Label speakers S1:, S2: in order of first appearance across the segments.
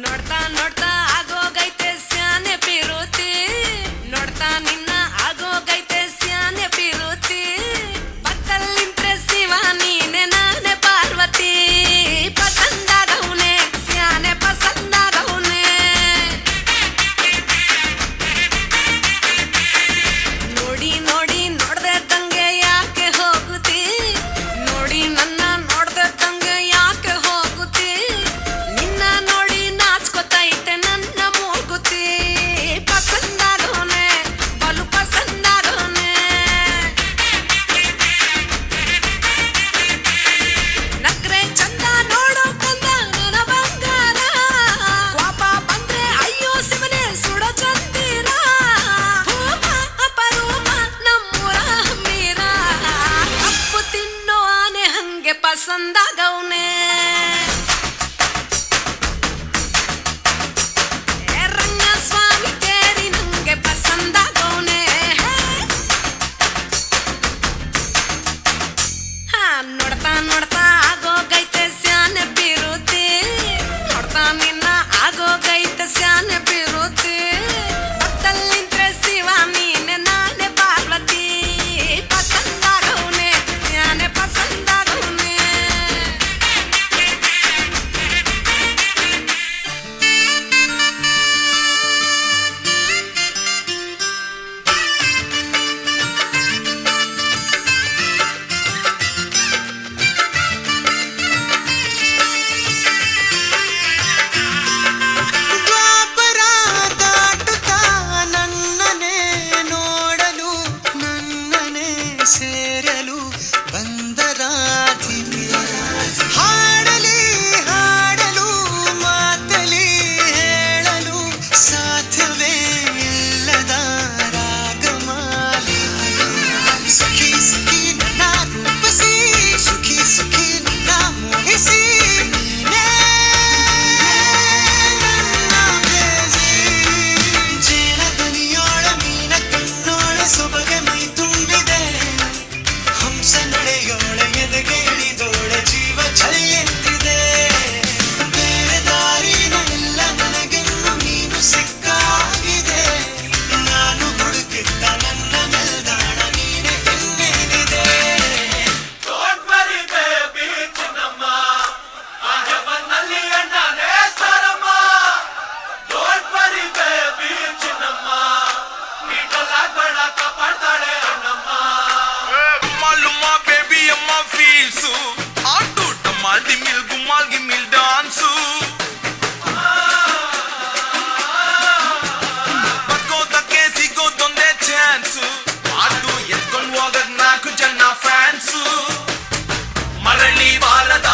S1: ನೋಡ್ತಾ ನೋಡ್ತಾ ಆಗೋಗೈತೆ ಸ್ಯಾನೆ ಪಿರುತಿ, ನೋಡ್ತಾ ನಿನ್ನ ಆಗೋಗೈತೆ ಸ್ಯಾನೆ ಪಿರುತಿ, ಪಕ್ಕಲ್ಲಿಂತ್ರೆ ಶಿವ ನೀನೆ ನಾನೆ ಪಾರ್ವತಿ, ಪಸಂದಾಗವ್ನೆ ಸ್ಯಾನೆ ಪಸಂದಾಗವ್ನೆ. ನೋಡಿ ನೋಡಿ ನೋಡ್ದಂಗೆ ಯಾಕೆ ಹೋಗುತ್ತಿ, ನೋಡಿ ನನ್ನ ನೋಡ್ದಂಗೆ ಯಾಕೆ ಹೋಗುತ್ತಿ, ನಿನ್ನ ನೋಡಿ ನಾಚ್ಕೊತೈತೆ ನನ್ನ ಮೂಗುತಿ, ಪಸಂದಾಗವ್ನೆ ಬಲು ಪಸಂದಾಗವ್ನೆ. ನಕ್ರೆ ಚಂದ ನೋಡೋ ಕಂದ ನನ್ನ ಬಂಗಾರ, ಕೋಪ ಬಂದ್ರೆ ಅಯ್ಯೋ ಶಿವನೇ ಸುಡೋ ಚಂದಿರ, ಭೂಮ ಅಪರೂಪ ನಮ್ಮೂರ ಹಮ್ಮೀರ, ಕಪ್ಪು ತಿನ್ನೋ ಆನೆ ಹಂಗೆ ಪಸಂದಾಗವ್ನೆ. ರಂಗಸ್ವಾಮಿ ಕೇರಿ ನಂಗೆ ಪಸಂದಾಗವ್ನೆ. ನೋಡ್ತಾ ನೋಡ್ತಾ ಆಗೋಗೈತೆ ಸ್ಯಾನೆ ಪಿರುತಿ, ನೋಡ್ತಾ ನಿನ್ನ ಆಗೋಗೈತೆ ಸ್ಯಾನೆ ಪಿರುತಿ, ಪಕ್ಕಲ್ಲಿಂತ್ರೆ ಶಿವ ನೀನೆ ನಾನೆ ಪಾರ್ವತಿ, ಪಸಂದಾಗವ್ನೆ ಸ್ಯಾನೆ ಪಸಂದಾಗವ್ನೆ.
S2: ದ್ವಾಪರ ದಾಟುತ್ತಾ ನನ್ನನೆ ನೋಡಲು, ನನ್ನನೆ ಸೇರಲು ಬಂದ ರಾಧಿಕೆ, ಹಾಡಲಿ ಹಾಡಲು ಮಾತಲಿ ಹೇಳಲು ಸಾಧ್ಯವೇ ಇಲ್ಲದ ರಾಗಮಾಲಿ, ಸುಖಿ ಸುಖಿ ನನ್ನ ರೂಪಿಸಿ, ಸುಖಿ ಸುಖಿ ನನ್ನ ಮೋಹಿಸಿ, ನೀನೇ ನನ್ನ ಪ್ರೇಯಸಿ. ಜೇನ ದನಿಯೋಳ ಮೀನ ಕಣ್ಣೋಳ ಸೊಬಗೆ ಮೈ ತುಂಬಿದೆ, ಹಂಸ ನಡೆಯೋಳ ಎದೆಗೆ ಇಳಿದೋಳ ಜೀವ ಚಲಿಯಂತಿದೆ, ಬೇರೆ ದಾರಿನ ಎಲ್ಲ ನನಗೆನ್ನು ನೀನು ಸಿಕ್ಕಾಗಿದೆ, ನಾನು ಹುಡುಕಿದ್ದ ನನ್ನ ನಿಲ್ದಾಣ ನೀನೆ ಇನ್ನೇನಿದೆ.
S3: Don't worry baby ಚಿನ್ನಮ್ಮ, ಆ ಹೆವನ್ನಲ್ಲಿ ಅಣ್ಣನೇ ಸಾರಮ್ಮ. Don't worry baby ಚಿನ್ನಮ್ಮ, ನೀಟಲಾಗ್ಬೇಡ ಕಾಪಾಡ್ತಾಳೆ Annamma.
S4: Maluma baby amma feels ಆಟು ಟಮಾಲ್ ಗಿಮಿಲ್ ಗುಮಾಲ್ ಗಿಮಿಲ್ ಡಾನ್ಸು, ಬದುಕೋದಕ್ಕೆ ಸಿಗೋದೊಂದೇ ಚಾನ್ಸು, ಆಟು ಎತ್ಕೊಂಡು ಹೋಗಕ್ 4 ಜನ ಫ್ಯಾನ್ಸು, ಮರಳಿ ಬಾರದ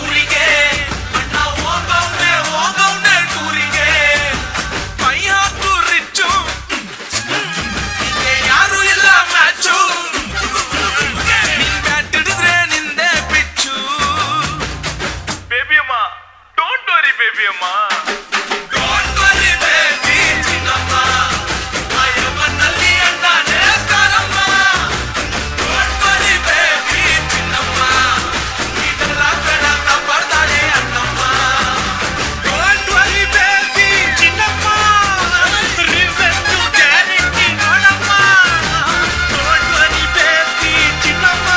S4: ಊರಿಗೆ ಅಣ್ಣ ಹೋಗವ್ನೆ ಟೂರಿಗೆ, ಕೈ ಹಾಕು ರಿಚ್ಚು ಯಾರು ಇಲ್ಲ ಮ್ಯಾಚು, ನಿನ್ ಬ್ಯಾಟ್ ಹಿಡಿದ್ರೆ ನಿಂದೆ ಪಿಚ್ಚು. ಬೇಬಿ ಅಮ್ಮ ಡೋಂಟ್ ವರಿ ಬೇಬಿ ಅಮ್ಮ, ಡೋಂಟ್ ವರಿ ಬೇಬಿ ಚಿನ್ನಮ್ಮ, ಆ ಹೆವನ್ನಲ್ಲಿ ಅಣ್ಣನೇ ಸಾರಮ್ಮ. ಡೋಂಟ್ ವರಿ ಬೇಬಿ ಚಿನ್ನಮ್ಮ, ನೀಟಲಾಗ್ಬೇಡ ಕಾಪಾಡ್ತಾಳೆ ಅಣ್ಣಮ್ಮ. ಡೋಂಟ್ ವರಿ ಬೇಬಿ ಚಿನ್ನಮ್ಮ, ರಿವೆಂಜು ಗ್ಯಾರಂಟಿ ನೋಡಮ್ಮ. ಡೋಂಟ್ ವರಿ ಬೇಬಿ ಚಿನ್ನಮ್ಮ,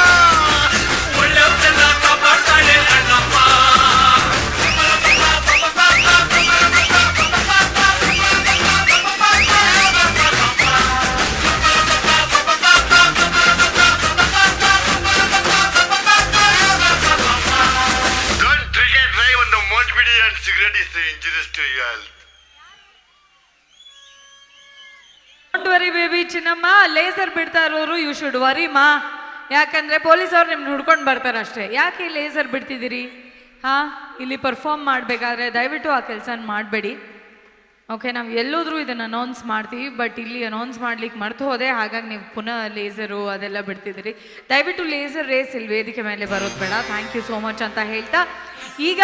S4: ಒಳ್ಳೆಯವ್ರನ್ನ ಕಾಪಾಡ್ತಾಳೆ Annamma.
S5: Don't drink and drive on the montpidi and cigarette is injurious to your health.
S6: Don't worry baby Chinnamma, laser ಬಿಡ್ತಾ ಇರೋರು ಯು ಶುಡ್ ವರಿ ಮಾ, ಯಾಕಂದರೆ ಪೊಲೀಸವ್ರು ನಿಮ್ನ ಹುಡ್ಕೊಂಡು ಬರ್ತಾರೆ ಅಷ್ಟೇ. ಯಾಕೆ ಲೇಸರ್ ಬಿಡ್ತಿದ್ದೀರಿ? ಹಾಂ, ಇಲ್ಲಿ ಪರ್ಫಾರ್ಮ್ ಮಾಡಬೇಕಾದ್ರೆ ದಯವಿಟ್ಟು ಆ ಕೆಲಸ ಮಾಡಬೇಡಿ. ಓಕೆ, ನಾವು ಎಲ್ಲೋದ್ರೂ ಇದನ್ನು ಅನೌನ್ಸ್ ಮಾಡ್ತೀವಿ, ಬಟ್ ಇಲ್ಲಿ ಅನೌನ್ಸ್ ಮಾಡ್ಲಿಕ್ಕೆ ಮರ್ತು ಹೋದೆ, ಹಾಗಾಗಿ ನೀವು ಪುನಃ ಲೇಸರು ಅದೆಲ್ಲ ಬಿಡ್ತಿದ್ದೀರಿ. ದಯವಿಟ್ಟು ಲೇಸರ್ ರೇಸ್ ಇಲ್ಲಿ ವೇದಿಕೆ ಮೇಲೆ ಬರೋದು ಬೇಡ. ಥ್ಯಾಂಕ್ ಯು ಸೋ ಮಚ್ ಅಂತ ಹೇಳ್ತಾ ಈಗ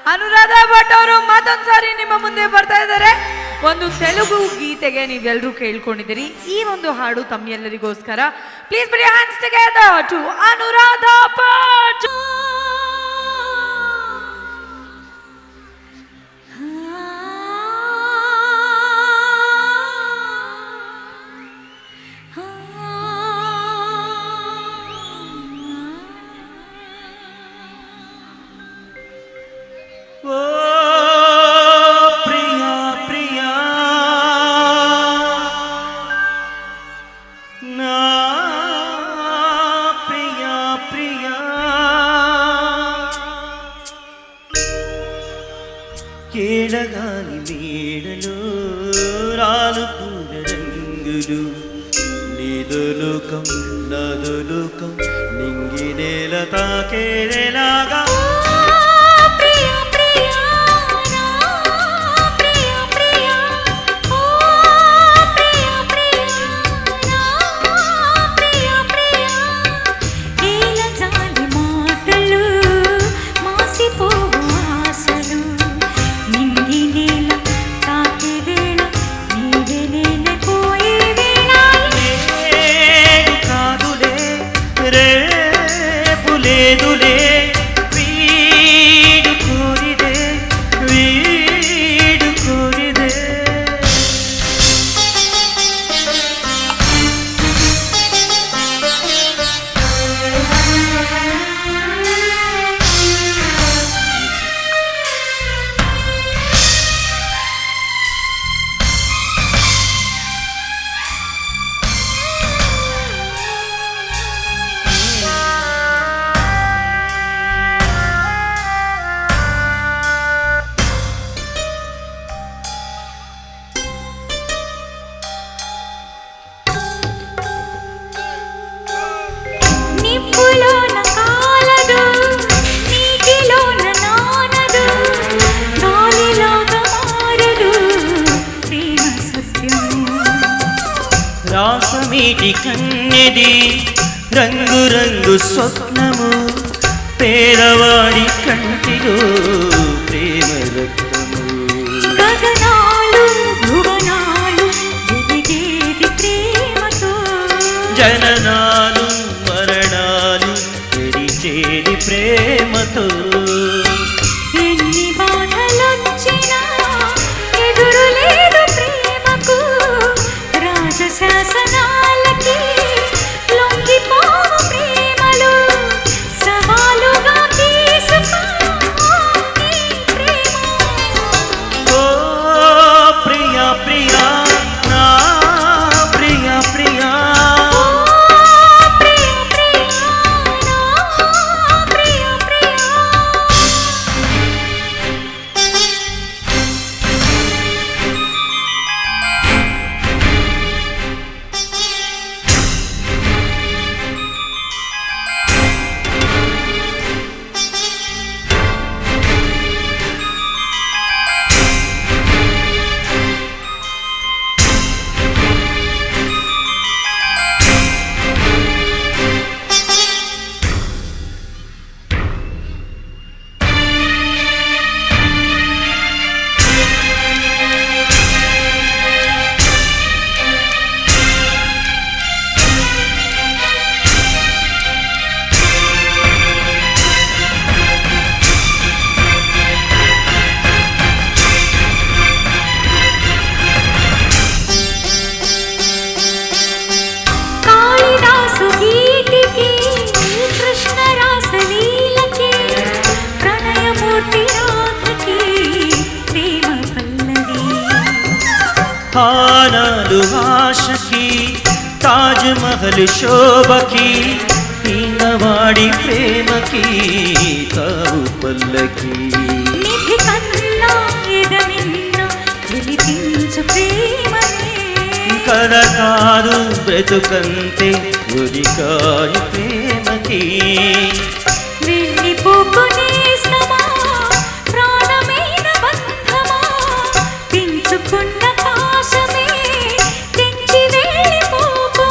S6: ಅನುರಾಧ ಭಟ್ ಅವರು ಮತ್ತೊಂದ್ಸಾರಿ ನಿಮ್ಮ ಮುಂದೆ ಬರ್ತಾ ಇದ್ದಾರೆ. ಒಂದು ತೆಲುಗು ಗೀತೆಗೆ ನೀವೆಲ್ಲರೂ ಕೇಳ್ಕೊಂಡಿದ್ದೀರಿ. ಈ ಒಂದು ಹಾಡು ತಮ್ಮೆಲ್ಲರಿಗೋಸ್ಕರ. Please put your hands together to Anuradha Bhat.
S2: ಓ ಪ್ರಿಯ ಪ್ರಿಯ ನಾ ಪ್ರಿಯ ಪ್ರಿಯ కేళగాని మేడలో రాలు పూల రంగులు నీదులుకం నదులుకం నింగి నేల తాకేలాగా రాసమీటి కన్నెది రంగు రంగు స్వప్నము పేదవాడి కంటిలో ప్రేమ రక్తము
S7: గగనాలు భువనాలు వెలిగేది ప్రేమతో
S2: జననాలు మరణాలు తెరిచేది ప్రేమతో
S7: ఎన్ని బాధలొచ్చినా ఎదురు లేదు ప్రేమకు రాజశాసనాలకి లొంగిపోవు ప్రేమలు సవాలుగా తీసుకో నీ ప్రేమ.
S2: ఓ ప్రియ ప్రియ నా ప్రియ ప్రియ
S7: ప్రియ ప్రియ నా ప్రియ ప్రియ. కాళిదాసు గీతికి కృష్ణ రాసలీలకి ప్రణయమూర్తి రాధకి ప్రేమ పల్లవి.
S2: హానాలు ఆశకి తాజ్ మహల్ శోభకి ఈనవాడి ప్రేమకి తావు పల్లకి
S7: నిధి కన్నా ఎదమిన్న వెలిపించు ప్రేమనే
S2: కల కాదు బ్రతుకంతే ఉరికాయ ప్రేమకి
S7: వెళ్ళిపోకునేస్తమా ప్రాణమైన బంధమా పెంచుకున్న పాశమే తెంచి వెళ్ళిపోకుమా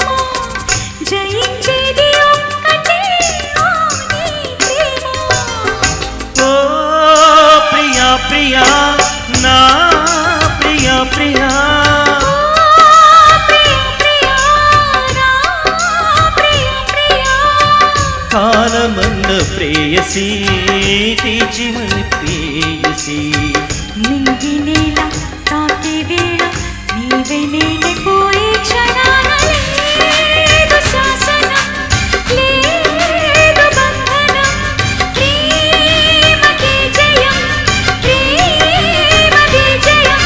S7: జయించేది ఒక్కటే ఆ నీ ప్రేమ.
S2: ఓ ప్రియ ಪ್ರಿಯ ನಾ ಪ್ರಿಯ ಪ್ರಿಯ ಕಾಲಮನ್ನ ಪ್ರೇಯಸಿ ತೀಚಿಮನ ಪ್ರೇಯಸಿ
S7: నింగి నేల తాకే వేళ నీవే నేనే పోయే క్షణాలలో లేదు శాసనం లేదు బంధనం ప్రేమకే జయం ప్రేమకే జయం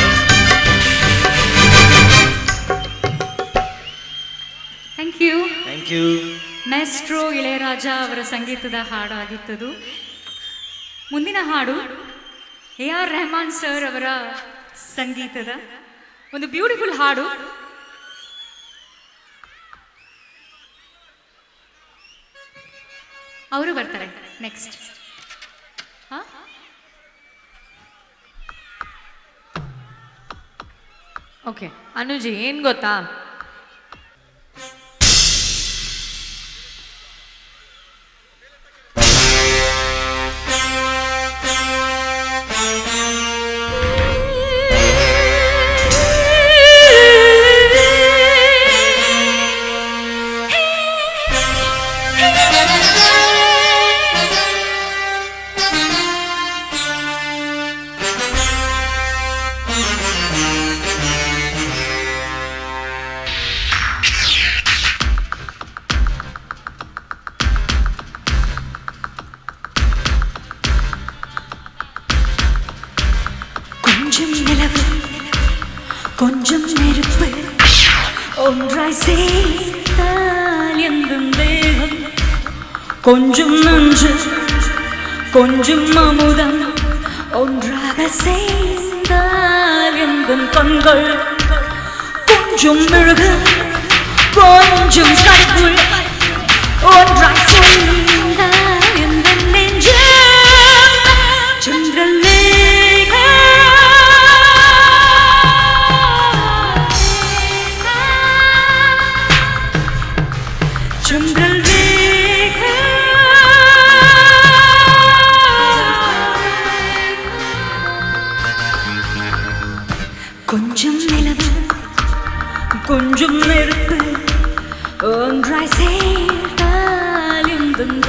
S7: thank you
S2: thank you.
S7: Maestro Ilaiyaraaja ಅವರ ಸಂಗೀತದ ಹಾಡು ಆಗಿತ್ತದು. ಮುಂದಿನ ಹಾಡು AR ರೆಹಮಾನ್ ಸರ್ ಅವರ ಸಂಗೀತದ ಒಂದು ಬ್ಯೂಟಿಫುಲ್ ಹಾಡು. ಅವರು ಬರ್ತಾರೆ ನೆಕ್ಸ್ಟ್.
S6: ಓಕೆ ಅನುಜಿ ಏನು ಗೊತ್ತಾ,
S7: கொஞ்சம் நிலவு கொஞ்சம் நெருப்பு ஒன்றாய் சேர்த்தால் எந்தன் தேகம் கொஞ்சம் நஞ்சு கொஞ்சம் அமுதம் ஒன்றாக சேர்ந்தால் எந்தன் கண்கள் கொஞ்சம் மெழுகு கொஞ்சம் கருப்புள் ஒன்றாய் சேர்ந்தால் எந்தன் நெஞ்சம் சந்திரலேகா சந்திரலேகா கொஞ்சம் நிலவு கொஞ்சம் நெருப்பு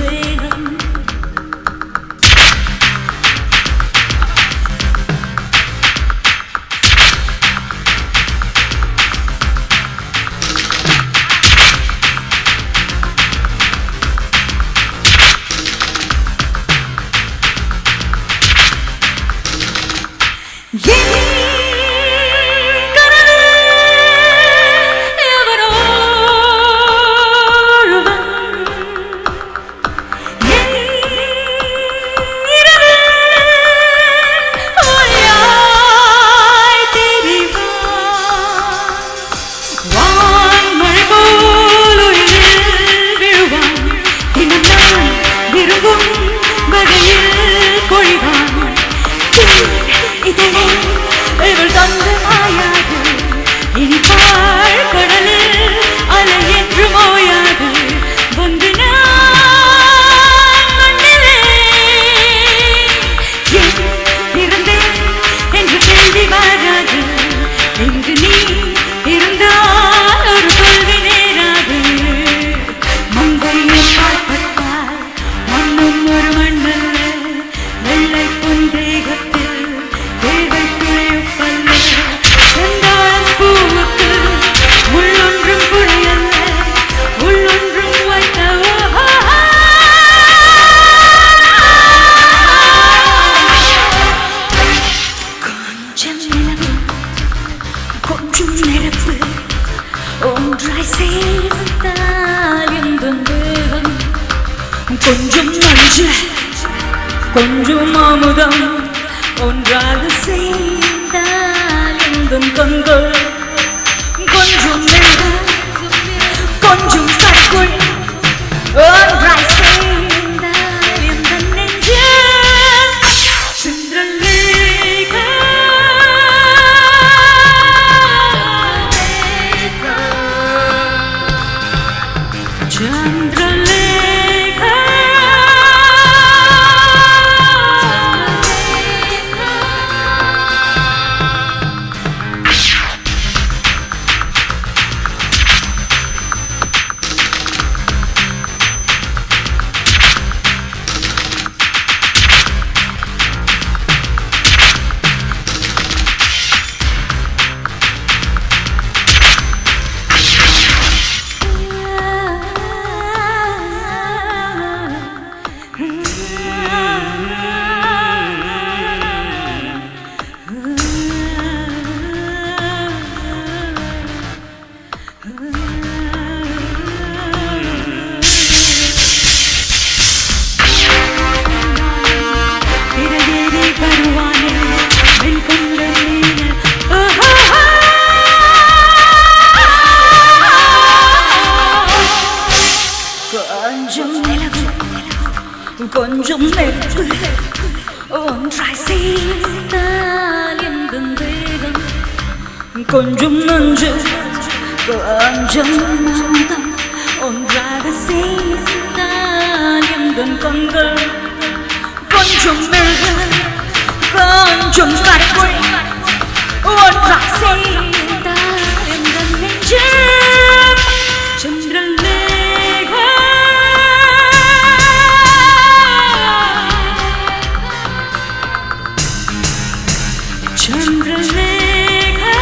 S7: ஒன்றாய் சேர்த்தால் எந்தன் தேகம் கொஞ்சம் மஞ்சள் கொஞ்சம் அமுதம் ஒன்றாக சேர்ந்தால் எந்தன் கண்கள் கொஞ்சம் மெழுகு கொஞ்சம் கற்குள் ஒன்றாய் சேர்ந்தால் எந்தன் நெஞ்சம் சந்திரலேகா சந்திரலேகா கொஞ்சம் நஞ்சு கொஞ்சம் மாதம் ஒன்றாக சேர்ந்தால் எந்தன் கண்கள் கொஞ்சம் மெழுகு கொஞ்சம் கரைக்குள் ஒன்றாக சேர்ந்தால் எந்தன் நெஞ்சம் சந்திரலேகா चंद्रलेखा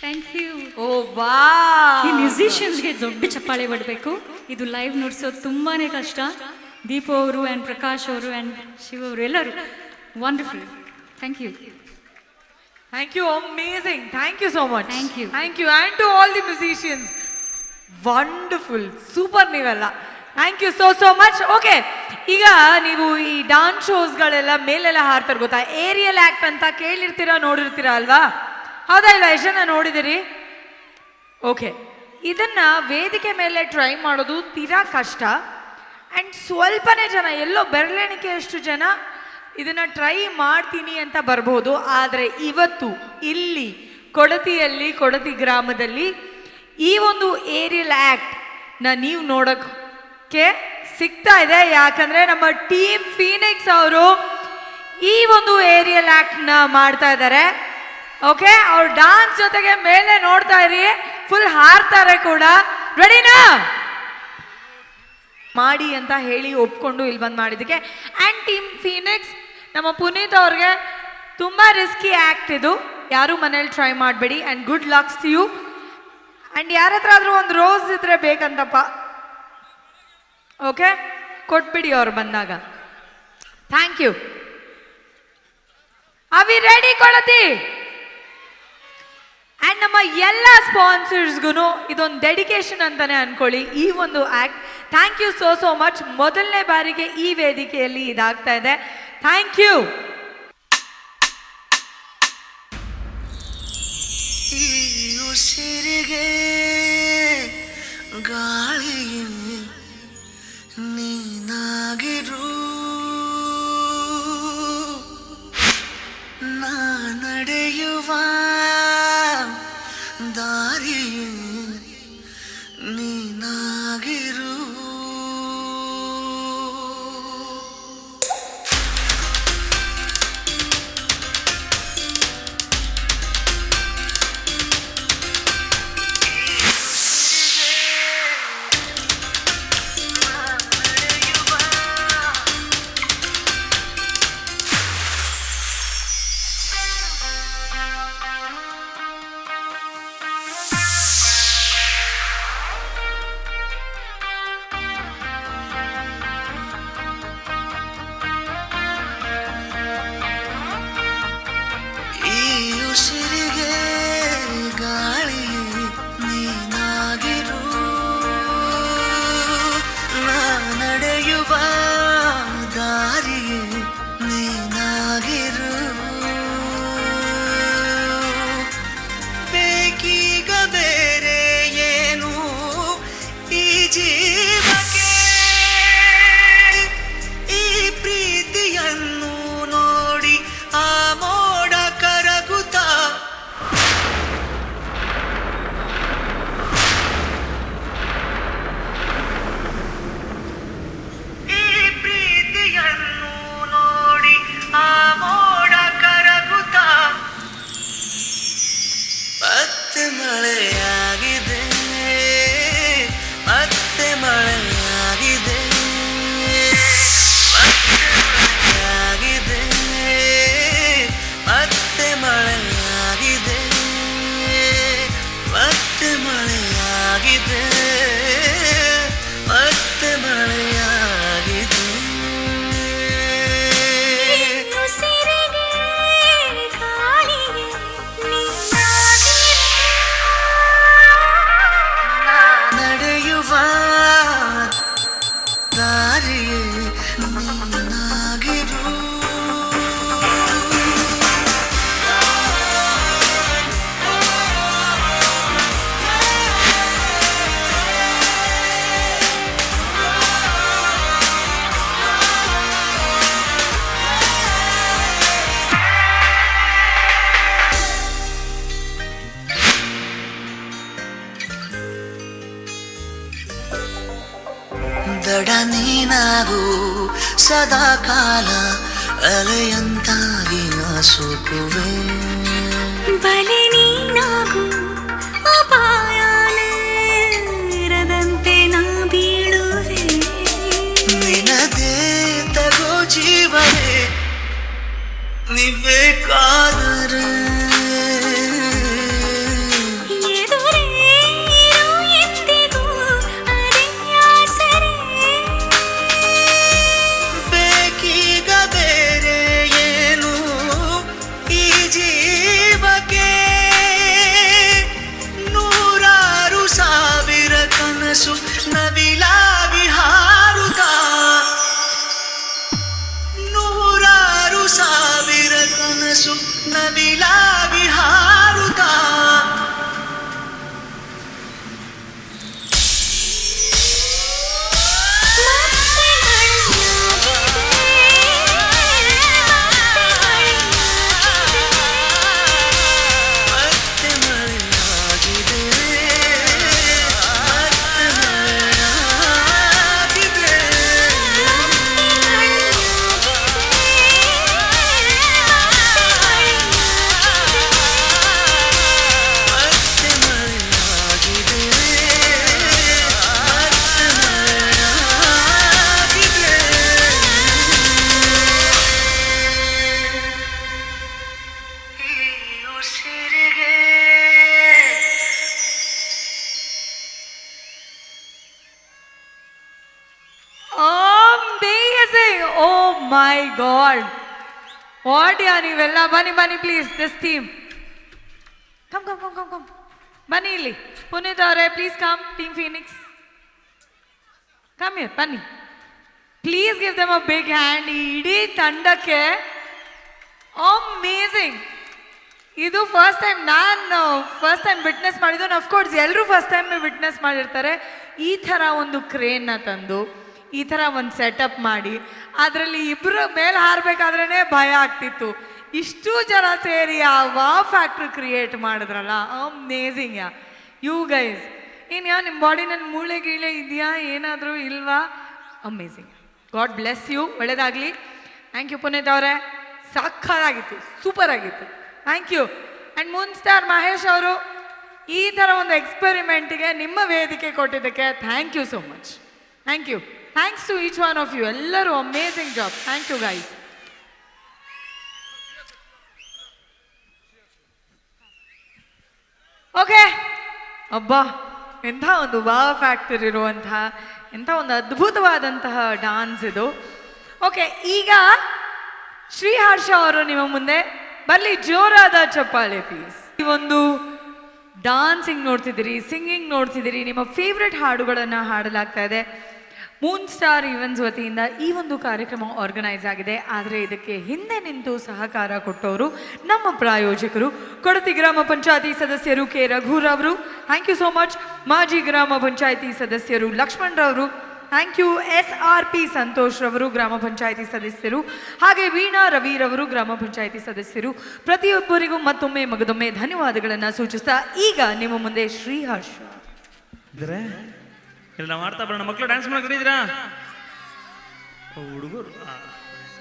S7: ಥ್ಯಾಂಕ್ ಯು.
S6: ಓ ವಾ,
S7: ಈ ಮ್ಯೂಸಿಷಿಯನ್ಸ್ಗೆ ದೊಡ್ಡ ಚಪ್ಪಾಳೆ ಹೊಡಬೇಕು. ಇದು ಲೈವ್ ನುಡಿಸೋದು ತುಂಬಾ ಕಷ್ಟ. ದೀಪು ಅವರು ಆ್ಯಂಡ್ ಪ್ರಕಾಶ್ ಅವರು ಆ್ಯಂಡ್ ಶಿವ ಅವರು ಎಲ್ಲರೂ wonderful. Thank you.
S6: Thank you, amazing, thank you so much.
S7: Thank you.
S6: Thank you and to all the musicians, wonderful, super ನೀವೆಲ್ಲ. Thank you so much. Okay, ಈಗ ನೀವು ಈ ಡಾನ್ಸ್ ಶೋಸ್ಗಳೆಲ್ಲ ಮೇಲೆಲ್ಲ ಹಾಡ್ತಾರೆ ಗೊತ್ತಾ, ಏರಿಯಲ್ ಆ್ಯಕ್ಟ್ ಅಂತ ಕೇಳಿರ್ತೀರಾ, ನೋಡಿರ್ತೀರಾ ಅಲ್ವಾ? ಹೌದಾ ಇಲ್ಲ? ಎಷ್ಟು ಜನ ನೋಡಿದಿರಿ? ಓಕೆ, ಇದನ್ನ ವೇದಿಕೆ ಮೇಲೆ ಟ್ರೈ ಮಾಡೋದು ತೀರಾ ಕಷ್ಟ. ಆ್ಯಂಡ್ ಸ್ವಲ್ಪನೇ ಜನ, ಎಲ್ಲೋ ಬೆರಳೆಣಿಕೆಯಷ್ಟು ಜನ ಇದನ್ನು ಟ್ರೈ ಮಾಡ್ತೀನಿ ಅಂತ ಬರ್ಬೋದು. ಆದರೆ ಇವತ್ತು ಇಲ್ಲಿ ಕೊಡತಿಯಲ್ಲಿ, ಕೊಡತಿ ಗ್ರಾಮದಲ್ಲಿ ಈ ಒಂದು ಏರಿಯಲ್ ಆ್ಯಕ್ಟ್ನ ನೀವು ನೋಡೋಕ್ಕೆ ಸಿಗ್ತಾ ಇದೆ. ಯಾಕಂದರೆ ನಮ್ಮ ಟೀಮ್ ಫೀನಿಕ್ಸ್ ಅವರು ಈ ಒಂದು ಏರಿಯಲ್ ಆ್ಯಕ್ಟ್ನ ಮಾಡ್ತಾ ಇದ್ದಾರೆ. ಓಕೆ, ಅವ್ರು ಡಾನ್ಸ್ ಜೊತೆಗೆ ಮೇಲೆ ನೋಡ್ತಾ ಇರಿ, ಫುಲ್ ಹಾರ್ತಾರೆ ಕೂಡ. ರೆಡಿನಾ? ಮಾಡಿ ಅಂತ ಹೇಳಿ ಒಪ್ಕೊಂಡು ಇಲ್ಲಿ ಬಂದು ಮಾಡಿದ್ದಕ್ಕೆ. ಆ್ಯಂಡ್ ಟೀಮ್ ಫೀನಿಕ್ಸ್, ನಮ್ಮ ಪುನೀತ್ ಅವ್ರಿಗೆ ತುಂಬ ರಿಸ್ಕಿ ಆ್ಯಕ್ಟ್ ಇದು, ಯಾರೂ ಮನೇಲಿ ಟ್ರೈ ಮಾಡಬೇಡಿ. And good lucks to you. And ಯಾರ ಹತ್ರ ಆದರೂ ಒಂದು ರೋಸ್ ಇದ್ರೆ ಬೇಕಂತಪ್ಪ. ಓಕೆ, ಕೊಟ್ಬಿಡಿ ಅವ್ರು ಬಂದಾಗ. Thank you. ಅವಿ ರೆಡಿ ಕೊಡತಿ? ಆ್ಯಂಡ್ ನಮ್ಮ ಎಲ್ಲ ಸ್ಪಾನ್ಸರ್ಸ್ಗೂ ಇದೊಂದು ಡೆಡಿಕೇಶನ್ ಅಂತಲೇ ಅಂದ್ಕೊಳ್ಳಿ ಈ ಒಂದು act. Thank you so much. ಮೊದಲನೇ ಬಾರಿಗೆ ಈ ವೇದಿಕೆಯಲ್ಲಿ ಇದಾಗ್ತಾ ಇದೆ. Thank you.
S1: ಉಸಿರಿಗೆ ಗಾಳಿಗೆ ನೀನಾಗಿರು, ನಾ ನಡೆಯುವ ದಾರಿಯೇ ನೀನಾಗಿರು. ಉಸಿರಿಗೆ ಗಾಳಿ ನೀನಾಗಿರು, ನಾ ನಡೆಯುವ ದಾರಿಯೇ ನೀನಾಗಿರು. ಬೇಕೀಗ ಬೇರೆ ಏನು ಈ ಜೀವಕ್ಕೆ, ಈ ಪ್ರೀತಿಯನ್ನು ನೋಡಿ ಆ ಮೋಡ ಕರಗುತ್ತಾ, ಈ ಪ್ರೀತಿಯನ್ನು ನೋಡಿ ಆ ಮೋಡ ಕರಗುತ್ತಾ, ಮತ್ತೆ ಮಳೆಯಾಗಿದೆ, ಮತ್ತೆ ಮಳೆಯಾಗಿದೆ, ಮತ್ತೆ ಮಳೆಯಾಗಿದೆ, ಮತ್ತೆ ಮಳೆಯಾಗಿದೆ, ಮತ್ತೆ ಮಳೆಯಾಗಿದೆ. ಉಸಿರಿಗೆ ಗಾಳಿಗೆ ನೀನಾಗಿರು, ನಾ ನಡೆಯುವ ದಾರಿಯೇ ನೀನಾಗಿರು. ನೀನಾಗು ಸದಾ ಕಾಲ ಅಲೆಯಂತಾಗಿ ನಾ ಸೋಕುವೆ ಬಲೆ ನೀನಾಗು ಅಪಾಯದಂತೆ ನಾ ಬೀಳುವೆ ನಿನದೇ ತಗೋ ಜೀವನೇ ನೀ ಬೇಕಾದರೆ ನವಿಲಾಗಿ ಹಾರುತ್ತ ನೂರಾರು ಸಾವಿರ ಕನಸು ನವಿಲಾಗಿ ಹಾರುತ್ತ
S6: ಮೈ ಗಾಡ್ ವಾಟ್ ಯಾ ನೀವೆಲ್ಲ ಬನ್ನಿ ಬನ್ನಿ please this theme come come come come come ಬನ್ನಿ ಇಲ್ಲಿ ಪುನೀತ್ ಅವರೇ please come team Phoenix come here ಬನ್ನಿ please give them a big hand ಈ ಇಡೀ ತಂಡಕ್ಕೆ ಅಮೇಝಿಂಗ್ ಇದು ಫಸ್ಟ್ ಟೈಮ್ ವಿಟ್ನೆಸ್ ಮಾಡಿದ್ದು ಅಫ್ಕೋರ್ಸ್ ಎಲ್ಲರೂ ಫಸ್ಟ್ ಟೈಮ್ ವಿಟ್ನೆಸ್ ಮಾಡಿರ್ತಾರೆ ಈ ಥರ ಒಂದು ಕ್ರೇನ್ನ ತಂದು ಈ ಥರ ಒಂದು ಸೆಟಪ್ ಮಾಡಿ ಅದರಲ್ಲಿ ಇಬ್ಬರು ಮೇಲೆ ಹಾರಬೇಕಾದ್ರೇ ಭಯ ಆಗ್ತಿತ್ತು ಇಷ್ಟು ಜನ ಸೇರಿ ಆ ವಾವ್ ಫ್ಯಾಕ್ಟ್ರಿ ಕ್ರಿಯೇಟ್ ಮಾಡಿದ್ರಲ್ಲ ಅಮೇಝಿಂಗ್ ಯಾ ಯು ಗೈಸ್ ಏನು ನಿಮ್ಮ ಬಾಡಿನಲ್ಲಿ ಮೂಳೆ ಗೀಳೆ ಇದೆಯಾ ಏನಾದರೂ ಇಲ್ವಾ ಅಮೇಝಿಂಗ್ ಗಾಡ್ ಬ್ಲೆಸ್ ಯು ಒಳ್ಳೇದಾಗಲಿ ಥ್ಯಾಂಕ್ ಯು ಪುನೀತ್ ಅವರೇ ಸಕ್ಕತ್ತಾಗಿತ್ತು ಸೂಪರ್ ಆಗಿತ್ತು thank you and moon star Mahesh ಅವರು ಈ ಥರ ಒಂದು ಎಕ್ಸ್ಪೆರಿಮೆಂಟಿಗೆ ನಿಮ್ಮ ವೇದಿಕೆ ಕೊಟ್ಟಿದ್ದಕ್ಕೆ thank you so much thank you thanks to each one of you ಎಲ್ಲರೂ amazing job thank you guys okay ಅಬ್ಬಾ ಎಂಥ ಒಂದು ವಾವ್ ಫ್ಯಾಕ್ಟರ್ ಇರುವಂತಹ ಎಂಥ ಒಂದು ಅದ್ಭುತವಾದಂತಹ ಡಾನ್ಸ್ ಇದು ಓಕೆ ಈಗ ಶ್ರೀಹರ್ಷ ಅವರು ನಿಮ್ಮ ಮುಂದೆ ಬರಲಿ ಜೋರಾದ ಚಪ್ಪಾಳೆ ಪ್ಲೀಸ್ ಈ ಒಂದು ಡಾನ್ಸಿಂಗ್ ನೋಡ್ತಿದ್ದೀರಿ ಸಿಂಗಿಂಗ್ ನೋಡ್ತಿದ್ದೀರಿ ನಿಮ್ಮ ಫೇವ್ರೆಟ್ ಹಾಡುಗಳನ್ನು ಹಾಡಲಾಗ್ತಾ ಇದೆ ಮೂನ್ ಸ್ಟಾರ್ ಈವೆಂಟ್ಸ್ ವತಿಯಿಂದ ಈ ಒಂದು ಕಾರ್ಯಕ್ರಮ ಆರ್ಗನೈಸ್ ಆಗಿದೆ ಆದರೆ ಇದಕ್ಕೆ ಹಿಂದೆ ನಿಂತು ಸಹಕಾರ ಕೊಟ್ಟವರು ನಮ್ಮ ಪ್ರಾಯೋಜಕರು ಕೊಡತಿ ಗ್ರಾಮ ಪಂಚಾಯತಿ ಸದಸ್ಯರು ಕೆ ರಘುರವರು ಥ್ಯಾಂಕ್ ಯು ಸೋ ಮಚ್ ಮಾಜಿ ಗ್ರಾಮ ಪಂಚಾಯತಿ ಸದಸ್ಯರು ಲಕ್ಷ್ಮಣರವರು ಥ್ಯಾಂಕ್ ಯು SRP ಸಂತೋಷ್ ರವರು ಗ್ರಾಮ ಪಂಚಾಯತಿ ಸದಸ್ಯರು ಹಾಗೆ ವೀಣಾ ರವಿರವರು ಗ್ರಾಮ ಪಂಚಾಯತಿ ಸದಸ್ಯರು ಪ್ರತಿಯೊಬ್ಬರಿಗೂ ಮತ್ತೊಮ್ಮೆ ಮಗದೊಮ್ಮೆ ಧನ್ಯವಾದಗಳನ್ನು ಸೂಚಿಸ್ತಾ ಈಗ ನಿಮ್ಮ ಮುಂದೆ ಶ್ರೀಹರ್ಷ
S2: ಇಲ್ಲ ಮಾಡ್ತಾ ಬರೋಣ ಮಕ್ಕಳು ಡ್ಯಾನ್ಸ್ ಮಾಡಿದ್ರಾ ಹುಡುಗರು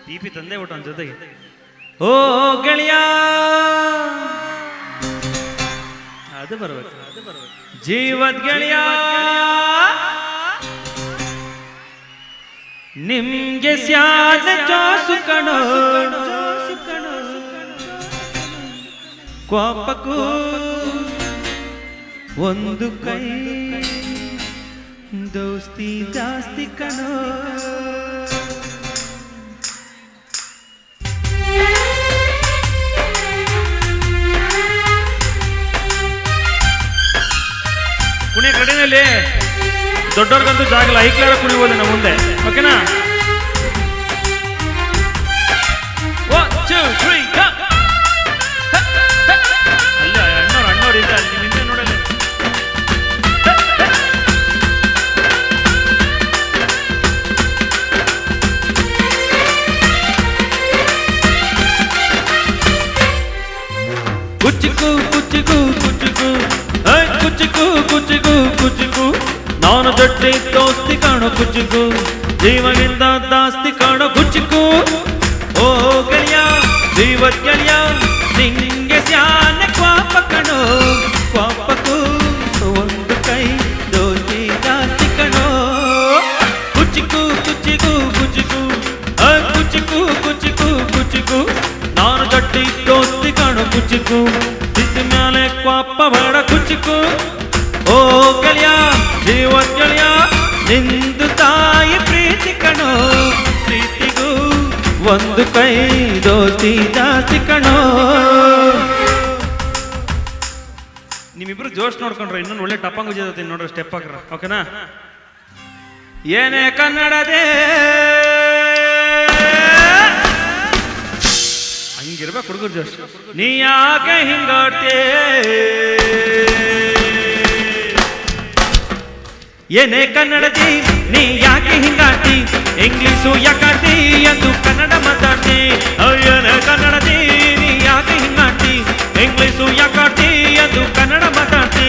S2: ಟಿಪಿ ತಂದೆ ಬಿಟ್ಟು ಅವನ ಜೊತೆಗೆ ಓ ಗೆಳೆಯ ಅದು ಬರ್ಬೇಕು ಜೀವದ್ ಗೆಳೆಯ ನಿಮ್ಗೆ ಸ್ಯಾದ ಚೋಸು ಕಣೋ ಕೋಪಕ್ಕೂ ಒಂದು ಕೈ ದೋಸ್ತಿ ಜಾಸ್ತಿ ಕಣೋ ಕುಣಿಯ ಕಡೆಯಲ್ಲಿ ದೊಡ್ಡವ್ರಿಗಂತೂ ಜಾಗಲ್ಲ ಐಕ್ಲಾರ ಕುಣಿಬೋದು ನಮ್ಮ ಮುಂದೆ ಓಕೆನಾ 1 2 3 ಅಲ್ಲ ಅಣ್ಣವ್ರು ಇಲ್ಲ ಅಲ್ಲಿ ನಿಂತೆ ನೋಡಲ್ಲ ಕುಚಿಕು ಕುಚಿಕು ಕುಚಿಕು ಕುಚಿಕು ಕುಚಿಕು ಕುಚಿಕು ನಾನು ಜೊತೆ ದೋಸ್ತಿ ಕಾಣೋ ಕುಚಿಕು ಜೀವನಿಂದ ಜಾಸ್ತಿ ಕಾಣೋ ಕುಚಿಕು ಓ ಗೆಳೆಯ ಜೀವದ ಗೆಳೆಯ ನಿಂಗೆ ಸ್ಯಾನೆ ಕ್ವಾಪ ಕಣೋ ಕ್ವಾಪಕ್ಕೂ ಒಂದು ಕೈ ದೋಸ್ತಿ ಜಾಸ್ತಿ ಕಣೋ ಕುಚಿಕು ಕುಚಿಕು ಕುಚಿಕು ಕುಚಿಕು ಕುಚಿಕು ಕುಚಿಕು ನಾನು ಗಟ್ಟಿ ದೋಸ್ತಿ ಕಾಣೋ ಕುಚಿಕು ಬಿದ್ದ ಮ್ಯಾಲೆ ಕ್ವಾಪ ಬೇಡ ಕುಚಿಕು ಓ ಗೆಳೆಯ ಜೀವದ ಗೆಳೆಯ ನಿಂದು ತಾಯಿ ಪ್ರೀತಿ ಕಣೋ ಪ್ರೀತಿಗೂ ಒಂದು ಕೈ ದೋಸ್ತಿ ಜಾಸ್ತಿ ಕಣೋ. ನಿಮ್ಮಿಬ್ರು ಜೋಶ್ ನೋಡ್ಕೊಂಡ್ರೆ ಇನ್ನೊಂದು ಒಳ್ಳೆ ಟಪ್ಪಂಗ್ ಉಜ್ಜಿ ನೋಡ್ರಿ ಸ್ಟೆಪ್ ಹಾಕ್ರ ಓಕೆನಾ. ಏನೇ ಕನ್ನಡದೇ ಹಂಗಿರ್ಬೇಕು ಹುಡುಗರು ಜೋಶ್. ನೀ ಯಾಕೆ ಹಿಂಗಾಡ್ತೇ ಏನೇ ಕನ್ನಡದಿ ನೀ ಯಾಕೆ ಹಿಂಗಾಡ್ತಿ ಇಂಗ್ಲೀಷು ಯಾಕಾಡ್ತಿ ಎಂದು ಕನ್ನಡ ಮಾತಾಡ್ತಿ. ಏನೇ ಕನ್ನಡದಿ ನೀ ಯಾಕೆ ಹಿಂಗಾಡ್ತಿ ಇಂಗ್ಲೀಷು ಯಾಕಾಡ್ತಿ ಎಂದು ಕನ್ನಡ ಮಾತಾಡ್ತಿ.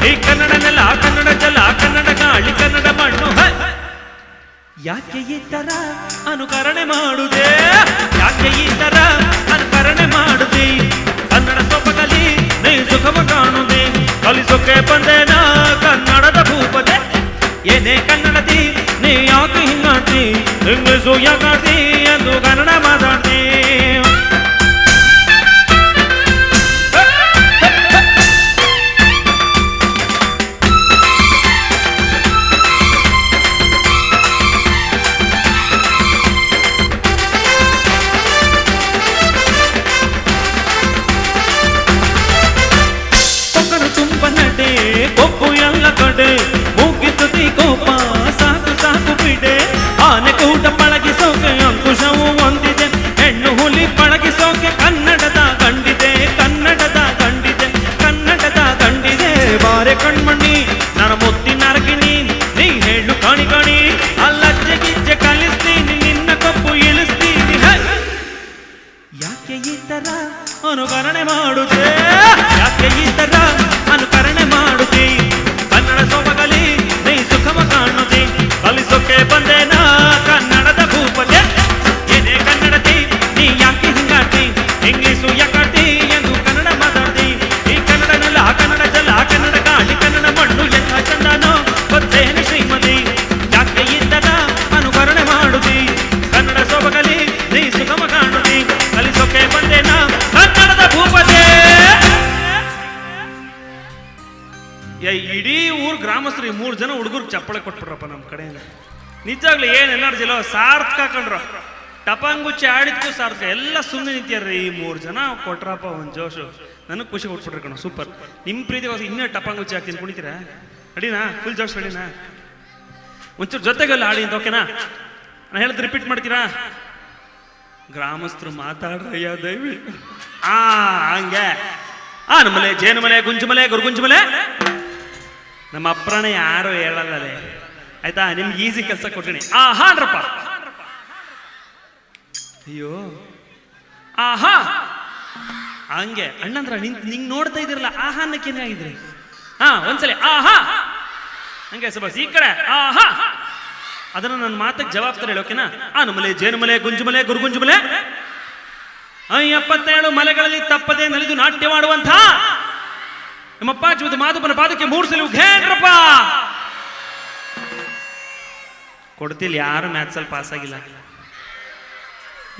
S2: ಈ ಕನ್ನಡ ನೆಲ ಕನ್ನಡ ಜಲ ಕನ್ನಡ ಗಾಳಿ ಕನ್ನಡ ಮಣ್ಣು ಯಾಕೆ ಈ ತರ ಅನುಕರಣೆ ಮಾಡುದೇ ಯಾಕೆ ಈ ತರ ಅನುಕರಣೆ ಮಾಡುದಿ. ಕನ್ನಡ ಸೊಬಗಲಿ ನೀ ಸುಖವ ಕಾಣುದೆ ಕಲಿಸೋಕೆ ಬಂದೇನಾ ಕನ್ನಡದ ಭೂಪದೆ. ಏನೇ ಕನ್ನಡದಿ ನೀ ಯಾಕೆ ಹಿಂಗಾಡ್ತಿ ಇಂಗ್ಲೀಷು ಯಾಕಾಡ್ತಿ ಎಂದು ಕನ್ನಡ ಮಾತಾಡ್ತಿ. ಕೊಕ್ಕರು ತುಂಬ ನಡೆ ಕೊಬ್ಬು ಎಲ್ಲ ಕಡೆ ಮುಗಿತುದಿ ಕೋಪ ಸಾಕು ಸಾಕು ಬಿಡೆ. ಆನೆ ಕೂಟ ಪಳಗಿಸೋಕೆ ಅಂಕುಶವು ಹೊಂದಿದೆ ಹೆಣ್ಣು ಹುಲಿ ಪಳಗಿಸೋಕೆ ಕನ್ನಡದ ಗಂಡಿದೆ ಕನ್ನಡದ ಗಂಡಿದೆ ಕನ್ನಡದ ಗಂಡಿದೆ. ಬಾರೆ ಕಣ್ಮಣ್ಣಿ ನನ್ನ ಮುತ್ತಿನ ಅರಗಿಣಿ ನೀ ಹೇಳು ಕಾಣಿ ಕಾಣಿ ಅಲ್ಲಜ್ಜೆ ಗಿಜ್ಜೆ ಕಲಿಸ್ತೀನಿ ನಿನ್ನ ಕೊಬ್ಬು ಇಳಿಸ್ತೀನಿ. ಯಾಕೆ ಈ ತರ ಅನುಕರಣೆ ಮಾಡುತ್ತೆ ಯಾಕೆ ಈ ತರ ಅನುಕರಣೆ ಮಾಡುತ್ತೆ. ಕನ್ನಡ ಸೊಬಗಲಿ ನೀ ಸುಖವ ಕಾಣುತ್ತೆ ಕಲಿಸೋಕೆ ಬಂದೇನಾ ಕನ್ನಡದ ಭೂಪದೆ. ಏನೇ ಕನ್ನಡತಿ ನೀ ಯಾಕೆ ಹಿಂಗಾಡ್ತಿ ಇಂಗ್ಲೀಷು ಯಾಕಾಡ್ತಿ ಎಂದು ಕನ್ನಡ ಮಾತಾಡ್ತಿ. ಈ ಕನ್ನಡ ನೆಲ ಕನ್ನಡ ಜಲ ಕನ್ನಡ ಗಾಳಿ ಕನ್ನಡ ಮಣ್ಣು ಎಂಥ ಚಂದನೋ ಗೊತ್ತೇನೆ ಶ್ರೀಮತಿ. ಯಾಕೆ ಈ ತರ ಅನುಕರಣೆ ಮಾಡುತ್ತಿ ಕನ್ನಡ ಸೊಬಗಲಿ ನೀ ಸುಖವ ಕಾಣುತ್ತಿ ಕಲಿಸೋಕೆ ಬಂದೇನಾ ಕನ್ನಡದ ಭೂಪದೆ. ಇಡೀ ಊರ್ ಗ್ರಾಮಸ್ಥರು 3 ಜನ ಹುಡುಗರು ಚಪ್ಪಳೆ ಕೊಟ್ಬಿಟ್ರಪ್ಪ ನಮ್ಮ ಕಡೆಯಿಂದ. ನಿಜವಾಗ್ಲು ಏನ್ ಎನರ್ಜಿಲೋ ಸಾರ್ಥಕ ಕಂಡ್ರು ಟಪಾಂಗುಚ್ಚಿ ಆಡಿದ್ಕು ಸಾರ್ಥಕ ಎಲ್ಲ ಸುಮ್ಮನೆ ನಿಂತ್ಯಾರ್ರಿ. ಈ 3 ಜನ ಕೊಟ್ರಪ್ಪ ಒಂದು ಜೋಶು ನನಗೆ ಖುಷಿ ಕೊಟ್ಬಿಟ್ರಿ ಕಣ ಸೂಪರ್. ನಿಮ್ಮ ಪ್ರೀತಿಗೋಸ್ಕರ ಇನ್ನೂ ಟಪಾಂಗುಚ್ಚಿ ಹಾಕ್ತೀನಿ ಕುಣಿತೀರಾ ಅಡಿನಾ ಫುಲ್ ಜೋಶ್ ಅಡಿನಾ ಒಂಚೂರು ಜೊತೆಗೆಲ್ಲ ಆಡಿ ಅಂತ ಓಕೆನಾ. ನಾನು ಹೇಳಿದ್ ರಿಪೀಟ್ ಮಾಡ್ತೀರಾ ಗ್ರಾಮಸ್ಥರು ಮಾತಾಡ್ರಯ್ಯ ದಯವಿಟ್ಟು. ಹಂಗೆ ನಮ್ಮಲೆ ಜೇನುಮಲೆ ಗುಂಜುಮಲೆ ಗುರುಗುಂಜುಮಲೆ ನಮ್ಮ ಅಪ್ರಾಣ ಯಾರು ಹೇಳಲ್ಲದೆ ಆಯ್ತಾ. ನಿಮ್ಗೆ ಈಸಿ ಕೆಲಸ ಕೊಟ್ಟಿನಿ ಹಾನ್ರಪ್ಪ. ಅಯ್ಯೋ ಆಹಾ ಹಂಗೆ ಅಣ್ಣಂದ್ರ ನಿಂಗ್ ನೋಡ್ತಾ ಇದಿರಲ್ಲ ಆಹಾನಕ್ಕೇನೆ ಆಗಿದ್ರಿ. ಒಂದ್ಸಲಿ ಆಹಾ ಹಂಗೆ ಸಬಸ್ ಈ ಕಡೆ ಆಹಾ ಅದನ್ನ ನನ್ನ ಮಾತಿಗೆ ಜವಾಬ್ದಾರಿ ಹೇಳಿ ಓಕೆನಾ. ನಮ್ಮಲೆ ಜೇನುಮಲೆ ಗುಂಜುಮಲೆ ಗುರುಗುಂಜುಮಲೆ 77 ಮಲೆಗಳಲ್ಲಿ ತಪ್ಪದೆ ನಲಿದು ನಾಟ್ಯವಾಡುವಂಥ ನಮ್ಮಪ್ಪ ಜೀವದ ಮಾಧುಪನ ಪಾದಕ್ಕೆ 3 ಸಲ ಉಘೇನ್ರಪ್ಪ. ಕೊಡ್ತಿಲ್ಲ ಯಾರು ಮ್ಯಾಥ್ಸಲ್ಲಿ ಪಾಸ್ ಆಗಿಲ್ಲ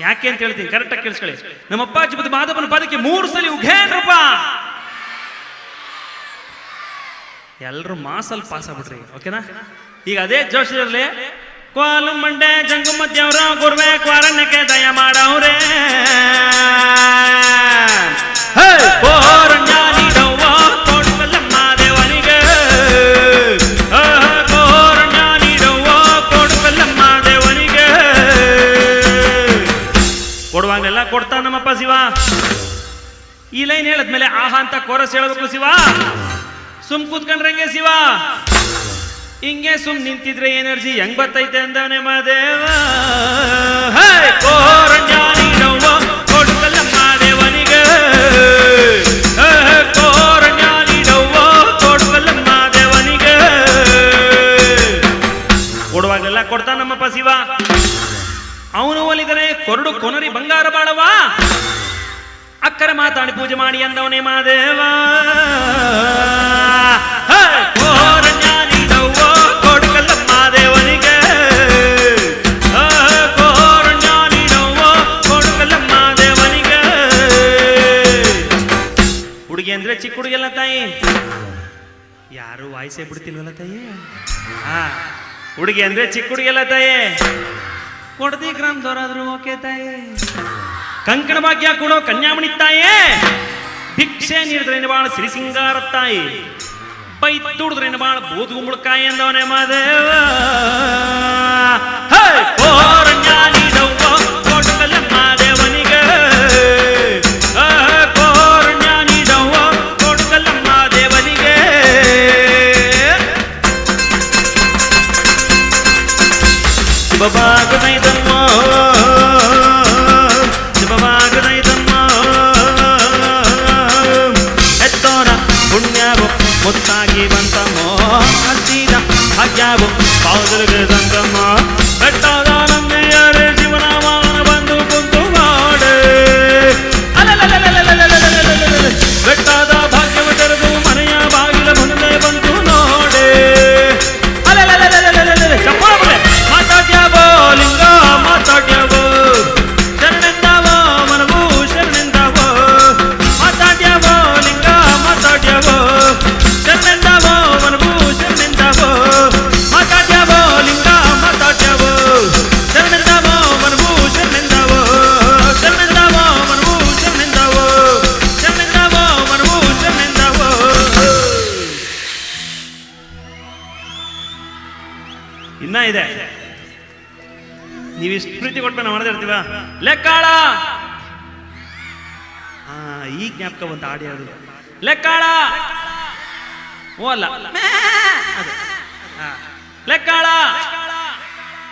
S2: ಯಾಕೆ ಅಂತ ಹೇಳ್ತೀನಿ ಕರೆಕ್ಟಾಗಿ ಕೇಳಿಸ್ಕೊಳ್ಳಿ. ನಮ್ಮಪ್ಪ ಜೀವದ ಮಾಧುಪನ ಪಾದಕ್ಕೆ 3 ಸಲ ಉಘೇನ್ರಪ್ಪ. ಎಲ್ಲರೂ ಮಾಸಲ್ಲಿ ಪಾಸ್ ಆಗ್ಬಿಟ್ರಿ ಓಕೆನಾ. ಈಗ ಅದೇ ಜೋಶಿರಲಿ ಕೋಲು ಮಂಡೆ ಜಂಗು ಮಧ್ಯವ್ರ ಗುರುವೆ ಕ್ವಾರಣ್ಯಕ್ಕೆ ದಯ ಮಾಡವ್ರೆ. ಕೊಡುವಾಗಲೆಲ್ಲ ಕೊಡ್ತಾ ನಮ್ಮಪ್ಪ ಶಿವ. ಈ ಲೈನ್ ಹೇಳದ್ಮೇಲೆ ಆಹಾ ಅಂತ ಕೋರಸ್ ಹೇಳಬೇಕು ಶಿವ. ಸುಮ್ ಕೂತ್ಕೊಂಡ್ರಂಗೆ ಶಿವ ಹಿಂಗೆ ಸುಮ್ ನಿಂತಿದ್ರೆ ಎನರ್ಜಿ ಹೆಂಗ್ ಬರ್ತೈತೆ ಅಂದವನೇ ಮಾದೇವ. ಕೊಡುಗಲ್ಲ ಮಾದೇವನಿಗೆ ಕೊಡುಗಲ್ಲ ಮಾದೇವನಿಗೆ ಕೊಡುವಾಗಲೆಲ್ಲ ಕೊಡ್ತಾ ನಮ್ಮಪ್ಪ ಶಿವ. ಅವನು ಒಲಿದರೆ ಕೊರಡು ಕೊನರಿ ಬಂಗಾರ ಬಾಳವ, ಅಕ್ಕರ ಮಾತಾಡಿ ಪೂಜೆ ಮಾಡಿ ಅಂದವನೇ ಮಾದೇವ. ಕೋರಣ್ಯ ನೀಡವ್ವ ಕೊಡುಕಲ್ಲಮ್ಮ ದೇವನಿಗೆ, ಕೋರಣ್ಯ ನೀಡವ್ವ ಕೊಡುಕಲ್ಲಮ್ಮ ದೇವನಿಗೆ. ಹುಡುಗಿ ಅಂದ್ರೆ ಚಿಕ್ಕ ಹುಡುಗಿಯಲ್ಲ ತಾಯಿ, ಯಾರು ವಾಯ್ಸೇ ಬಿಡ್ತಿಲ್ವಲ್ಲ ತಾಯಿ. ಹುಡುಗಿ ಅಂದ್ರೆ ಚಿಕ್ಕ ಹುಡುಗಿಯಲ್ಲ ತಾಯಿ, ಕೊಡದಿ ಗ್ರಾಮದವರಾದ್ರು ಓಕೆ ತಾಯಿ. ಕಂಕಣ ಭಾಗ್ಯ ಕೊಡೋ ಕನ್ಯಾಮಣಿ ತಾಯೇ, ಭಿಕ್ಷೆ ನೀಡಿದ್ರೇನು ಬಾಳ ಸಿರಿ ಸಿಂಗಾರ ತಾಯಿ, ಬೈ ತುಡಿದ್ರೇನು ಬಾಳ ಬೂದು ಗುಂಬಳಕಾಯಿ ಅಂದವನೇ ಮಾದೇವ. ಕೋರಣ್ಯ ನೀಡವ್ವ ಕೊಡುಕಲ್ಲಮ್ಮ ದೇವನಿಗೆ, ಕೋರಣ್ಯ ನೀಡವ್ವ ಕೊಡುಕಲ್ಲಮ್ಮ ದೇವನಿಗೆ. ಶಿವಭಾಗದೈದಮ್ಮ ಎತ್ತೋರ ಪುಣ್ಯವು ಮುತ್ತಾಗಿ ಬಂತಮ್ಮೋ, ಹಸಿದ ಭಾಗ್ಯವು ಪಾದರಿಗದಂತಮ್ಮ. ಬೆಟ್ಟದ ನಂದಿಯರೇ ಶಿವನಾಮನ ಬಂದು ಕುಂತು ಮಾಡೆ, ಬೆಟ್ಟದ ಭಾಗ್ಯವ ತೆರೆದು ಮನೆಯ ಬಾಗಿಲ ಮುಂದೆ ಬಂತು ನೋಡೆ. ಮಾತಾಡ್ಯಾವೋ ಲಿಂಗ ಮಾತಾಡ್ಯಾವೋ, ಶರಣೆಂದಾವೋ ಮನವು ಶರಣೆಂದಾವೋ, ಮಾತಾಡ್ಯಾವೋ ಲಿಂಗ ಮಾತಾಡ್ಯಾವೋ, ಶರಣೆಂದಾವೋ ಮನವು ಶರಣೆಂದಾವೋ, ಮಾತಾಡ್ಯಾವೋ ಲಿಂಗ ಮಾತಾಡ್ಯಾವೋ, ಶರಣೆಂದಾವೋ ಮನವು ಶರಣೆಂದಾವೋ, ಶರಣೆಂದಾವೋ ಮನವು ಶರಣೆಂದಾವೋ, ಶರಣೆಂದಾವೋ ಮನವು ಶರಣೆಂದಾವೋ. ಇನ್ನ ಇದೆ, ನೀವಿಷ್ಟು ಪ್ರೀತಿ ಕೊಟ್ಟು ನಾವು ಮಾಡ್ದಿರ್ತೀವ ಲೆಕ್ಕಾಳ. ಈ ಜ್ಞಾಪಕ ಬಂತ ಆಡಿ ಅದು ಲೆಕ್ಕಾಳ. ಓ ಅಲ್ಲ ಲೆಕ್ಕಾಳ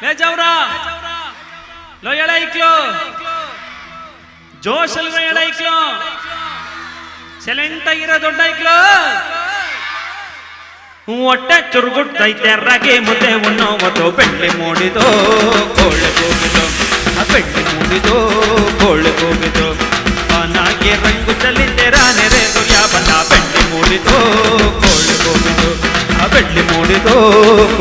S2: ಬೇಜವ್ರ ಲೋ ಎಳೈಕ್ಲು ಜೋಶಲ್ವ ಎಳೈಕ್ಲು ಸೈಲೆಂಟ್ ಆಗಿರೋ ದೊಡ್ಡ ಐಕ್ಲು. ಹೊಟ್ಟೆ ಚುರುಗುಟ್ಟೈತೆ ರಾಗಿ ಮುದ್ದೆ ಉಣ್ಣೋವತ್ತು, ಬೆಳ್ಳಿ ಮೂಡಿದು ಕೋಳೆ ಹೋಗಿದ್ದು, ಬೆಳ್ಳಿ ಮೂಡಿದು ಕೋಳೆ ಹೋಗಿದ್ದು, ನಾಗೆ ರಂಗು ಚಲಿತೆರ ನೆರೆ ದುರ್ಯ ಬಣ್ಣ. ಬೆಳ್ಳಿ ಮೂಡಿದು ಕೋಳೆ ಹೋಗಿದ್ದು, ಬೆಳ್ಳಿ ಮೂಡಿದು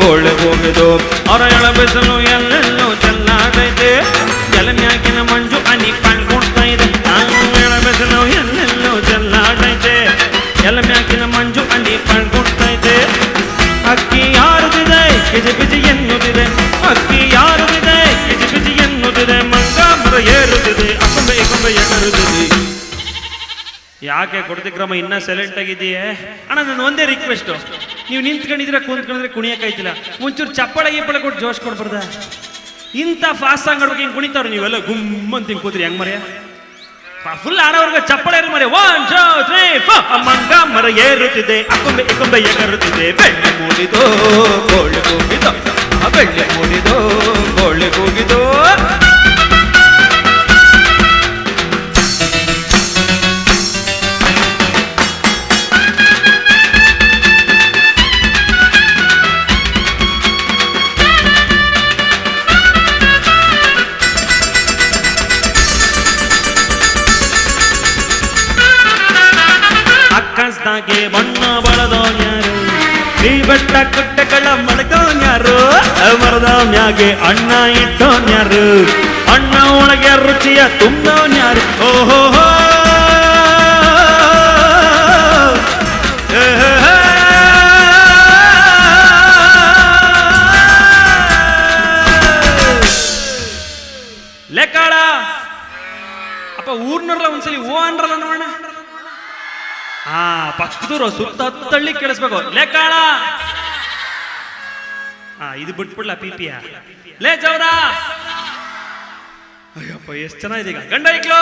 S2: ಕೋಳೆ ಹೋಗಿದ್ದು. ಅವರ ಎಳ ಬಿಸಿಲು ಎಲ್ಲೆಲ್ಲೂ ಚೆಲ್ಲಾಡೈತೆ, ಎಲಮ್ಯಾಗಿನ ಮಂಜು ಹನಿ ಕಾಣ್ಕೊಡ್ತಾ ಇದೆ. ಎಳ ಬಿಸಿಲು ಎಲ್ಲೆಲ್ಲೂ ಚೆಲ್ಲಾಡೈತೆ, ಎಲಮ್ಯಾಗಿನ ಮಂಜು ಹನಿ ಕಾಣ್ಕೊಡ್ತಾ ಇದೆ. ಅಕ್ಕಿ ಯಾರುದಿದೆ ಕಿಜಿ ಬಿಜಿ ಎನ್ನುತ್ತಿದೆ, ಅಕ್ಕಿ ಯಾರುದಿದೆ ಕಿಜಿ ಬಿಜಿ ಎನ್ನುತ್ತಿದೆ, ಮಂಗ ಮರ ಏರುತ್ತಿದೆ, ಅಕೊಂಬೆ ಕೊಂಬೆ ಎಗರುತ್ತಿದೆ. ಯಾಕೆ ಕೊಡ್ತಿ ಕ್ರಮ ಇನ್ನ ಸೈಲೆಂಟ್ ಆಗಿದೆಯೇ ಅಣ್ಣ? ನಾನು ಒಂದೇ ರಿಕ್ವೆಸ್ಟ್, ನೀವು ನಿಂತ್ಕೊಂಡಿದ್ರೆ ಕುಂತ್ಕೊಂಡಿದ್ರೆ ಕುಣಿಯಕ್ಕಾಯ್ತಿಲ್ಲ, ಮುಂಚೂರು ಚಪ್ಪಳ ಗಿಪ್ಪಳ ಕೊಟ್ಟು ಜೋಶ್ ಕೊಡ್ಬಾರ್ದ? ಇಂಥ ಫಾಸ್ಟ್ ಸಾಂಗ್ ಆಡ್ಬೇಕು ಹಿಂಗೆ ಕುಣಿತಾವ್ರು ನೀವೆಲ್ಲ ಗುಮ್ಮಂತ ಹಿಂಗೆ ಕೂತ್ರಿ ಹೆಂಗ್ ಮರ್ಯ? ಫುಲ್ ಆಡೋರ್ಗ ಚಪ್ಪಳ ಏರು ಮರೆ. 1 2 3 4 ಮಂಗ ಮರ ಏರುತ್ತಿದೆ, ಅಕೊಂಬೆ ಇಕೊಂಬೆ ಎಗರುತ್ತಿದೆ, ಬೆಳ್ಳಿ ಮೂಡಿದೋ ಕೋಳೆ ಕೂಗಿದೋ, ಬೆಳ್ಳಿ ಮೂಡಿದೋ ಕೋಳೆ ಕೂಗಿದೋ. ಅಕ್ಕಸ್ದಾಗೆ ಬಣ್ಣ ಬಳದೋನ್ಯಾರು, ಈ ಬೆಟ್ಟ ಕಟ್ಟೆಗಳ ಮಡಗೋನ್ಯಾರು, ಮರದ ಮ್ಯಾಗೆ ಅಣ್ಣ ಇಟ್ಟೋನ್ಯಾರು, ಅಣ್ಣ ಒಳಗೆ ರುಚಿಯ ತುಂಬೋನ್ಯಾರು. ಓಹೋ ಲೆಕ್ಕಾಳ ಅಪ್ಪ ಊರ್ನವ್ರಲ್ಲ ಒಂದ್ಸಲಿ ಓ ಅನ್ರಲ್ಲ ನೋಡೋಣ. ಪಕ್ಕದೂರು ಸುತ್ತ ಹತ್ತಳ್ಳಿ ಕೇಳಿಸ್ಬೇಕು ಲೆಕ್ಕಾಳ. ಇದು ಬಿಟ್ಬಿಡ್ಲ ಪಿಪಿಯ ಲೇ ಜವ್ರ. ಅಯ್ಯಪ್ಪ ಎಷ್ಟು ಚೆನ್ನಾಗಿದೆ. ಈಗ ಗಂಡ ಐಕ್ಲು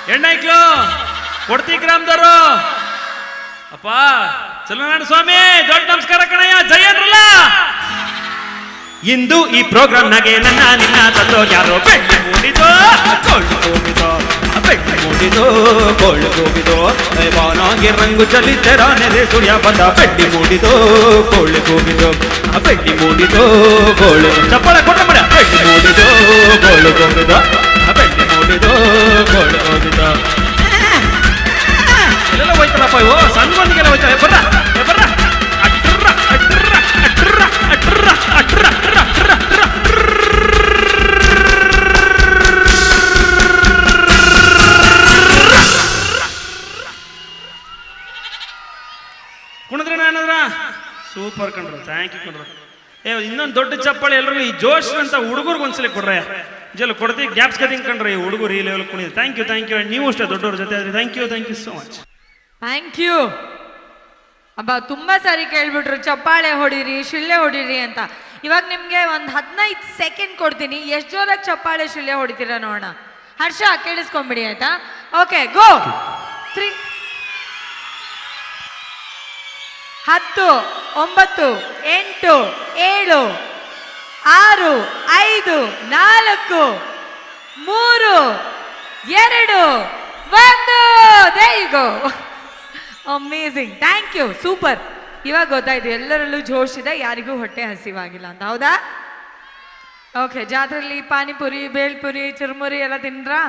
S2: ಹೆಣ್ಣ ಐಕ್ಲು ಕೊಡ್ತಿ ಗ್ರಾಮದವರು. ಅಪ್ಪ ಚಲನಾಡು ಸ್ವಾಮಿ ದೊಡ್ಡ ನಮಸ್ಕಾರ ಕಣಯ್ಯ, ಜಯ ಅನ್ರಲ್ಲ. ಇಂದು ಈ ಪ್ರೋಗ್ರಾಮ್ ನಾಗೆ ನನ್ನ ನಿನ್ನ ತಂದೋ ಯಾರೋ ಬೆಳ್ಳಿ ಮೂಡಿದೋ ಕೋಳಿ ಹೋಗಿದೋ పెట్టి మూడిదో కోళ్ళు కూగిదో బానాగి రంగు చలి తెరానే సూర్య బంద పెట్టి మూడిదో కోళ్ళు కూగిదో పెట్టి మూడిదో కోళ్ళు చప్పడ కొట్టమడ పెట్టి మూడిదో కోళ్ళు కూగిదో పెట్టి మూడిదో కోళ్ళు కూగిదో ಎಲ್ಲ ಹೋಯ್ತಾರಪ್ಪ ಇವು ಸಣ್ಣ ಮಂದಿಗೆಲ್ಲ ಹೋಯ್ತಾರೆ ಬರ್ರ ಬರ್ರ ಅಟ್ರ ಅಟ್ರ ಅಟ್ರ ಅಟ್ರ ಅಟ್ರ ಅಟ್ರ ಅಟ್ರ ಅಟ್ರ ಕುಣಿದ್ರಣ ಏನಂದ್ರ ಸೂಪರ್ ಕಣ್ರು ಥ್ಯಾಂಕ್ ಯು ಕಣ್ರು ಇನ್ನೊಂದು ದೊಡ್ಡ ಚಪ್ಪಾಳೆ ಎಲ್ರಿಗೂ ಈ ಜೋಶ್ ಅಂತ ಹುಡುಗರಿಗೆ ಒಂದ್ಸಲ ಕೊಡ್ರೆ ಜಲ್ಲ ಕೊಡ್ತೀವಿ ಗ್ಯಾಪ್ಸ್ ಕಟಿಂಗ್ ಕಂಡ್ರೆ ಈ ಹುಡುಗರು ಈ ಲೆವೆಲ್ ಕುಣಿದ್ರು ಥ್ಯಾಂಕ್ ಯು ನೀವು ಅಷ್ಟೇ ದೊಡ್ಡವ್ರ ಜೊತೆ ಆದ್ರೆ thank you so much
S6: thank you ಅಬ್ಬ ತುಂಬ ಸಾರಿ ಕೇಳ್ಬಿಟ್ರು ಚಪ್ಪಾಳೆ ಹೊಡೀರಿ ಶಿಳ್ಳೆ ಹೊಡೀರಿ ಅಂತ. ಇವಾಗ ನಿಮಗೆ ಒಂದು 15 ಸೆಕೆಂಡ್ ಕೊಡ್ತೀನಿ, ಎಷ್ಟು ಜೋರಾಗಿ ಚಪ್ಪಾಳೆ ಶಿಳ್ಳೆ ಹೊಡಿತೀರಾ ನೋಡೋಣ. ಹರ್ಷ ಕೇಳಿಸ್ಕೊಂಬಿಡಿ ಆಯ್ತಾ? Okay go. 3 10 9 8 7 6 5 4 3 2 1 there you go. Amazing, thank you, super. ಇವಾಗ ಗೊತ್ತಾಯ್ತು ಎಲ್ಲರಲ್ಲೂ ಜೋಶ್ ಇದೆ, ಯಾರಿಗೂ ಹೊಟ್ಟೆ ಹಸಿವಾಗಿಲ್ಲ ಅಂತ, ಹೌದಾ? ಓಕೆ, ಜಾತ್ರೆಯಲ್ಲಿ ಪಾನಿಪುರಿ ಬೇಲ್ಪುರಿ ಚುರುಮುರಿ ಎಲ್ಲ ತಿಂದ್ರಾ?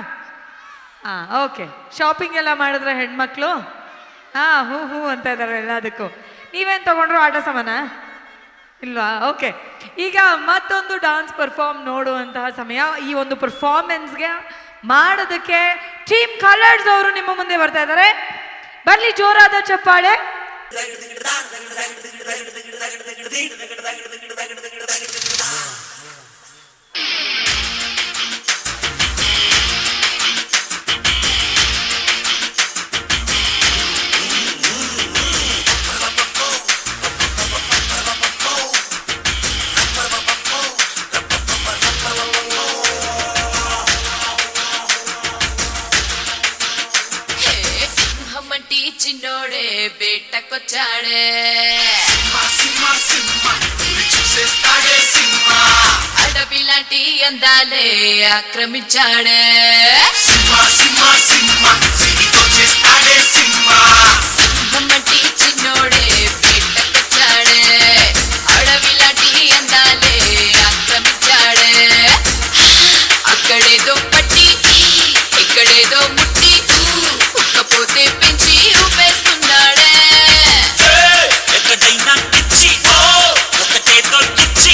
S6: ಹಾಂ, ಓಕೆ. ಶಾಪಿಂಗ್ ಎಲ್ಲ ಮಾಡಿದ್ರೆ ಹೆಣ್ಮಕ್ಳು? ಹಾಂ, ಹೂ ಅಂತ ಇದ್ದಾರೆ ಎಲ್ಲದಕ್ಕೂ. ನೀವೇನು ತಗೊಂಡ್ರು? ಆಟ ಸಾಮಾನ ಇಲ್ವಾ? ಓಕೆ, ಈಗ ಮತ್ತೊಂದು ಡಾನ್ಸ್ ಪರ್ಫಾರ್ಮ್ ನೋಡುವಂತಹ ಸಮಯ. ಈ ಒಂದು ಪರ್ಫಾರ್ಮೆನ್ಸ್ಗೆ ಮಾಡೋದಕ್ಕೆ ಟೀಮ್ ಕಲರ್ಸ್ ಅವರು ನಿಮ್ಮ ಮುಂದೆ ಬರ್ತಾ ಇದ್ದಾರೆ. ಬರ್ಲಿ ಜೋರಾದ ಚಪ್ಪಾಳೆ.
S8: చిన్నోడే బేటకొచ్చాడే, అడవి లాంటి అందాలే ఆక్రమించాడే, సింహమంటి చిన్నోడే బేటకొచ్చాడే, అడవి లాంటి అందాలే ఆక్రమించాడే, అక్కడేదో పట్టి ఇక్కడేదో ముట్టి ఉక్కపోతే పెంచి ఊపేస్తున్నాడే,
S3: ఎక్కడైనా ఇచ్చి ఒక చేతో ఇచ్చి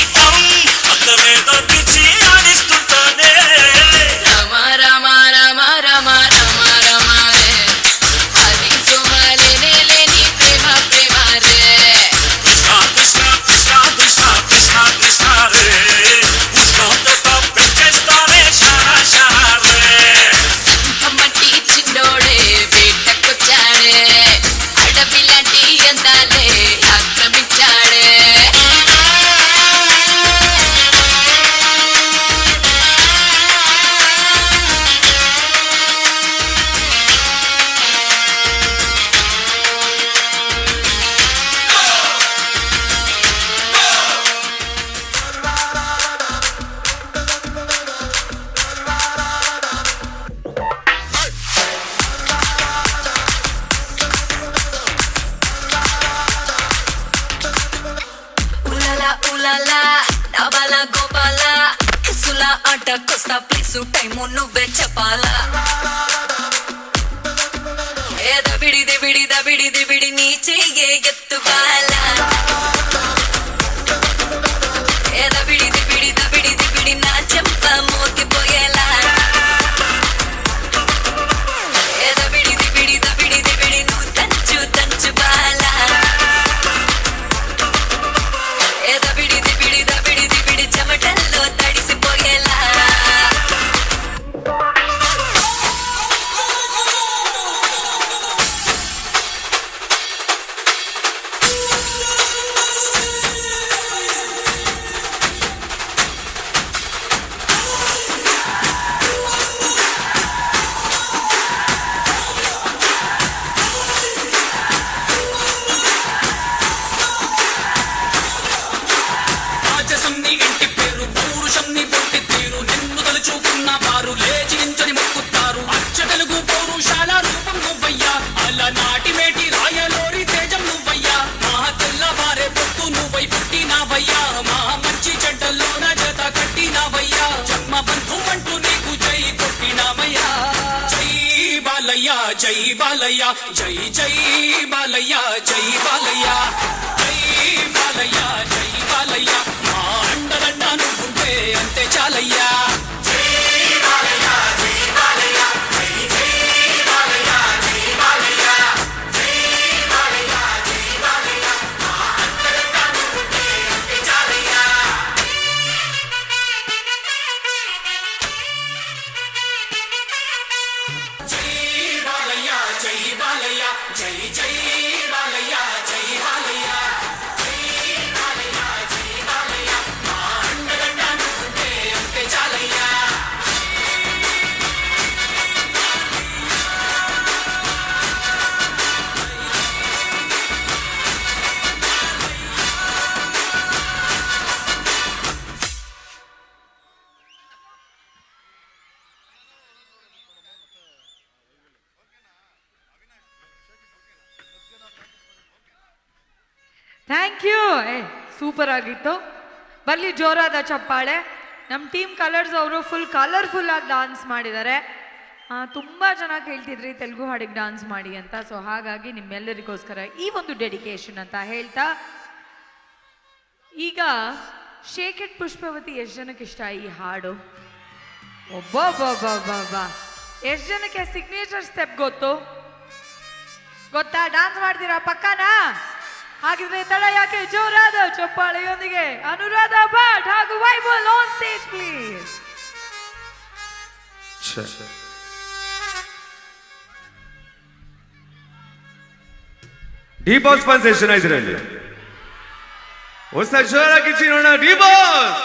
S3: అక్కడేదో పిచ్చి ఆడిస్తుంటానే,
S8: రామ రామ రామ రామ రామ రామ రే, అది సుమలేనే లేని ప్రేమ ప్రేమ రే,
S3: కృష్ణ కృష్ణ కృష్ణ కృష్ణ కృష్ణ కృష్ణ రే, ఉష్ణోదక పెట్టేస్తానే షారా షారా రే,
S8: సింహమంటి చిన్నోడే బేటకొచ్చాడే, అడవి లాంటి అందాలే ఆక్రమించాడే. ఉలాలా డబాల గోపాల కిసుల ఆట కొస్తా ప్లీసు టైము నువ్వే చెప్పాలా, ఏ దబిడి దిబిడి దబిడి దిబిడి నీ చెయ్యే ఎత్తుబాలా, ఏ దబిడి దిబిడి దబిడి దిబిడి నా చెంప మోగిపోయేలా, ఏ దబిడి దిబిడి దబిడి దిబిడి నువ్వు తంచు తంచు బాలా, ఏ దబిడి దిబిడి దబిడి దిబిడి చెమటల్లో తడిసిపోయేలా.
S3: ಜೈ ಬಾಲಯ್ಯ ಜೈ ಜೈ ಬಾಲಯ್ಯ ಜೈ ಬಾಲಯ್ಯ ಜೈ ಬಾಲಯ್ಯ ಜೈ ಬಾಲಯ್ಯ మా అండదండ నువ్వుంటే అంతే చాలయ్యా
S6: ಥ್ಯಾಂಕ್ ಯು. ಸೂಪರ್ ಆಗಿತ್ತು. ಬರಲಿ ಜೋರಾದ ಚಪ್ಪಾಳೆ. ನಮ್ಮ ಟೀಮ್ ಕಲರ್ಸ್ ಅವರು ಫುಲ್ ಕಲರ್ಫುಲ್ ಆಗಿ ಡಾನ್ಸ್ ಮಾಡಿದ್ದಾರೆ. ತುಂಬ ಜನ ಕೇಳ್ತಿದ್ರಿ ತೆಲುಗು ಹಾಡಿಗೆ ಡಾನ್ಸ್ ಮಾಡಿ ಅಂತ. ಸೊ ಹಾಗಾಗಿ ನಿಮ್ಮೆಲ್ಲರಿಗೋಸ್ಕರ ಈ ಒಂದು ಡೆಡಿಕೇಶನ್ ಅಂತ ಹೇಳ್ತಾ, ಈಗ ಶೇಕ್ ಇಟ್ ಪುಷ್ಪವತಿ ಎಷ್ಟು ಜನಕ್ಕೆ ಇಷ್ಟ ಈ ಹಾಡು? ಒಬ್ಬೊಬ್ಬೊಬ್ಬೊಬ್ಬ ಎಷ್ಟು ಜನಕ್ಕೆ ಸಿಗ್ನೇಚರ್ ಸ್ಟೆಪ್ ಗೊತ್ತು? ಗೊತ್ತಾ? ಡಾನ್ಸ್ ಮಾಡ್ತೀರಾ ಪಕ್ಕನಾ? ಹಾಗಿದ್ರೆ ತಡ ಯಾಕೆ, ಜೋರಾದ ಚಪ್ಪಾಳೆಯೊಂದಿಗೆ ಅನುರಾಧ ಭಟ್ ಹಾಗೂ Vaibhav on stage please.
S9: D boss fans ಎಷ್ಟು ಜನ ಇದ್ರಲ್ಲಿ? ಹೊಸ ಜೋರಾಗಿ ಚಿರೋಣ ಡಿ ಬಾಸ್.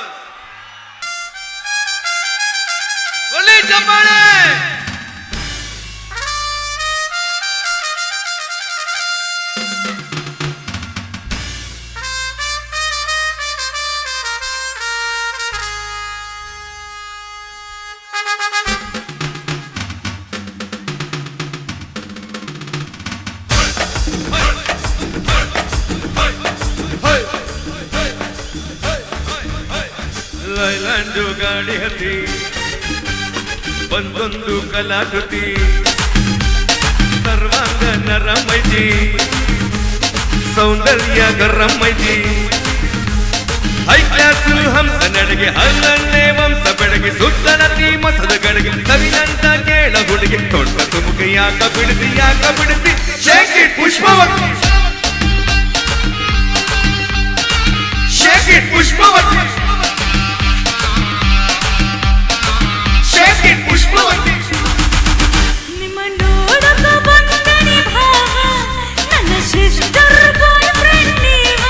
S9: ಒಳ್ಳೆ ಚಪ್ಪಾಳೆ. ಲೈಲ್ಯಾಂಡು ಗಾಡಿ ಹತ್ತಿ ಒಂದೊಂದು ಕಲಾಕೃತಿ ಸರ್ವಾಂಗ ನರಮೈಜಿ ಸೌಂದರ್ಯ ಗರಮೈಜಿ ಹೈ ಕ್ಲಾಸ್ ಹಂಸ ನಡಿಗೆ ಹಲ್ಲನ್ನೇ ವಂಶ ಬೆಳಗ್ಗೆ ಸುತ್ತಲತಿ ಮಸದ ಗಡಿಗೆ ಸವಿನಂತ ಕೇಳ ಹುಡುಗಿ ತೊಡ್ಕ ತುಮುಕ ಯಾಕ ಬಿಡ್ತಿ shake it Pushpavathi shake it Pushpavathi shake it Pushpavathi.
S1: ನಿಮ್ಮ ನೋಡಕ ಬಂದನಿ ಭಾವ ನನ್ನ ಸಿಸ್ಟರ್ ಬಾಯ್ ಫ್ರೆಂಡ್ ನೀವ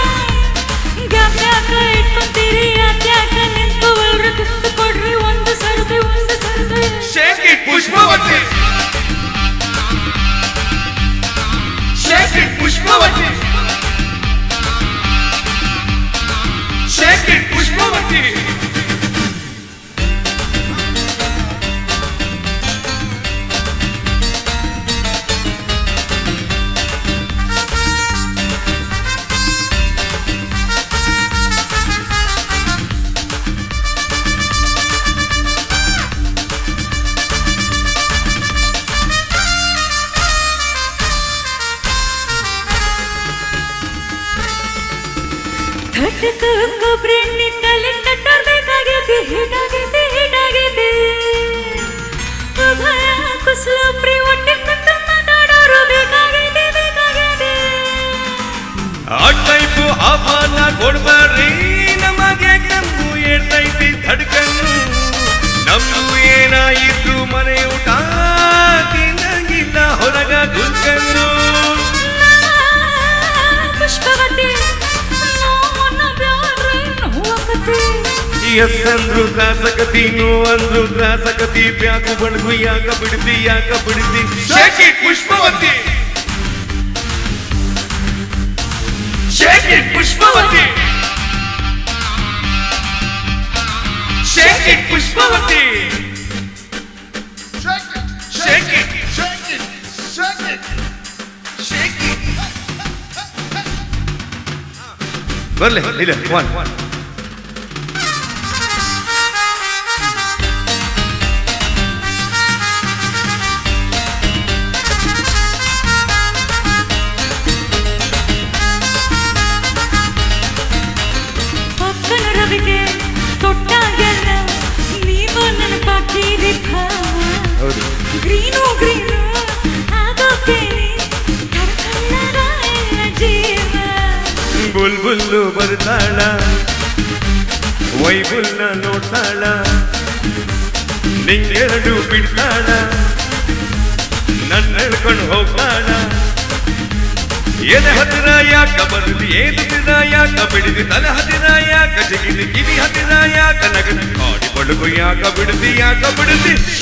S1: ಗ್ಯಾಪ್ಯಾಕ ಇಟ್ಕೊಂತೀರಿ ಯಾಕ್ಯಾಕ ನಿಂತ್ಕೊಳ್ಳ್ರಿ ಗಿಫ್ಟ್ ಕೊಡ್ರಿ ಒಂದು ಸರ್ತಿ
S9: shake it Pushpavathi shake it Pushpavathi shake it Pushpavathi.
S1: ಕೊಬ್ಬರಿ ತಲೆ ತಟ್ಟಬೇಕಾಗಿದೆ ಹೀಗಾಗಿದೆ ಭಯ ಕುಸಲ ಪ್ರಿ ಒಟ್ಟೆ ಕುಂತು ಮಾತಾಡೋರು ಬೇಕಾಗಿದೆ.
S9: ಆ ಟೈಪು ಆಹ್ವಾನ ಕೊಡ್ಬಾರ್ರಿ ನಮಗೆ ಕಮ್ಮು ಏರ್ತೈತಿ ಧಡ್ಕನ್ನು ನಮ್ದು ಏನಾಯಿತು ಮನೆ ಊಟ ತಿನ್ನಂಗಿಲ್ಲ ಹೊರಗ ಗುಲ್ಕನ್ನು
S1: ಪುಷ್ಪವತಿ
S9: ಎಸ್ ಅಂದ್ರು ತ್ರಾಸಕತಿ ನೋ ಅಂದ್ರು ತ್ರಾಸಕತಿ ಬ್ಯಾಕು ಬಣಗು ಯಾಕ ಬಿಡ್ತಿ shake it Pushpavathi shake it Pushpavathi shake it Pushpavathi shake it ಬರ್ಲೆ ಇಲ್ಲ ಒನ್ ಫುಲ್ಲು ಬರ್ತಾಳ ವೈಬುಲ್ನ ನೋಡ್ತಾಳ ನಿಂಗೆರಡು ಬಿಡ್ತಾಳ ನನ್ನ ಹೇಳ್ಕೊಂಡು ಹೋಗ್ತಾಳ ಎದೆ ಹತ್ತಿರ ಯಾಕ ಬರುದಿ ಏದುತ್ತಿದ ಯಾಕ ಬಿಡಿದಿ ತಲೆ ಹತ್ತಿರ ಯಾಕ ಜಗಿದಿ ಕಿವಿ ಹತ್ತಿರ ಯಾಕ ನಗದಿ ಕಾಡಿ ಬಳುಗು ಯಾಕ ಬಿಡುದಿ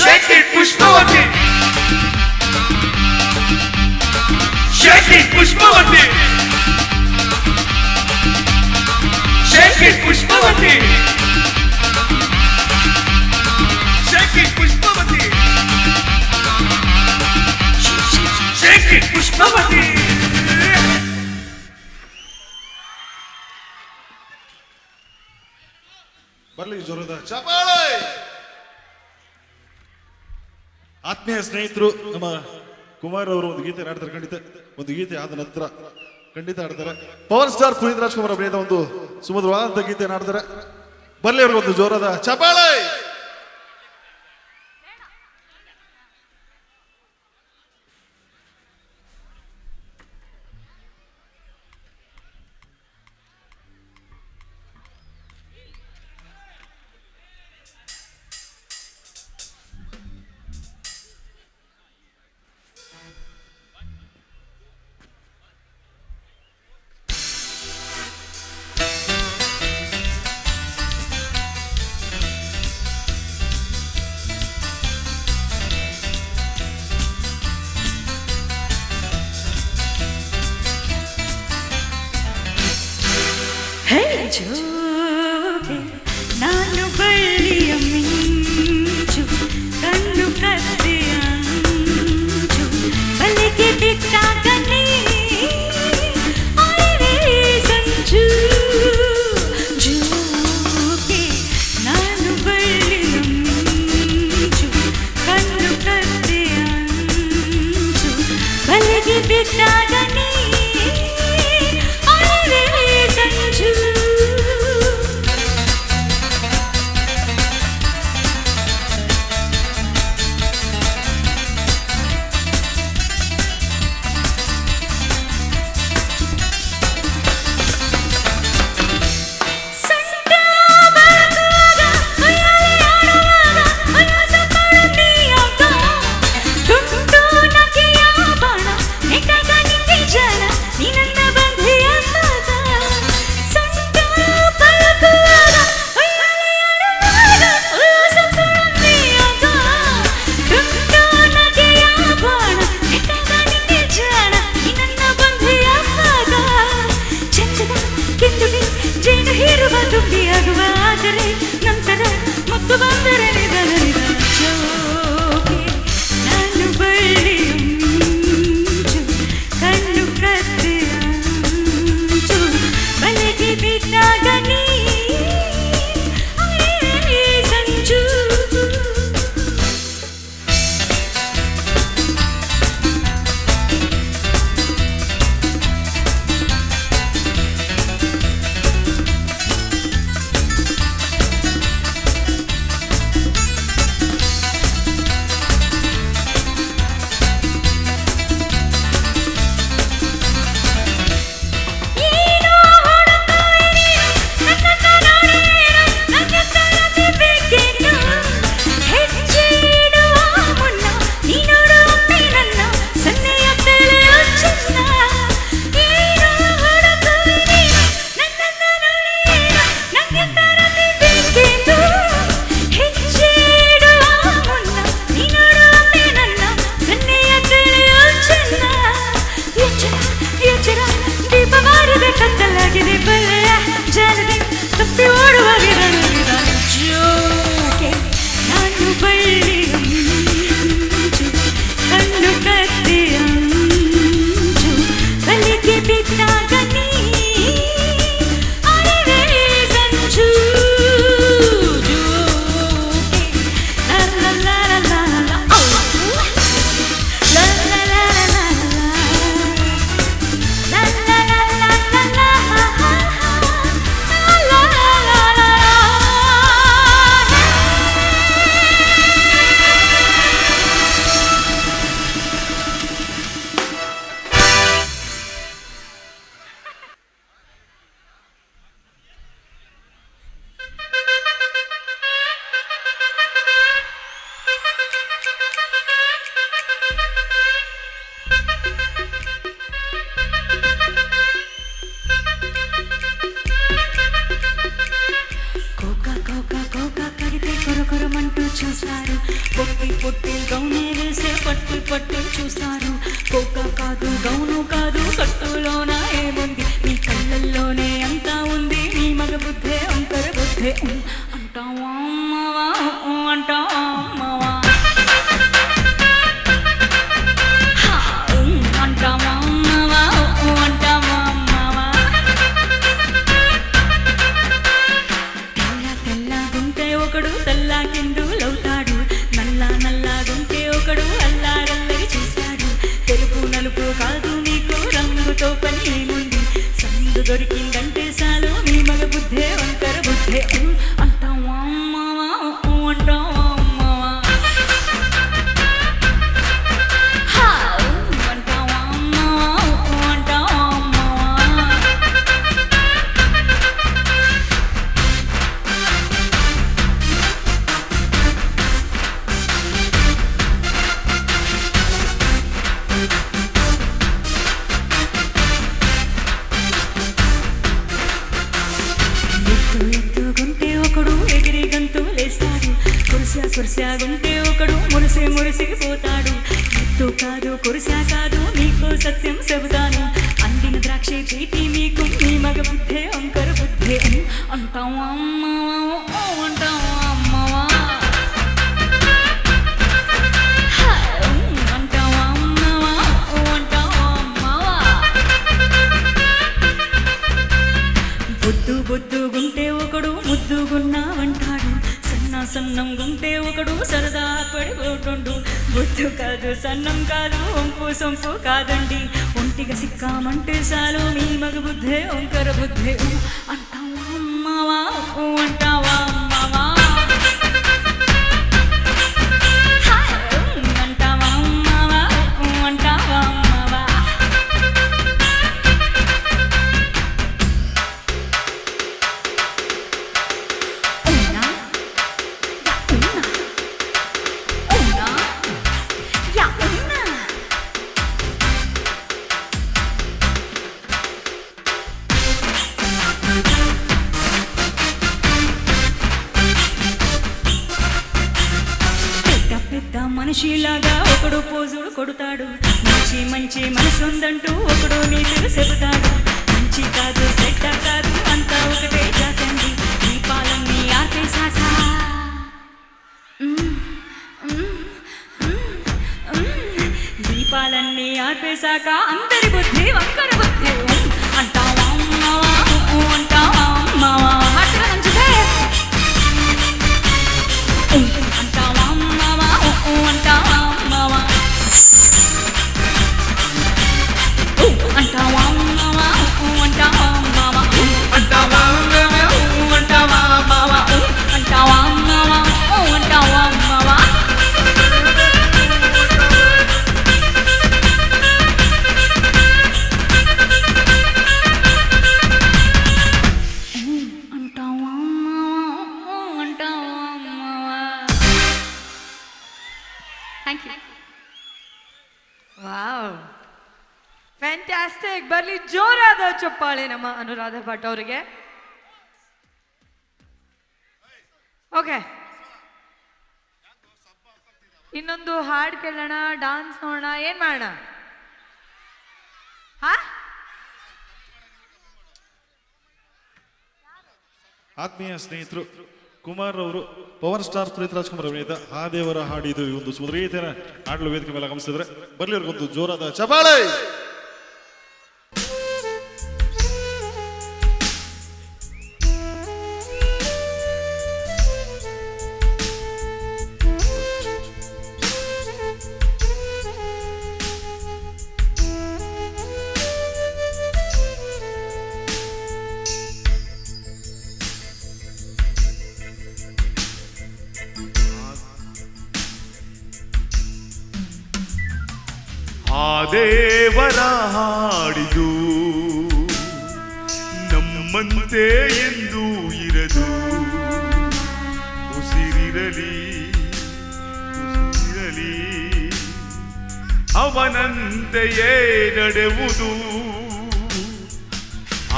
S9: Shake it Pushpavati Shake it Pushpavati Shake it Pushpavati Shake it Pushpavati Shake it Pushpavati
S10: ಬರ್ಲಿ ಜೋರದ ಚಪ್ಪಾಳೆ. ಆತ್ಮೀಯ ಸ್ನೇಹಿತರು, ನಮ್ಮ ಕುಮಾರ್ ಅವರು ಒಂದು ಗೀತೆ ಹಾಡ್ತಾರೆ. ಖಂಡಿತ ಒಂದು ಗೀತೆ ಆದ ನಂತರ ಖಂಡಿತ ಹಾಡ್ತಾರೆ. ಪವರ್ ಸ್ಟಾರ್ ಪುನೀತ್ ರಾಜ್ಕುಮಾರ್ ಅಭಿನಯದ ಒಂದು ಸುಮಧುರವಾದಂತ ಗೀತೆ ಹಾಡ್ತಾರೆ. ಬರ್ಲಿ ಅವ್ರಿಗೆ ಒಂದು ಜೋರದ ಚಪ್ಪಾಳೆ.
S1: ಜೋಗೆ ನಾನು ಬಳ್ಳಿಯ ಮಿಂಚು ಕಣ್ಣು ಕತ್ತೆಯ ಅಂಚು ಬಲೆಗೆ ಬಿಟ್ಟಾಗ ನೀ ಅರೆ ಸಂಚು ಜೋಗೆ ನಾನು ಬಳ್ಳಿಯ ಮಿಂಚು ಕಣ್ಣು ಕತ್ತೆಯ ಅಂಚು ಬಲೆಗೆ ಬಿಟ್ಟಾಗ ನೀ ಅರೆ ಸಂಚು
S7: కొరకొరమంటూ చూస్తారు. పొట్టి పొట్టి గౌనే వేస్తే పట్టి పట్టి చూస్తారు. కోక కాదు గౌను కాదు కట్టులోన ఏముంది, మీ కళ్ళల్లోనే అంతా ఉంది. మీ మగ బుద్ధే అంకర బుద్ధే అంటావా అమ్మవా అంటావా అమ్మవా అంటావా అమ్మవా అంటావా అమ్మవా. తెల్ల తెల్లగుంటే ఒకడు తెల్ల కిందులవుతాడు. నల్ల నల్లగుంటే ఒకడు అల్లారల్లరి చేస్తాడు. తెలుపు నలుపు కాదు నీకు రంగుతో పని ఏముంది, సందు దొరికిందంటే చాలు మీ మగ బుద్ధే వంకర బుద్ధే అంటావా అమ్మవా అంటావా అమ్మవా అంటావా అమ్మవా అంటావా అమ్మవా. ఎత్తుగుంటే ఒకడు ఎగిరి గంతులేస్తాడు. కుర్సాగుంటే ఒకడు మురిసిపోతాడు. ఎత్తు కాదు కుర్సా కాదు నీకు సత్యం చెబుతాను. అందిన ద్రాక్ష తీపి మీకు మీ మగ బుద్ధే అంకర బుద్ధే అంటావా అమ్మవా అంటావా అమ్మవా అంటావా అమ్మవా అంటావా అమ్మవా. బొద్దుగుంటే ఒకడు ముద్దుగున్నావంటాడు. సన్నం గుంటే ఒకడు సరదా పడిపోతుండు. బొద్దు కాదు సన్నం కాదు వంపు సొంపు కాదండి. ఒంటిగా సిక్కామంటే చాలు మీ మగ బుద్ధే వంకర బుద్ధే అంటావా అమ్మవా అంటావా అమ్మవా అంటావా అమ్మవా అంటావా అమ్మవా. పెద్ద మనిషిలాగా ఒకడు పోజుడు కొడతాడు. మంచి మనసుందంటూ ఒకడు నీతులు చెబుతాడు. మంచి కాదు చెడ్డ కాదు అంతా ఒకటే జాతండి. దీపాలన్నీ ఆర్పేశాక దీపాలన్నీ ఆర్పేశాక అందరి బుద్ధి వంకర బుద్ధి అంటావా అమ్మవా అంటావా అమ్మవా అట్లా మంచిదే అంటావా అమ్మవా అంటావా అమ్మవా అంటావా అమ్మవా అంటావా అమ్మవా అంటావా అమ్మవా అంటావా అమ్మవా అంటావా అమ్మవా అంటావా అమ్మవా. Thank you.
S6: Wow fantastic. ಬರ್ಲಿ ಜೋರಾದ ಚಪ್ಪಾಳೆ ನಮ್ಮ ಅನುರಾಧ ಭಟ್ ಅವರಿಗೆ. ಓಕೆ, ಇನ್ನೊಂದು ಹಾಡು ಕೇಳೋಣ, ಡಾನ್ಸ್ ನೋಡೋಣ, ಏನ್ ಮಾಡೋಣ? ಹಾ,
S10: ಆತ್ಮೀಯ ಸ್ನೇಹಿತರು, ಕುಮಾರ್ ಅವರು ಪವರ್ ಸ್ಟಾರ್ ಪುನೀತ್ ರಾಜ್ಕುಮಾರ್ ಅಭಿನಯದ ಆ ದೇವರ ಹಾಡಿದು ಈ ಒಂದು ಸುಂದರೀತೆಯ ಹಾಡಲು ವೇದಿಕೆ ಮೇಲೆ ಗಮನಿಸಿದ್ರೆ ಬರ್ಲಿ ಅವ್ರಿಗೊಂದು ಜೋರಾದ ಚಪಾಳೆ.
S9: ಆ ದೇವರ ಹಾಡಿದು ನಮ್ಮಂತೆ ಎಂದು ಇರದು, ಉಸಿರಿರಲಿ ಅವನಂತೆಯೇ ನಡೆಯುವುದು.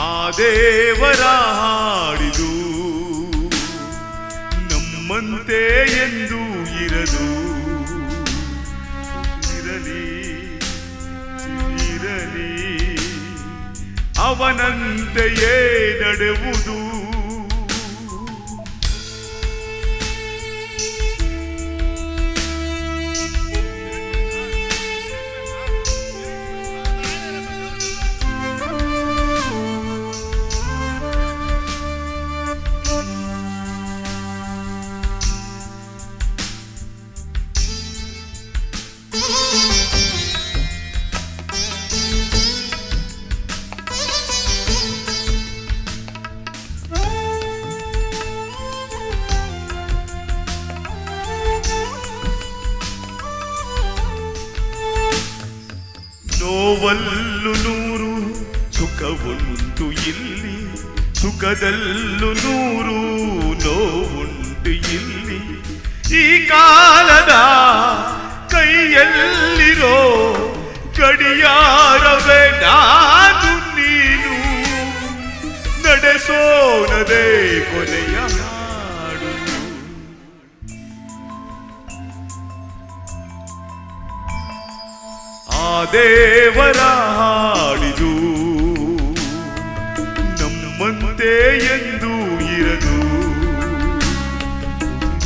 S9: ಆ ದೇವರ ಹಾಡಿದು ನಮ್ಮಂತೆ ನಮ್ಮಂತೆ ಎಂದು ಇರದು ಇರಲಿ ಇರಲಿ ಅವನಂತೆಯೇ ನಡೆಯುವುದು ನೋವಲ್ಲು ನೂರು ಸುಖವುಂಟು ಇಲ್ಲಿ ಸುಖದಲ್ಲೂ ನೂರು ನೋವುಂಟು ಇಲ್ಲಿ ಈ ಕಾಲದ ಕೈಯಲ್ಲಿರೋ ಗಡಿಯಾರವೇ ನಾನು ನೀನು ನಡೆಸೋನದೇ ಕೊನೆಯ ಹಾಡು ಆ ದೇವರ ಹಾಡಿದು ನಮ್ಮಂತೆ ಎಂದು ಇರದು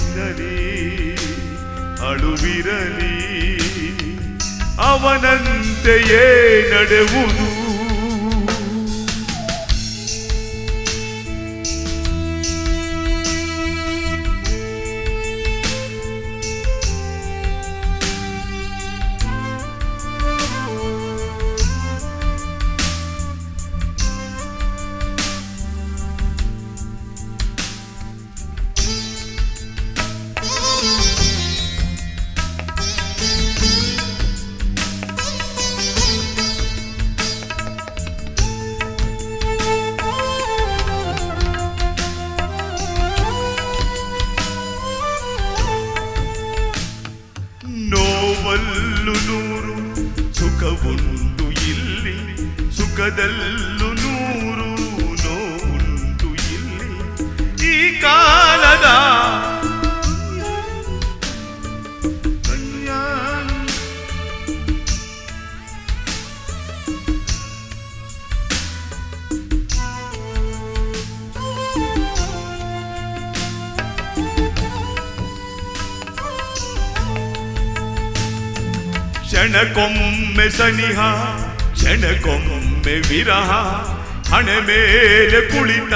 S9: ಇರಲಿ ಅಳುವಿರಲಿ ಅವನಂತೆಯೇ ನಡೆಯುವುದು ನೋವಲ್ಲು ನೂರು ಸುಖವುಂಟು ಇಲ್ಲಿ ಸುಖದಲ್ಲೂ ನೂರು ನೋವುಂಟು ಇಲ್ಲಿ ಈ ಕಾಲದ ಕ್ಷಣಕ್ಕೊಮ್ಮೆ ಸನಿಹ ಕ್ಷಣಕ್ಕೊಮ್ಮೆ ವಿರಹ ಹಣೆ ಮೇಲೆ ಕುಳಿತ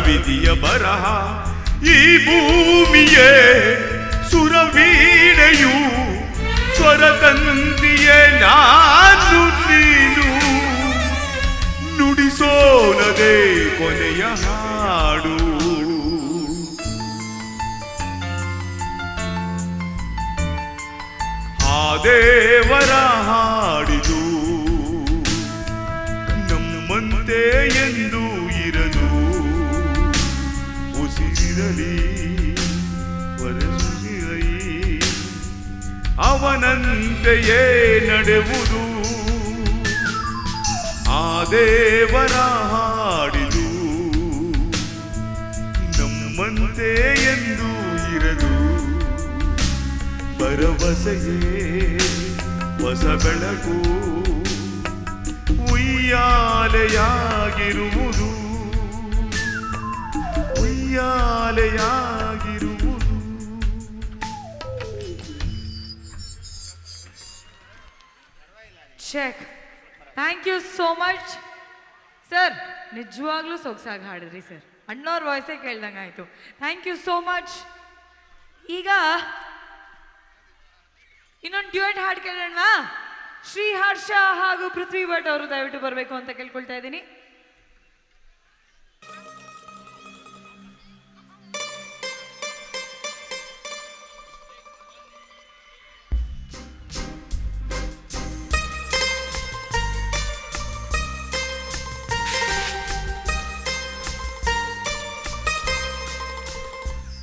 S9: ವಿಧಿಯ ಬರಹ ಈ ಭೂಮಿಯೇ ಸುರವೀಣೆಯು ಸ್ವರತಂತಿಯೇ ನಾನು ನೀನು ನುಡಿಸೋನದೇ ಕೊನೆಯ ಹಾಡು ಆ ದೇವರ ಹಾಡಿದು ನಮ್ಮಂತೆ ಎಂದು ಇರದು ಉಸಿರಿರಲಿ ವರಸುಸಿರಲಿ ಅವನಂತೆಯೇ ನಡೆಯುವುದು ಆ ದೇವರ ಹಾಡಿದು ನಮ್ಮಂತೆ ಎಂದು ಇರದು ಭರವಸೆಯೇ ಹೊಸ ಬೆಳಕು ಉಯ್ಯಾಲೆಯಾಗಿರುವುದು ಉಯ್ಯಾಲೆಯಾಗಿರುವುದು
S6: check thank you so much sir ನಿಜವಾಗ್ಲೂ ಸೊಗಸಾಗಿ ಹಾಡಿದ್ರಿ ಸರ್ ಅಣ್ಣವ್ರ ವಾಯ್ಸೇ ಕೇಳ್ದಂಗೆ ಆಯಿತು ಥ್ಯಾಂಕ್ ಯು ಸೋ ಮಚ್ ಈಗ ಇನ್ನೊಂದು ಡ್ಯೂಯೆಟ್ ಹಾಡು ಕೇಳೋಣವಾ ಶ್ರೀ ಹರ್ಷ ಹಾಗೂ ಪೃಥ್ವಿ ಭಟ್ ಅವರು ದಯವಿಟ್ಟು ಬರಬೇಕು ಅಂತ ಕೇಳ್ಕೊಳ್ತಾ ಇದ್ದೀನಿ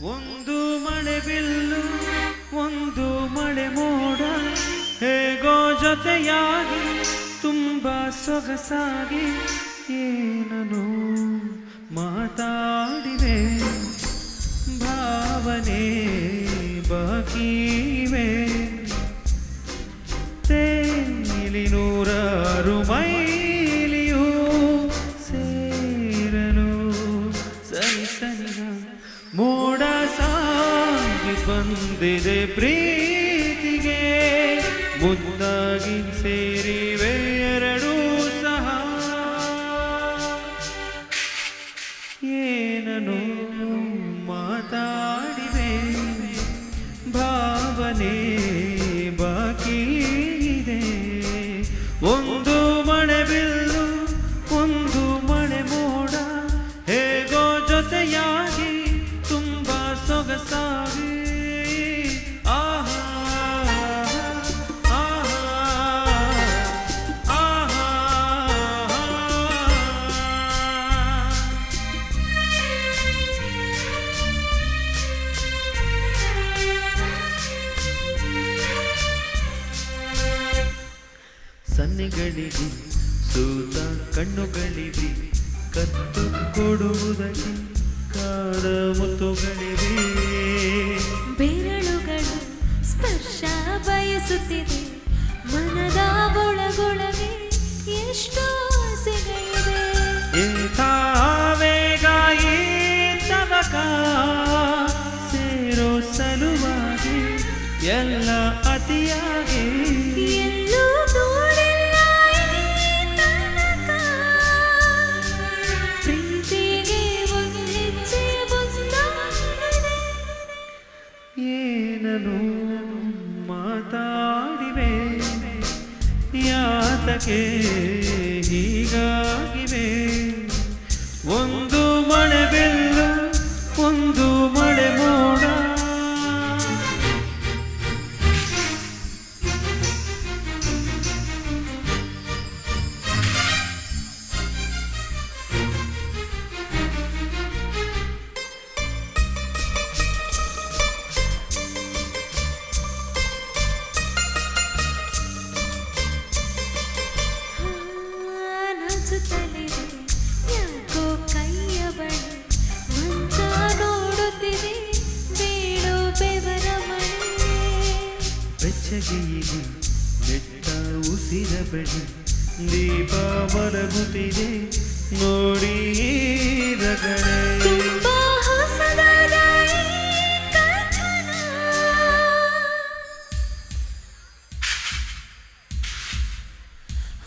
S2: ಒಂದು ಮಳೆ ಬಿಲ್ಲು ಒಂದು ಮಳೆ ಮೋಡ ಹೇಗೋ ಜೊತೆಯಾಗಿ ತುಂಬ ಸೊಗಸಾಗಿ ಏನನು ಮಾತಾಡಿವೆ ಭಾವ ಭಾವನೆ ಬಾಕಿವೆ ತೇಲಿ ನೂರಾರು ಮೈಲಿಯೂ ಸೇರಲು ಸನಿ ಸನಿಹ ಮೋಡ ಸಾಗಿ ಬಂದಿದೆ ಪ್ರೀತಿಗೆ ಮುದ್ದಾಗಿ ಸೇರಿವೆ ಎರಡೂ ಸಹ ಏನನು ಮಾತಾಡಿವೆ ಭಾವನೆ ಬಾಕಿ ಇದೆ ಒಂದು ಮಳೆ ಬಿಲ್ಲು ಒಂದು ಮಳೆ ಮೋಡ ಹೇಗೋ ಜೊತೆಯಾಗಿ ತುಂಬಾ ಸೊಗಸಾಗಿ ಆಹಾ ಆಹಾ ಆಹಾ ಸನ್ನೆಗಳಿವೆ ಸೂತ ಕಣ್ಣುಗಳಿವೆ ಕತ್ತು ಕೊಡುವುದಕ್ಕೆ ಕಾದ ಮುತ್ತುಗಳಿವೆ
S7: ಬೆರಳುಗಳು ಸ್ಪರ್ಶ ಬಯಸುತ್ತಿದೆ ಮನದ ಒಳಗೊಳಗೆ ಎಷ್ಟೋ ಆಸೆಗಳಿವೆ
S2: ಏತಾವೇಗ ಈ ತವಕ ಸೇರೋ ಸಲುವಾಗಿ ಎಲ್ಲ ಅತಿಯಾಗಿ
S7: ಎಲ್ಲೂ ನೋಡಿಲ್ಲ ಈ ತನಕ ಪ್ರೀತಿಗೆ ಒಂದು ಹೆಜ್ಜೆ ಮುಂದಾಗಿದೆ
S2: ಏನನು ಮಾತಾಡಿವೆ ಯಾತಕ್ಕೆ ಹೀಗಾಗಿವೆ ಒಂದು ಮಳೆ ಬೆಲ್ಲು ಒಂದು ಮಳೆ ಮೋಡ
S7: ನಾಚುತ್ತಲಿದೆ ಯಾಕೋ ಕೈಯ ಬಳಿ ಮಂಚ ನೋಡುತ್ತಿದೆ ಬೇಡು ಬೆವರ ಮಳೆ
S2: ಬೆಚ್ಚಗೆಯಿದೆ ನೆಟ್ಟ ಉಸಿರ ಬಳಿ ದೀಪ ಮರಗುತ್ತಿದೆ ನೋಡಿ ರಗಳೆ
S7: ತುಂಬಾ ಹೊಸದಾದ ಈ ಕಥನ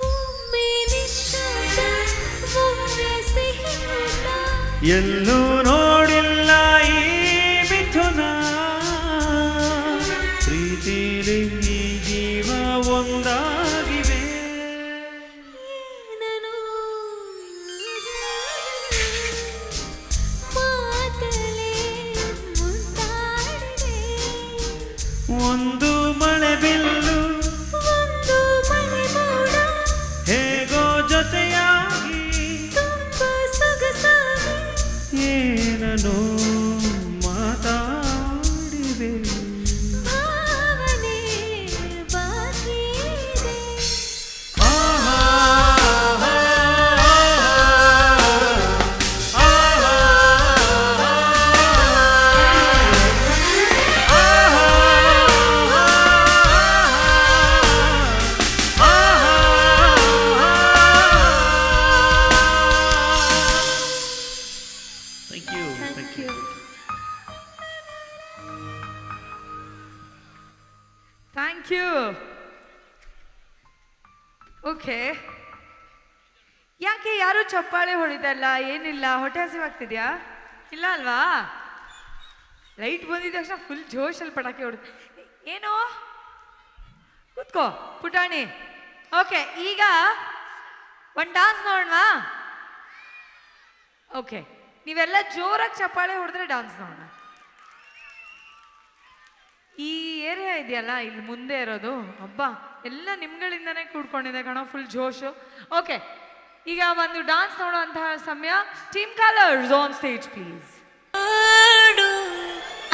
S7: ಒಮ್ಮೆ ನಿಶ್ಶಬ್ದ ಒಮ್ಮೆ ಸಿಹಿಯೂಟ
S2: ಎಲ್ಲೂ ನೋಡಿಲ್ಲ ಈ ಮಿಥುನ ಪ್ರೀತಿಲಿ ಈ ಜೀವ ಒಂದಾಗಿವೆ
S7: ಏನನು ಮಾತಲೇ ಮುದ್ದಾಡಿದೆ
S2: ಒಂದು ಮಳೆ ಬಿಲ್ಲು
S7: ಒಂದು ಮಳೆ ಮೋಡ
S2: ಹೇಗೋ ಜೊತೆಯಾಗಿ
S7: ತುಂಬ ಸೊಗಸಾಗಿ
S2: ಏನನು ಮಾತಾಡಿವೆ
S7: ಭಾವನೆ ಬಾಕಿ ಇದೆ
S2: ಆಹಾ ಆಹಾ thank you
S6: thank you thank you okay ಯಾಕೆ ಯಾರು ಚಪ್ಪಾಳೆ ಹೊಡಿತಲ್ಲ ಏನಿಲ್ಲ ಹೊಟ್ಟೆ ಹಸಿವಾಗ್ತಿದ್ಯಾ ಇಲ್ಲ ಅಲ್ವಾ ಲೈಟ್ ಬಂದಿದ ತಕ್ಷಣ ಫುಲ್ ಜೋಶಲ್ಲಿ ಪಟಾಕಿ ಹೊಡೆದು ಏನು ಕೂತ್ಕೋ ಪುಟಾಣಿ ಓಕೆ ಈಗ ಒಂದು ಡಾನ್ಸ್ ನೋಡೋಣವಾ ಓಕೆ ನೀವೆಲ್ಲ ಜೋರಾಗಿ ಚಪ್ಪಾಳೆ ಹೊಡೆದ್ರೆ ಡಾನ್ಸ್ ನೋಡೋಣ ಈ ಏರಿಯಾ ಇದೆಯಲ್ಲ ಇಲ್ಲಿ ಮುಂದೆ ಇರೋದು ಹಬ್ಬ ಎಲ್ಲ ನಿಮ್ಗಳಿಂದನೇ ಕೂಡ್ಕೊಂಡಿದೆ ಕಣೋ ಫುಲ್ ಜೋಶು ಓಕೆ ಈಗ ಒಂದು ಡಾನ್ಸ್ ನೋಡುವಂತಹ ಸಮಯ team colours on stage please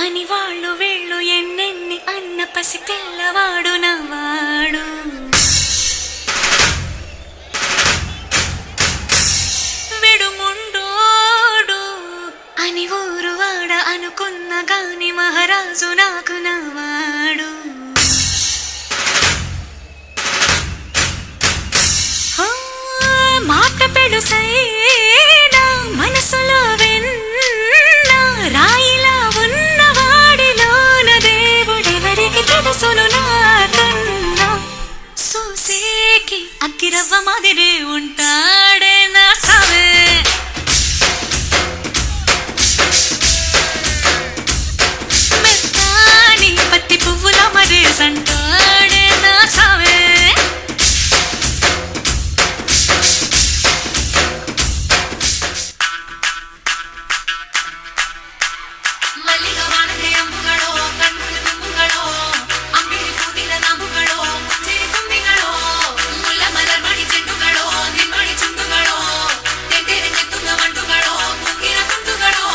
S7: ಅನಿವಾಳು ವೇಳು ಎಣ್ಣೆಣ್ಣೆ ಅನ್ನ ಪಸಿ ತೆಲ್ಲವಾಡು ನವಾಡು విడుముండోడు అని ఊరు వాడ అనుకున్న గాని
S1: అక్కిరవ్వ మాదిరి ఉంటాడే నా సావే మెత్తాని పత్తి పువ్వుల మరే సంటాడే నా సావే
S8: ಮಲ್ಲಿಗ ವಾಣತೆ ಅಂಬುಗಳೋ ಕಣ್ಮುಳಿ ತುಂಬುಗಳೋ ಅಂಬಿಳಿ ಕೂದಿನ ನಂಬುಗಳೋ ಸಿರಿ ತುಂಬಿಗಳೋ ಮುಲ್ಲ ಮಲರ್ ಮಣಿ ಚೆಂಡುಗಳೋ ನಿಮ್ಮಣಿ ಚುಂಡುಗಳೋ ತೆಂಟೆರೆ ಕೆತ್ತುಂಗ ಮಂಡುಗಳೋ ಮುಗ್ಗಿನ ತುಂಡುಗಳೋ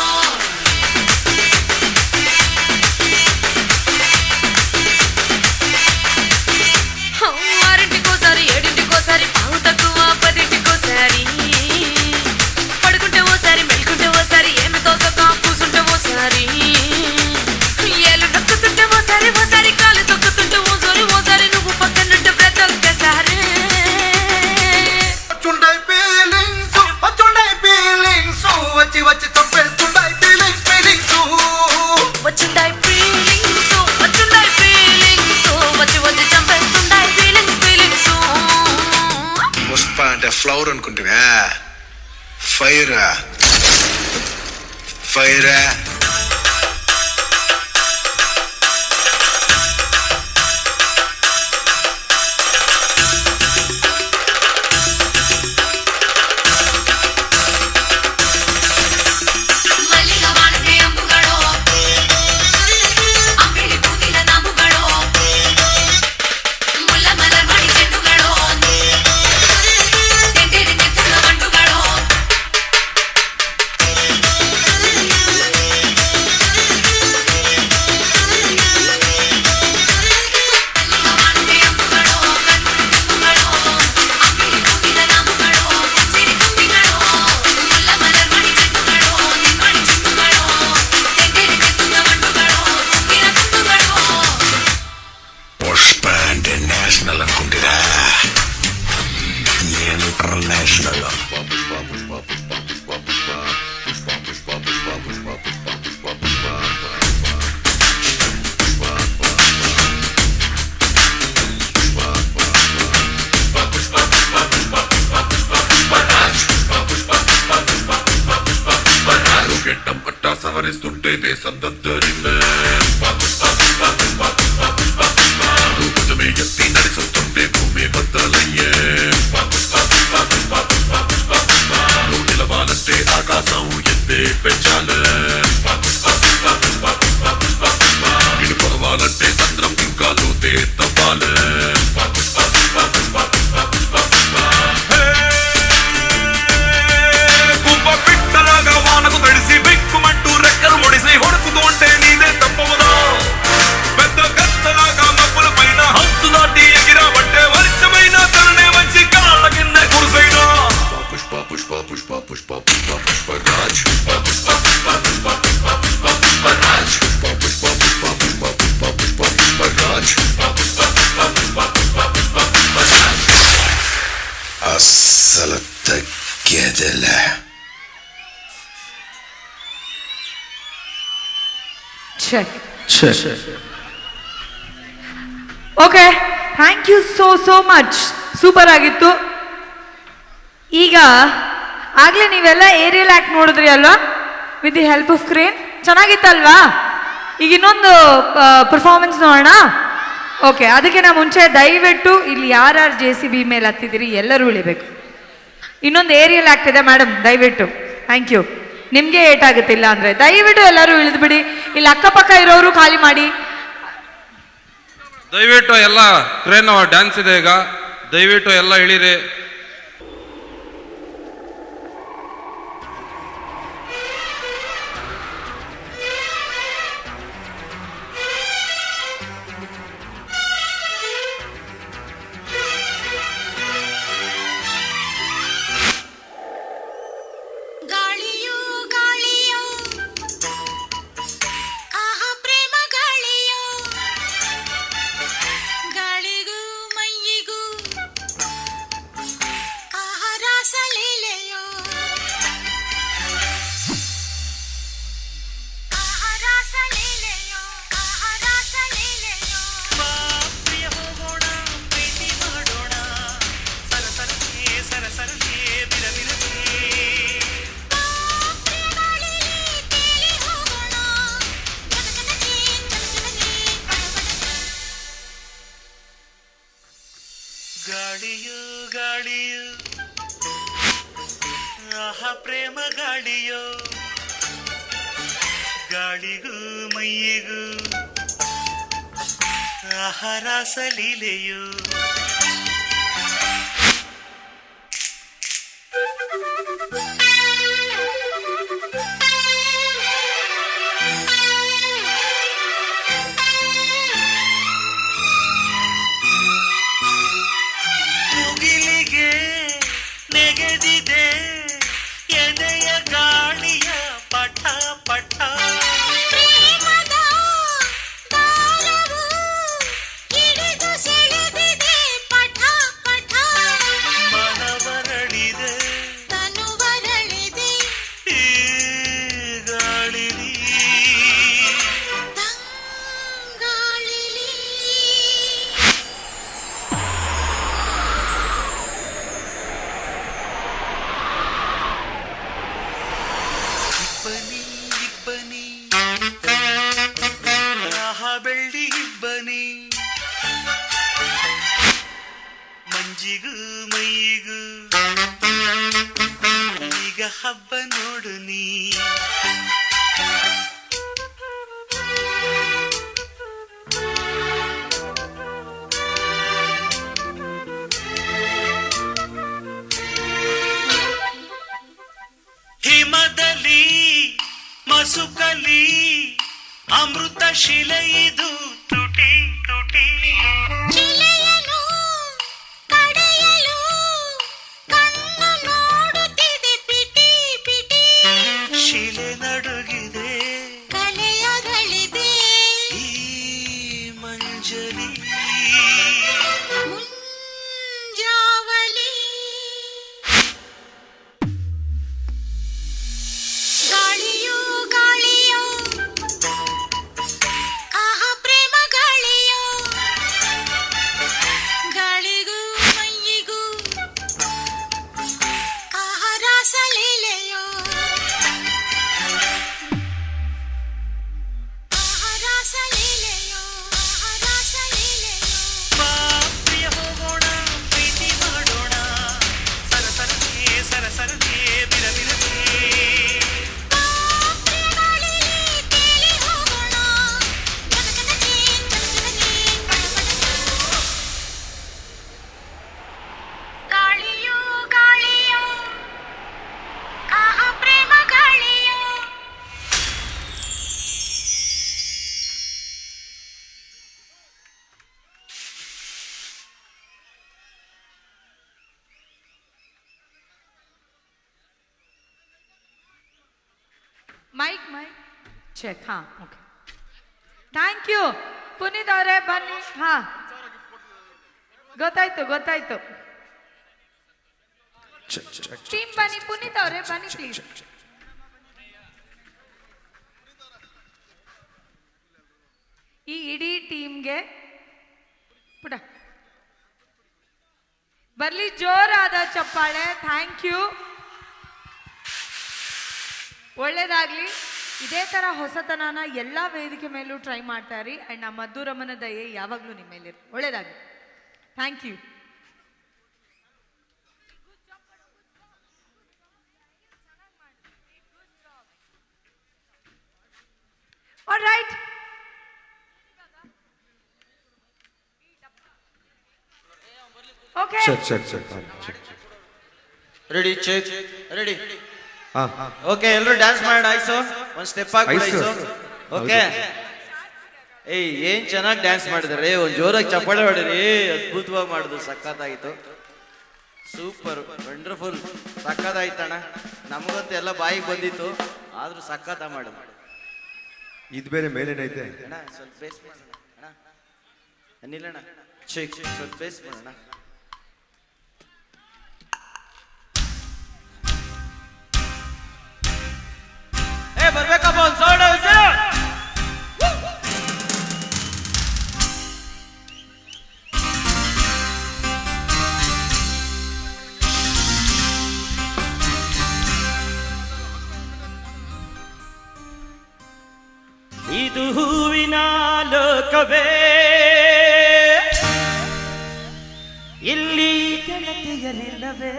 S8: ఆరింటికోసారి ఏడింటికోసారి పావు తక్కువ పదింటికోసారి పడుకుంటే ఓసారి మెలుకుంటే ఓసారి ఏమి తోసక కూసుంటే ఓసారి ఏళ్ళు నొక్కుతుంటే ఓసారి ఓసారి కాలు తొక్కుతుంటే ఓసారి నువ్వు పక్కనుంటే ప్రతి ఒక్కసారి
S4: వచ్చుండై ఫీలింగ్స్ వచ్చి వచ్చి చంపేస్తుండై ఫీలింగ్స్
S8: వచ్చుండాయి ఫీలింగ్స్ వచ్చుండాయి ఫీలింగ్స్ వచ్చి వచ్చి చంపేస్తుండాయి ఫీలింగ్స్
S5: పుష్ప అంటే ఫ్లవర్ అనుకుంటున్నా ఫైర్
S8: ಮಲ್ಲಿಗ ವಾಣತೆ ಅಂಬುಗಳೋ ಅಂಬಿಳಿ ಕೂದಿನ ನಂಬುಗಳೋ ಮುಲ್ಲ ಮಲರ್ ಮಣಿ ಚೆಂಡುಗಳೋ ತೆಂಟೆರೆ ಕೆತ್ತುಂಗ ಮಂಡುಗಳೋ ಮಲ್ಲಿಗ ವಾಣತೆ ಅಂಬುಗಳೋ ಕಣ್ಮುಳಿ ತುಂಬುಗಳೋ ಅಂಬಿಳಿ ಕೂದಿನ ನಂಬುಗಳೋ ಸಿರಿ ತುಂಬಿಗಳೋ ಮುಲ್ಲ ಮಲರ್ ಮಣಿ ಚೆಂಡುಗಳೋ ನಿಮ್ಮಣಿ ಚುಂಡುಗಳೋ ತೆಂಟೆರೆ ಕೆತ್ತುಂಗ ಮಂಡುಗಳೋ ಮುಗ್ಗಿನ ತುಂಡುಗಳೋ
S5: పుష్ప అంటే నేషనల్ అనుకుంటున్నా ఇంటర్నేషనల్ గెట్టం పట్టా సవరిస్తుంటే దేశం దద్దరిల్లే భుజమే ఎత్తి నడిచొస్తుంటే భూమి బద్దలయ్యే నువ్వు నిలవాలంటే ఆకాశం ఎత్తే పెంచాలే ఇటు పొలవాలంటే చంద్రం ఇంకా లోతే తప్పాలే గుంప పిట్టలాగా వానకు తడిసి బిక్కుమంటూ రెక్కలు ముడిసి హొడుకుతూ ఉంటే నీదే తప్పవుదా పెద్ద గత్తలాగా మబ్బుల పైన హద్దు దాటి ఎగిరావంటే వర్షమైన తననే వచ్చి కాళ్ళ కింద కురుసైనా పుష్ప పుష్ప పుష్ప పుష్ప పుష్ప పుష్ప రాజ్ పుష్ప పుష్ప పుష్ప పుష్ప పుష్ప పుష్ప పుష్ప రాజ్ పుష్ప పుష్ప పుష్ప పుష్ప పుష్ప పుష్ప పుష్ప రాజ్ పుష్ప పుష్ప పుష్ప పుష్ప పుష్ప పుష్ప రాజ్ అస్సలు తగ్గేదిలే
S6: check okay thank you so much super ಆಗಿತ್ತು. ಈಗ ಆಗಲೇ ನೀವೆಲ್ಲ ಏರಿಯಲ್ ಆ್ಯಕ್ಟ್ ನೋಡಿದ್ರಿ ಅಲ್ವಾ with the help of crane ಚೆನ್ನಾಗಿತ್ತಲ್ವಾ? ಈಗ ಇನ್ನೊಂದು ಪರ್ಫಾರ್ಮೆನ್ಸ್ ನೋಡೋಣ. ಓಕೆ, ಅದಕ್ಕಿಂತ ಮುಂಚೆ ದಯವಿಟ್ಟು ಇಲ್ಲಿ ಯಾರ್ಯಾರು JCB ಮೇಲೆ ಹತ್ತಿದ್ದೀರಿ ಎಲ್ಲರೂ ಇಳಿಬೇಕು. ಇನ್ನೊಂದು ಏರಿಯಲ್ ಆ್ಯಕ್ಟ್ ಇದೆ ಮೇಡಮ್, ದಯವಿಟ್ಟು. Thank you. ನಿಮಗೆ ಏಟಾಗುತ್ತಿಲ್ಲ ಅಂದರೆ ದಯವಿಟ್ಟು ಎಲ್ಲರೂ ಇಳಿದ್ಬಿಡಿ. ಇಲ್ಲಿ ಅಕ್ಕಪಕ್ಕ ಇರೋರು ಖಾಲಿ ಮಾಡಿ.
S11: ದಯವಿಟ್ಟು ಎಲ್ಲ ಕ್ರೇನ್ ಡ್ಯಾನ್ಸ್ ಇದೆ ಈಗ, ದಯವಿಟ್ಟು ಎಲ್ಲ ಇಳಿರಿ.
S8: ಗಾಳಿಯೋ ಗಾಳಿಯೋ ಆಹಾ ಪ್ರೇಮ ಗಾಳಿಯೋ ಗಾಳಿಗೂ ಮೈಯಿಗೂ
S3: ಗಾಳಿಯು ಗಾಳಿಯು ಆಹಾ ಪ್ರೇಮ ಗಾಳಿಯೋ ಗಾಳಿಗೂ ಮೈಯಿಗೂ ಆಹಾ ರಾಸಲೀಲೆಯೋ ಮುಗಿಲಿಗೆ ನೆಗೆದಿದೆ ಎದೆಯ ಗಾಳಿಯ ಪಠ ಪಠ ಮನವರಳಿದೆ ಈ ಗಾಳಿಲಿ ಇಬ್ಬನಿ ಇಬ್ಬನಿ ಆಹಾ ಬೆಳ್ಳಿ ಇಬ್ಬನಿ ಮಂಜಿಗೂ ಮೈಯಿಗೂ ಈಗ ಹಬ್ಬ ನೋಡು ನೀ ಹಿಮದಲ್ಲಿ ಮಸುಕಲಿ ಅಮೃತ ಶಿಲೆ ಇದು ತುಟಿ ತುಟಿ ಶಿಲೆ ನಡುಗಿದೆ ಈ ಮಂಜಲಿ
S8: ಗಾಳಿಯೋ ಗಾಳಿಯೋ ಆಹಾ ಪ್ರೇಮ ಗಾಳಿಯೋ ಗಾಳಿಗೂ ಮೈಯಿಗೂ ಆಹಾ ರಾಸಲೀಲೆಯೋ ಆಹಾ ರಾಸಲೀಲೆಯೋ ಆಹಾ ರಾಸಲೀಲೆಯೋ
S3: ಬಾ ಪ್ರಿಯ ಹೋಗೋಣ ಪ್ರೀತಿ ಮಾಡೋಣ ಸರಸರನೆ ಸರಸರನೆ ಬಿರಬಿರನೆ
S8: ಗಾಳಿಯೋ ಗಾಳಿಯೋ ಆಹಾ ಪ್ರೇಮ ಗಾಳಿಯೋ
S6: ಮೈಕ್ ಮೈಕ್ ಚೆಕ್ ಹಾಂ ಓಕೆ ಥ್ಯಾಂಕ್ ಯು ಪುನೀತ್ ಅವರೇ ಬನ್ನಿ ಹಾಂ ಗೊತ್ತಾಯ್ತು ಗೊತ್ತಾಯ್ತು ಟೀಮ್ ಬನ್ನಿ ಪುನೀತ್ ಅವರೇ ಬನ್ನಿ ಪ್ಲೀಸ್ ಈ ಇಡೀ ಟೀಮ್ಗೆ ಪುಟ ಬರ್ಲಿ ಜೋರಾದ ಚಪ್ಪಾಳೆ ಥ್ಯಾಂಕ್ ಯು ಒಳ್ಳೇದಾಗ್ಲಿ ಇದೇ ಥರ ಹೊಸತನನ ಎಲ್ಲ ವೇದಿಕೆ ಮೇಲೂ ಟ್ರೈ ಮಾಡ್ತಾ ಇರಿ ಆ್ಯಂಡ್ ನಮ್ಮ ಮಧುರಮ್ಮನ ದಯೆ ಯಾವಾಗಲೂ ನಿಮ್ಮ ಮೇಲಿರಿ ಒಳ್ಳೇದಾಗಲಿ thank you all right okay
S12: ready check ready okay ಎಲ್ಲರೂ ಡ್ಯಾನ್ಸ್ ಮಾಡೋಣ ಆಯ್ಸು ಒಂದು ಸ್ಟೆಪ್ ಹಾಕಿ ಓಕೆ ಏಯ್ ಏನ್ ಚೆನ್ನಾಗಿ ಡ್ಯಾನ್ಸ್ ಮಾಡಿದಾರೆ ಒಂದು ಜೋರಾಗಿ ಚಪ್ಪಾಳೆ ಹೊಡಿರಿ ಅದ್ಭುತವಾಗಿ ಮಾಡಿದ್ರು ಸಖತ್ತಾಗಿತ್ತು ಸೂಪರ್ ವಂಡರ್ಫುಲ್ ಸಖತ್ತಾಯ್ತಣ್ಣ ನಮಗಂತೂ ಎಲ್ಲ ಬಾಯಿಗೆ ಬಂದಿತ್ತು ಆದ್ರೂ ಸಖತ್ತ ಮಾಡು
S9: ಇದು ಬೇರೆ ಮೇಲೇನೈತೆ
S12: ಅಣ್ಣ ಸ್ವಲ್ಪ ಬೇಸ್ ಮಾಡೋಣ ಅಣ್ಣ ಅನಿಲಣ್ಣ ಚೆಕ್ ಸ್ವಲ್ಪ ಬೇಸ್ ಮಾಡೋಣ ಬರ್ಬೇಕಪ್ಪ ಒಂದು ಸೌಂಡ್
S2: ಇದು ಹೂವಿನ ಲೋಕವೇ ಇಲ್ಲಿ
S9: ಗೆಳತಿಯರಿಲ್ಲವೇ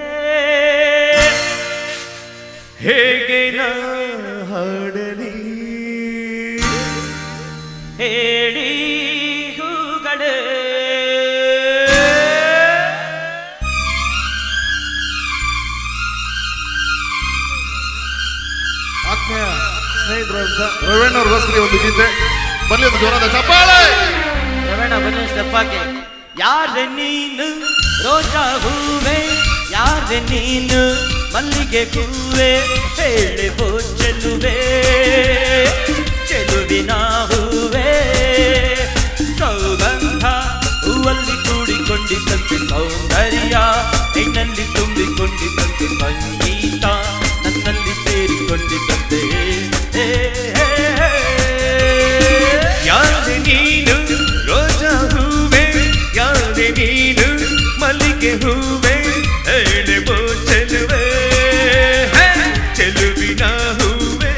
S9: ಹೇಗೆ ನಾ ಹಾಡಲಿ ಹೇಳಿ ಹೂಗಳೇ
S10: ಆತ್ಮೀಯ ಸ್ನೇಹಿತರಾದ ರವೀಣ್ ಅವ್ರಿಗೋಸ್ಕರ ಒಂದು ಗೀತೆ ಬನ್ನಿ, ಒಂದು ಜೋರಾದ ಚಪ್ಪಾಳೆ.
S12: ರವಣ ಬನ್ನಿ ಸ್ಟೆಪ್ ಹಾಕಿ. ಯಾರೆ ನೀನು ರೋಜಾ ಹೂವೆ, ಯಾರೆ ನೀನು ಮಲ್ಲಿಗೆ ಹೂವೆ, ಹೇಳಬೋ ಚೆಲುವೆ ಚೆಲುವಿನ ಹೂವೆ, ಸೌಗಂಧ ಹೂವಲ್ಲಿ ಕೂಡಿಕೊಂಡಿದ್ದಂತೆ ಸೌಂದರ್ಯ, ಹೆಣ್ಣಲ್ಲಿ ತುಂಬಿಕೊಂಡಿದ್ದಂತೆ ಸಂಗೀತ, ನನ್ನಲ್ಲಿ ಸೇರಿಕೊಂಡಿದ್ದಂತೆ
S9: ಯಾರೆ ನೀನು ರೋಜಾ ಹೂವೆ, ಯಾರೆ ನೀನು ಮಲ್ಲಿಗೆ ಹೂವೆ, ಹೇಳಬೋ ಚೆಲುವೆ ಚೆಲುವಿನ ಹೂವೆ.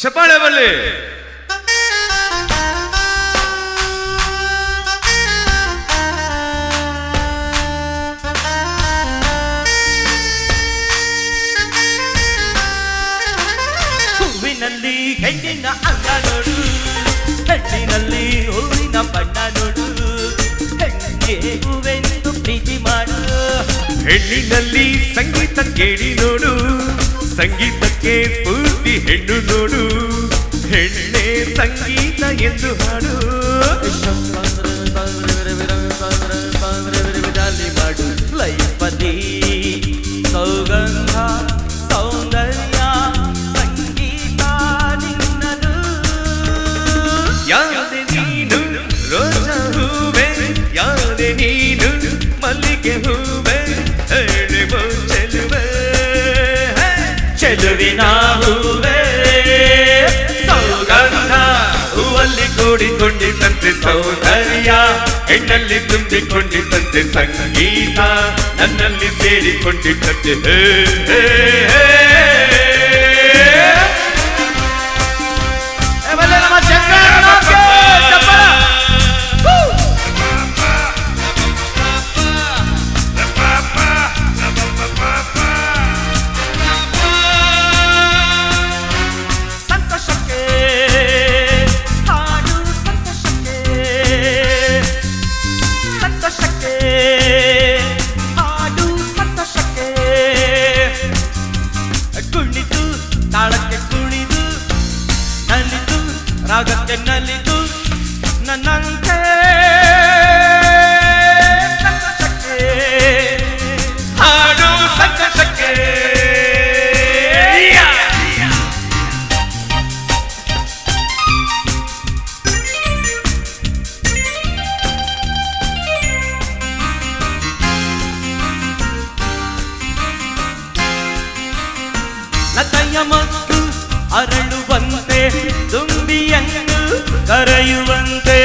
S9: ಚಪ್ಪಾಳೆ ಬಲ್ಲಿ.
S12: ಹೂವಿನಲ್ಲಿ ಹೆಣ್ಣಿನ ಅಂಗ ನೋಡು, ಹೆಣ್ಣಿನಲ್ಲಿ ಹೂವಿನ ಬಣ್ಣ ನೋಡು, ಹೆಣ್ಣಿಗೆ ಹೂವೆಂದು ಪ್ರೀತಿ ಮಾಡು,
S9: ಹೆಣ್ಣಿನಲ್ಲಿ ಸಂಗೀತ ಕೇಳಿ ನೋಡು, ಸಂಗೀತಕ್ಕೆ ಸ್ಫೂರ್ತಿ ಹೆಣ್ಣು ನೋಡು, ಹೆಣ್ಣೆ ಸಂಗೀತ ಎಂದು ಹಾಡು.
S12: ಮಾಡು ಲೈಫಲ್ಲಿ ಸೌಗಂಧ ಸೌಂದರ್ಯ ಸಂಗೀತ ನಿನ್ನದು.
S9: ಯಾದೆ ನೀನು ರೋಜಾ ಹೂವೆ, ಯಾದೆ ನೀನು ಮಲ್ಲಿಗೆ ಹೂವೆ, ಹೇಳುವ ಚೆಲುವೆ
S12: ಚೆಲುವಿನ ಹೂವೆ, ಸೌಗಂಧ ಹೂವಲ್ಲಿ ಕೂಡಿಕೊಂಡಿದ್ದಂತೆ ಸೌಂದರ್ಯ, ಹೆಣ್ಣಲ್ಲಿ ತುಂಬಿಕೊಂಡಿದ್ದಂತೆ ಸಂಗೀತ, ನನ್ನಲ್ಲಿ ಸೇರಿಕೊಂಡಿದ್ದಂತೆ ನಮ್ಮ ಸಂತೋಷಕ್ಕೆ ಹಾಡು, ಸಂತೋಷಕ್ಕೆ ಹಾಡು, ಸಂತೋಷಕ್ಕೆ ಕುಣಿದು ತಾಳಕ್ಕೆ ಕುಣಿದು ನಲಿದು ರಾಗಕ್ಕೆ ನಲಿದು ನನ್ನಂತೆ ಸಂತೋಷಕ್ಕೆ ಹಾಡು, ಸಂತೋಷಕ್ಕೆ ಲತೆಯ ಮತ್ತು ಅರಳುವಂತೆ ತುಂಬಿಯನ್ನು ಕರೆಯುವಂತೆ,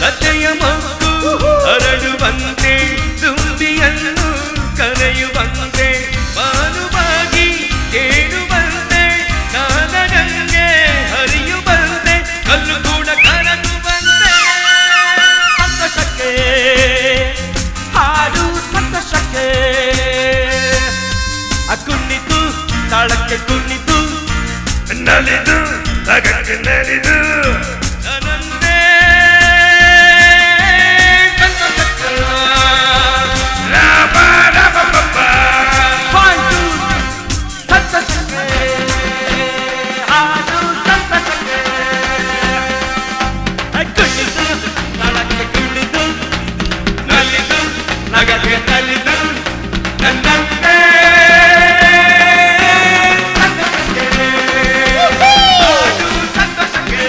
S9: ಲತೆಯ ಮತ್ತು ಅರಳುವಂತೆ ತುಂಬಿಯನ್ನು ಕರೆಯುವಂತೆ, ಬಾನುವಾಗಿ ಕೇಳುವಂತೆ, ಕಾಲಗಂಗೆ ಹರಿಯುವಂತೆ, ಕಲ್ಲು ಕೂಡ ಕರಗುವಂತೆ.
S12: ಸಂತೋಷಕ್ಕೆ ಹಾಡು, ಸಂತೋಷಕ್ಕೆ ಕುಣಿದು ತಾಳಕ್ಕೆ ಕುಣಿದು
S9: ನಲಿದು ರಾಗಕ್ಕೆ ನಲಿದು
S12: ನನ್ನಂತೆ ಸಂತೋಷಕ್ಕೆ ಹಾಡು, ಸಂತೋಷಕ್ಕೆ ಕುಣಿದು ತಾಳಕ್ಕೆ ಕುಣಿದು ನಲಿದು ನಗಕ್ಕೆ ನಲಿದು ನನ್ನಂತೆ ಸಂತೋಷಕ್ಕೆ ಹಾಡು, ಸಂತೋಷಕ್ಕೆ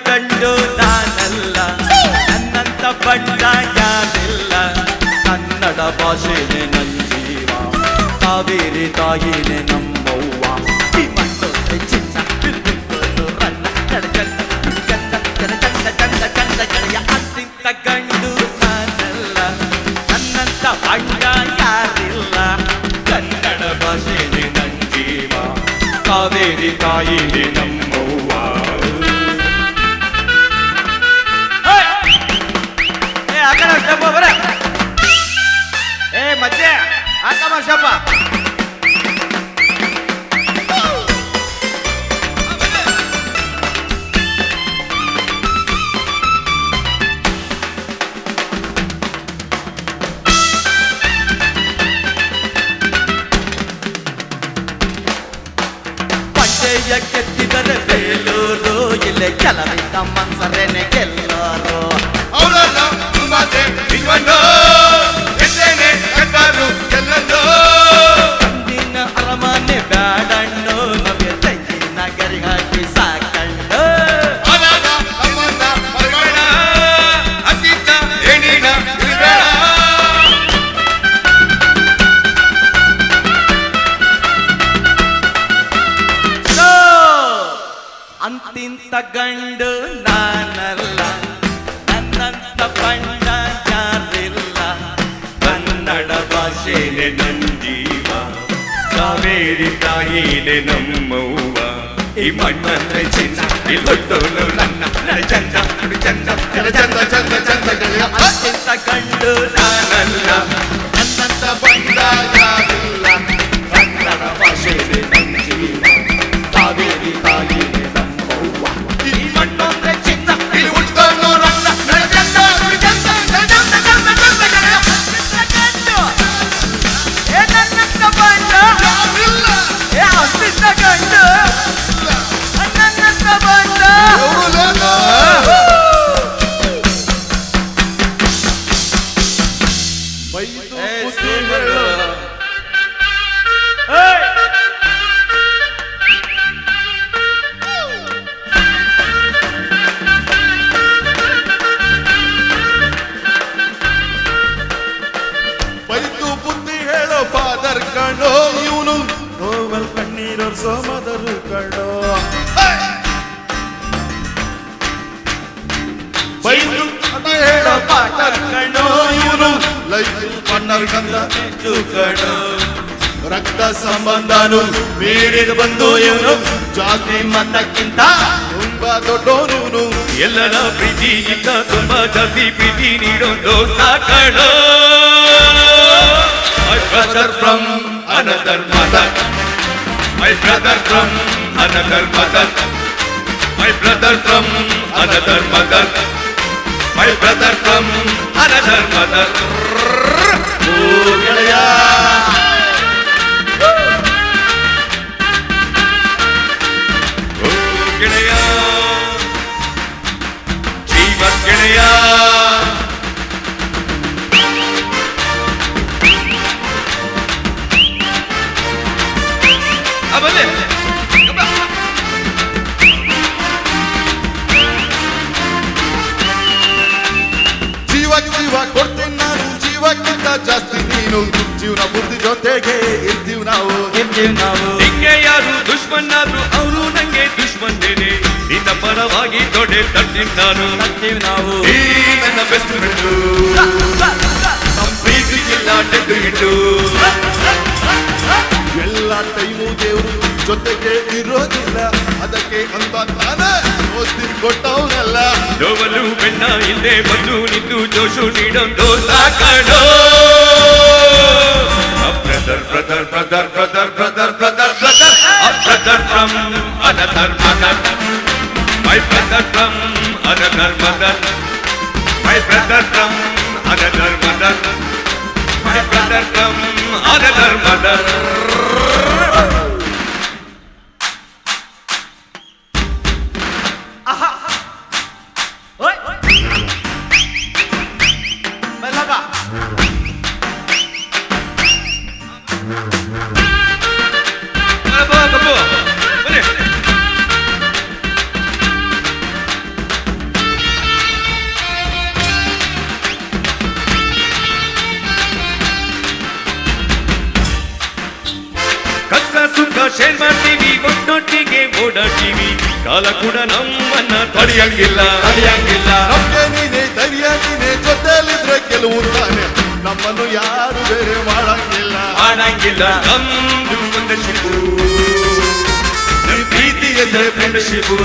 S12: ಗಂಡು ನಾನಲ್ಲ, ನನ್ನಂತ ಬಂಡ ಯಾರಿಲ್ಲ. ಕನ್ನಡ ಭಾಷೆನೆ ನನ್ ಜೀವ, ಕಾವೇರಿ ತಾಯಿನೇ ನಮ್ಮವ್ವ. ಈ ಮಣ್ಣೊಂದೆ ಚಿನ್ನ, ಬಿರುಬಿಟ್ಟು ರನ್ನ, ಚಂದ ಚಂದ ಚಂದ ಚಂದ ಚಂದ ಗೆಳೆಯ. ಅಂತಿಂತ ಗಂಡು ನಾನಲ್ಲ, ನನ್ನಂತ ಬಂಡ ಯಾರಿಲ್ಲ. ಕನ್ನಡ ಭಾಷೆನೆ ನನ್ ಜೀವ, ಕಾವೇರಿ ತಾಯಿನೇ ನಮ್ಮವ್ವ. ಏ ಮಧ್ಯೆ ಹಾಕಮ್ಮ ಶಪ್ಪ. ಪಂಚೆಯ ಕೆತ್ತಿದರೆ ಬೇಲೂರು, ಇಲ್ಲೇ ಕೆಲವಿದ್ದ ಮನ್ಸರೇನೆ ಗೆಲ್ಲೋರು.
S9: ಅವರಲ್ಲ ತುಂಬಾತೆ ನಿಜವನ್ನೋ ಎದ್ದೇನೆ ಕಟ್ಟಾರು ಎಲ್ಲಂದೋ.
S12: ಅಂದಿನ ಅರಮನೆ ಬ್ಯಾಡಣ್ಣು, ನಮಗೆ ತೆಂಗಿನ ಗರಿ ಹಾಕಿ ಸಾಕಣ್ಣು.
S9: ಅನಾಥ ಸಂಬಂಧ ಪರಿಮಾಣ ಅತೀತ ಏನಿನ ಇರಬೇಡ.
S12: ಅಂತಿಂತ ಗಂಡು ನಾನಲ್ಲ, ನನ್ನಂತ ಬಂಡ ಯಾರಿಲ್ಲ.
S9: ಕನ್ನಡ ಭಾಷೆನೆ ನನ್ ಜೀವ, ಕಾವೇರಿ ತಾಯಿನೇ ನಮ್ಮವ್ವ. ಈ ಮಣ್ಣಂದ್ರೆ ಚಿನ್ನ, ಇಲ್ಲಿ ಹುಟ್ಟೋನು ನನ್ನ ನಡೆ ಚಂದ ನುಡಿ ಚಂದ ಜನ ಚಂದ ಚಂದ ಚಂದ ಗೆಳೆಯ.
S12: ಅಂತಿಂತ ಗಂಡು ನಾನಲ್ಲ,
S9: ನನ್ನಂತ ಬಂದ ಯಾರಿಲ್ಲ.
S12: ಕನ್ನಡ ಭಾಷೆನೆ ನನ್ ಜೀವ, ಕಾವೇರಿ ತಾಯಿನೇ ನಮ್ಮವ್ವ. ಈ ಮಣ್ಣೊಂದ್ರೆ ಚಿನ್ನ,
S9: ಇಲ್ಲಿ ಹುಟ್ಟೋನು ನನ್ನ ನಡೆ ಚಂದ ನುಡಿ ಚಂದ ಜನ ಚಂದ ಚಂದ ಚಂದ ಗೆಳೆಯ.
S12: ಏ ನನ್ನಂತ ಬಂಡ
S9: ಯಾರಿಲ್ಲ.
S12: ಏ ಅಂತಿಂತ ಗಂಡು ನನ್ನಂತ ಬಂಡ. ಏ ಸೂಪರ್.
S10: ಬೈದು ಬುದ್ಧಿ ಹೇಳೋ ಫಾದರ್ ಕಣೋ ಇವನು, ನೋವಲ್ ಕಣ್ಣೀರೊರ್ಸೋ ಮದರು ಕಣೋ. ಬೈದು ಹಠ ಹೇಳೋ ಫಾದರ್ ಕಣೋ ಇವನು, ಲೈಫ್ ಪಾರ್ಟ್ನರ್ ಕಂದ
S12: ಹೆಚ್ಚು ಕಣೋ.
S10: ರಕ್ತ ಸಂಬಂಧನು ಮೀರಿದ ಬಂದು ಇವನು, ಜಾತಿ
S12: ಮತಕ್ಕಿಂತ
S10: ತುಂಬಾ ದೊಡ್ಡೋನು.
S2: ಎಲ್ಲರ ಪ್ರೀತಿಗಿಂತ ತುಂಬಾ ಜಾಸ್ತಿ ಪ್ರೀತಿ ನೀಡೊಂದು ಸಾಕಣೋ. My brother from another mother, my brother from another mother, my brother from another mother, my brother from another mother.
S12: ಓ ಗೆಳೆಯ,
S2: ಓ ಗೆಳೆಯ, ಜೀವ ಗೆಳೆಯ. ಬನ್ನಿ
S10: ಜೀವ ಜೀವ ಕೊಡ್ತೀನಿ ನಾನು, ಜೀವಕ್ಕಿಂತ ಜಾಸ್ತಿ ನೀನು. ಜೀವನ ಬುದ್ಧಿ ಜೊತೆಗೆ ಇರ್ತೀವಿ ನಾವು.
S2: ನಿಂಗೆ ಯಾರು ದುಶ್ಮನ್ನಾದ್ರು ಅವರು ನಂಗೆ ದುಶ್ಮನ್ನೇನೆ. ನಿನ್ನ ಪರವಾಗಿ ತೊಡೆ ತರ್ತೀನಿ ನಾನು.
S9: ಈ ನನ್ನ ಬೆಸ್ಟ್ ಫ್ರೆಂಡು, ನಮ್ಮ ಪ್ರೀತಿಗಿಲ್ಲ ಡೆಡ್ ಹಿಟ್ಟು.
S10: ಎಲ್ಲ ಟೈಮು ದೇವರು ಜೊತೆಗೆ ಇರೋದಿಲ್ಲ, ಅದಕ್ಕೆ ಅಂತ ತಾನೇ ಓದ್ತೀನಿ ಕೊಟ್ಟವನೆಲ್ಲ.
S2: ನೋವಲು ಬೆನ್ನ ಹಿಂದೆ ಬಂದು ನಿಂತು ಜೋಶು ನೀಡೊಂದು ಸಾಕಣೋ. Brother brother brother brother brother brother brother brother from another mother, my brother from another mother, my brother from another mother, my brother from another mother.
S9: Share ಮಾಡ್ತೀವಿ ಒಟ್ಟೊಟ್ಟಿಗೆ ಓಡಾಡ್ತೀವಿ ಕಾಲ ಕೂಡ ನಮ್ಮನ್ನ ತಡೆಯಂಗಿಲ್ಲ
S10: ನಮ್ಗೆ ನೀನೆ ಧೈರ್ಯ ನೀನೆ ಜೊತೆಲಿದ್ರೆ ಕೆಲವು ತಾನೆ ನಮ್ಮನ್ನು ಯಾರು ಬೇರೆ ಮಾಡಂಗಿಲ್ಲ
S9: ನಮ್ದು ಫ್ರೆಂಡ್ಶಿಪ್ ಪ್ರೀತಿಯ ಫ್ರೆಂಡ್ಶಿಪ್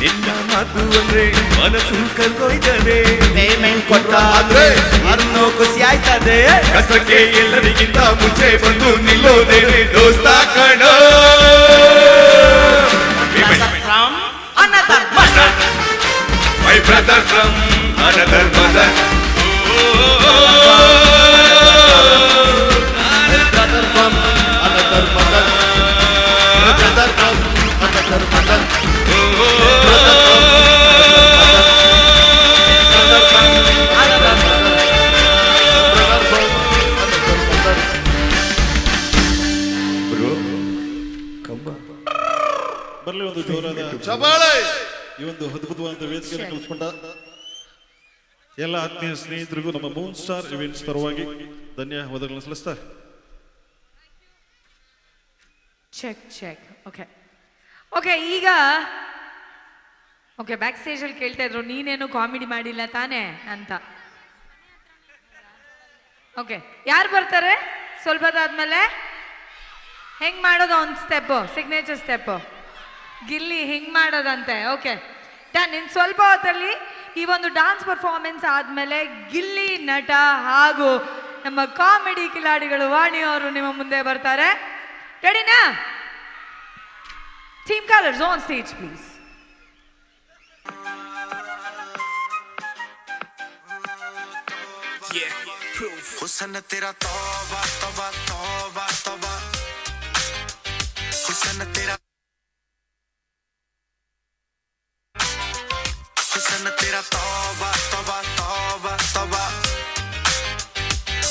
S9: ನಿನ್ನ ಮಾತು ಅಂದ್ರೆ ಮನಸ್ಸು ಕಲ್ಕೊಯ್ತದೆ
S12: ಪೇಮೆಂಟ್ ಕೊಟ್ಟ
S10: ಆದ್ರೆ
S12: ಅನ್ನೋ ಖುಷಿ ಆಯ್ತದೆ
S9: ಕಷ್ಟಕ್ಕೆ ಎಲ್ಲರಿಗಿಂತ ಮುಂಚೆ ಬಂದು ನಿಲ್ಲೋದೇನೆ ದೋಸ್ತ ಕಣ
S12: from another mother
S9: my brother from another mother
S10: brother from another mother brother from another mother ಬರ್ಲಿ ಒಂದು ಜೋರಾದ ಚಪಾಳೆ ಈ ಒಂದು ಅದ್ಭುತವಾದ ವೇದಿಕೆಯನ್ನು ಕಲ್ಪಿಸಿಕೊಂಡ ಎಲ್ಲ ಆತ್ಮೀಯ ಸ್ನೇಹಿತರಿಗೂ ನಮ್ಮ ಮೂನ್ ಸ್ಟಾರ್ ಇವೆಂಟ್ಸ್ ಪರವಾಗಿ ಧನ್ಯವಾದಗಳನ್ನು ಸಲ್ಲಿಸ್ತಾರೆ.
S6: ಚೆಕ್ ಓಕೆ ಈಗ ಓಕೆ ಬ್ಯಾಕ್ ಸ್ಟೇಜಲ್ಲಿ ಕೇಳ್ತಾ ಇದ್ರು ನೀನೇನು ಕಾಮಿಡಿ ಮಾಡಿಲ್ಲ ತಾನೇ ಅಂತ. ಓಕೆ ಯಾರು ಬರ್ತಾರೆ ಸ್ವಲ್ಪದಾದ್ಮೇಲೆ? ಹೆಂಗ್ ಮಾಡೋದು ಒಂದು ಸ್ಟೆಪ್ಪು, ಸಿಗ್ನೇಚರ್ ಸ್ಟೆಪ್ಪು ಗಿಲ್ಲಿ ಹಿಂಗ್ ಮಾಡೋದಂತೆ. Okay done. ಇನ್ನು ಸ್ವಲ್ಪ ಹೊತ್ತಲ್ಲಿ ಈ ಒಂದು ಡಾನ್ಸ್ ಪರ್ಫಾರ್ಮೆನ್ಸ್ ಆದಮೇಲೆ ಗಿಲ್ಲಿ ನಟ ಹಾಗೂ ನಮ್ಮ ಕಾಮಿಡಿ ಕಿಲಾಡಿಗಳು ವಾಣಿ ಅವರು ನಿಮ್ಮ ಮುಂದೆ ಬರ್ತಾರೆ. ರೆಡಿನಾ? Team colours on stage please.
S4: हुसन तेरा तौबा तौबा तौबा तौबा हुसन तेरा तौबा तौबा तौबा तौबा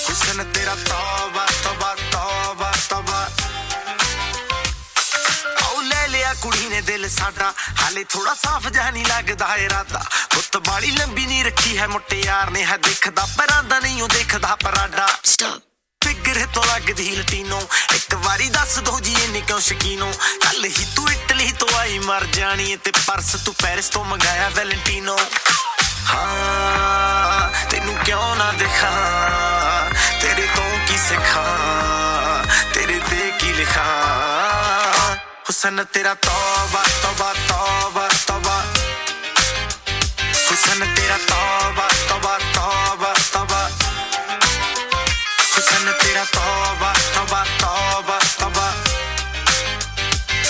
S4: हुसन तेरा तौबा तौबा तौबा तौबा ले लिया कुड़ी ने दिल साडा हाले थोड़ा साफ जा नहीं लगदा इरादा गुत्त बाड़ी लंबी नहीं रखी है मुट्टे यार ने है दिखदा परांदा नहीं ओ देखदा पराडा फिगर तो लगदी लटीनो एक बारी दस दो जी इन्नी क्यों शकीनो कल ही तू इटली तो आई मर जानी ते पर्स तू पेरिस तो मंगाया वैलेंटिनो हाँ तेनू क्यों ना दिखा तेरे तो की सिखा तेरे ते की लिखा हुसन तेरा तौबा तौबा तौबा तौबा हुसन तेरा तौबा तौबा तौबा तौबा हुसन तेरा तौबा तौबा तौबा तौबा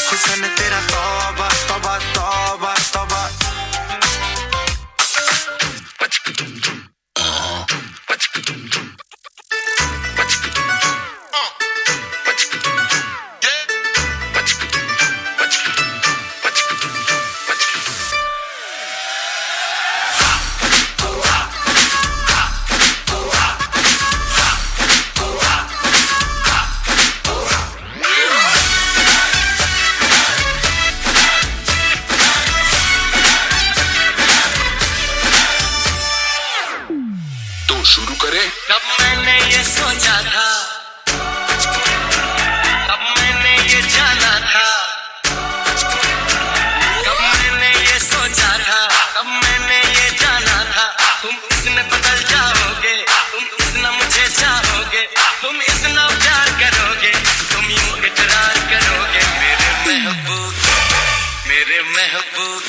S4: हुसन तेरा तौबा तौबा तौबा तौबा
S5: शुरू करें।
S3: कब मैंने ये सोचा था, कब मैंने ये जाना था, कब मैंने ये सोचा था, कब मैंने ये जाना था, तुम इतने बदल जाओगे, तुम इतना मुझे चाहोगे, तुम इतना प्यार करोगे, तुम यूं इकरार करोगे मेरे महबूब, मेरे महबूब,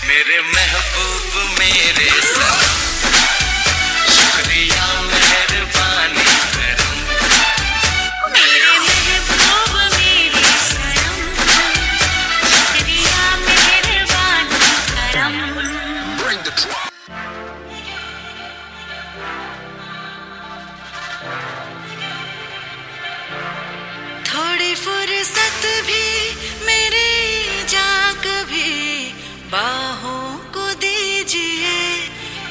S3: मेरे महबूब, मेरे सनम। शुक्रिया मेहरबानी करम,
S1: मेरे महबूब मेरे सनम, शुक्रिया मेहरबानी करम। थोड़ी फुर्सत भी मेरी जान कभी बाहों को दीजिए,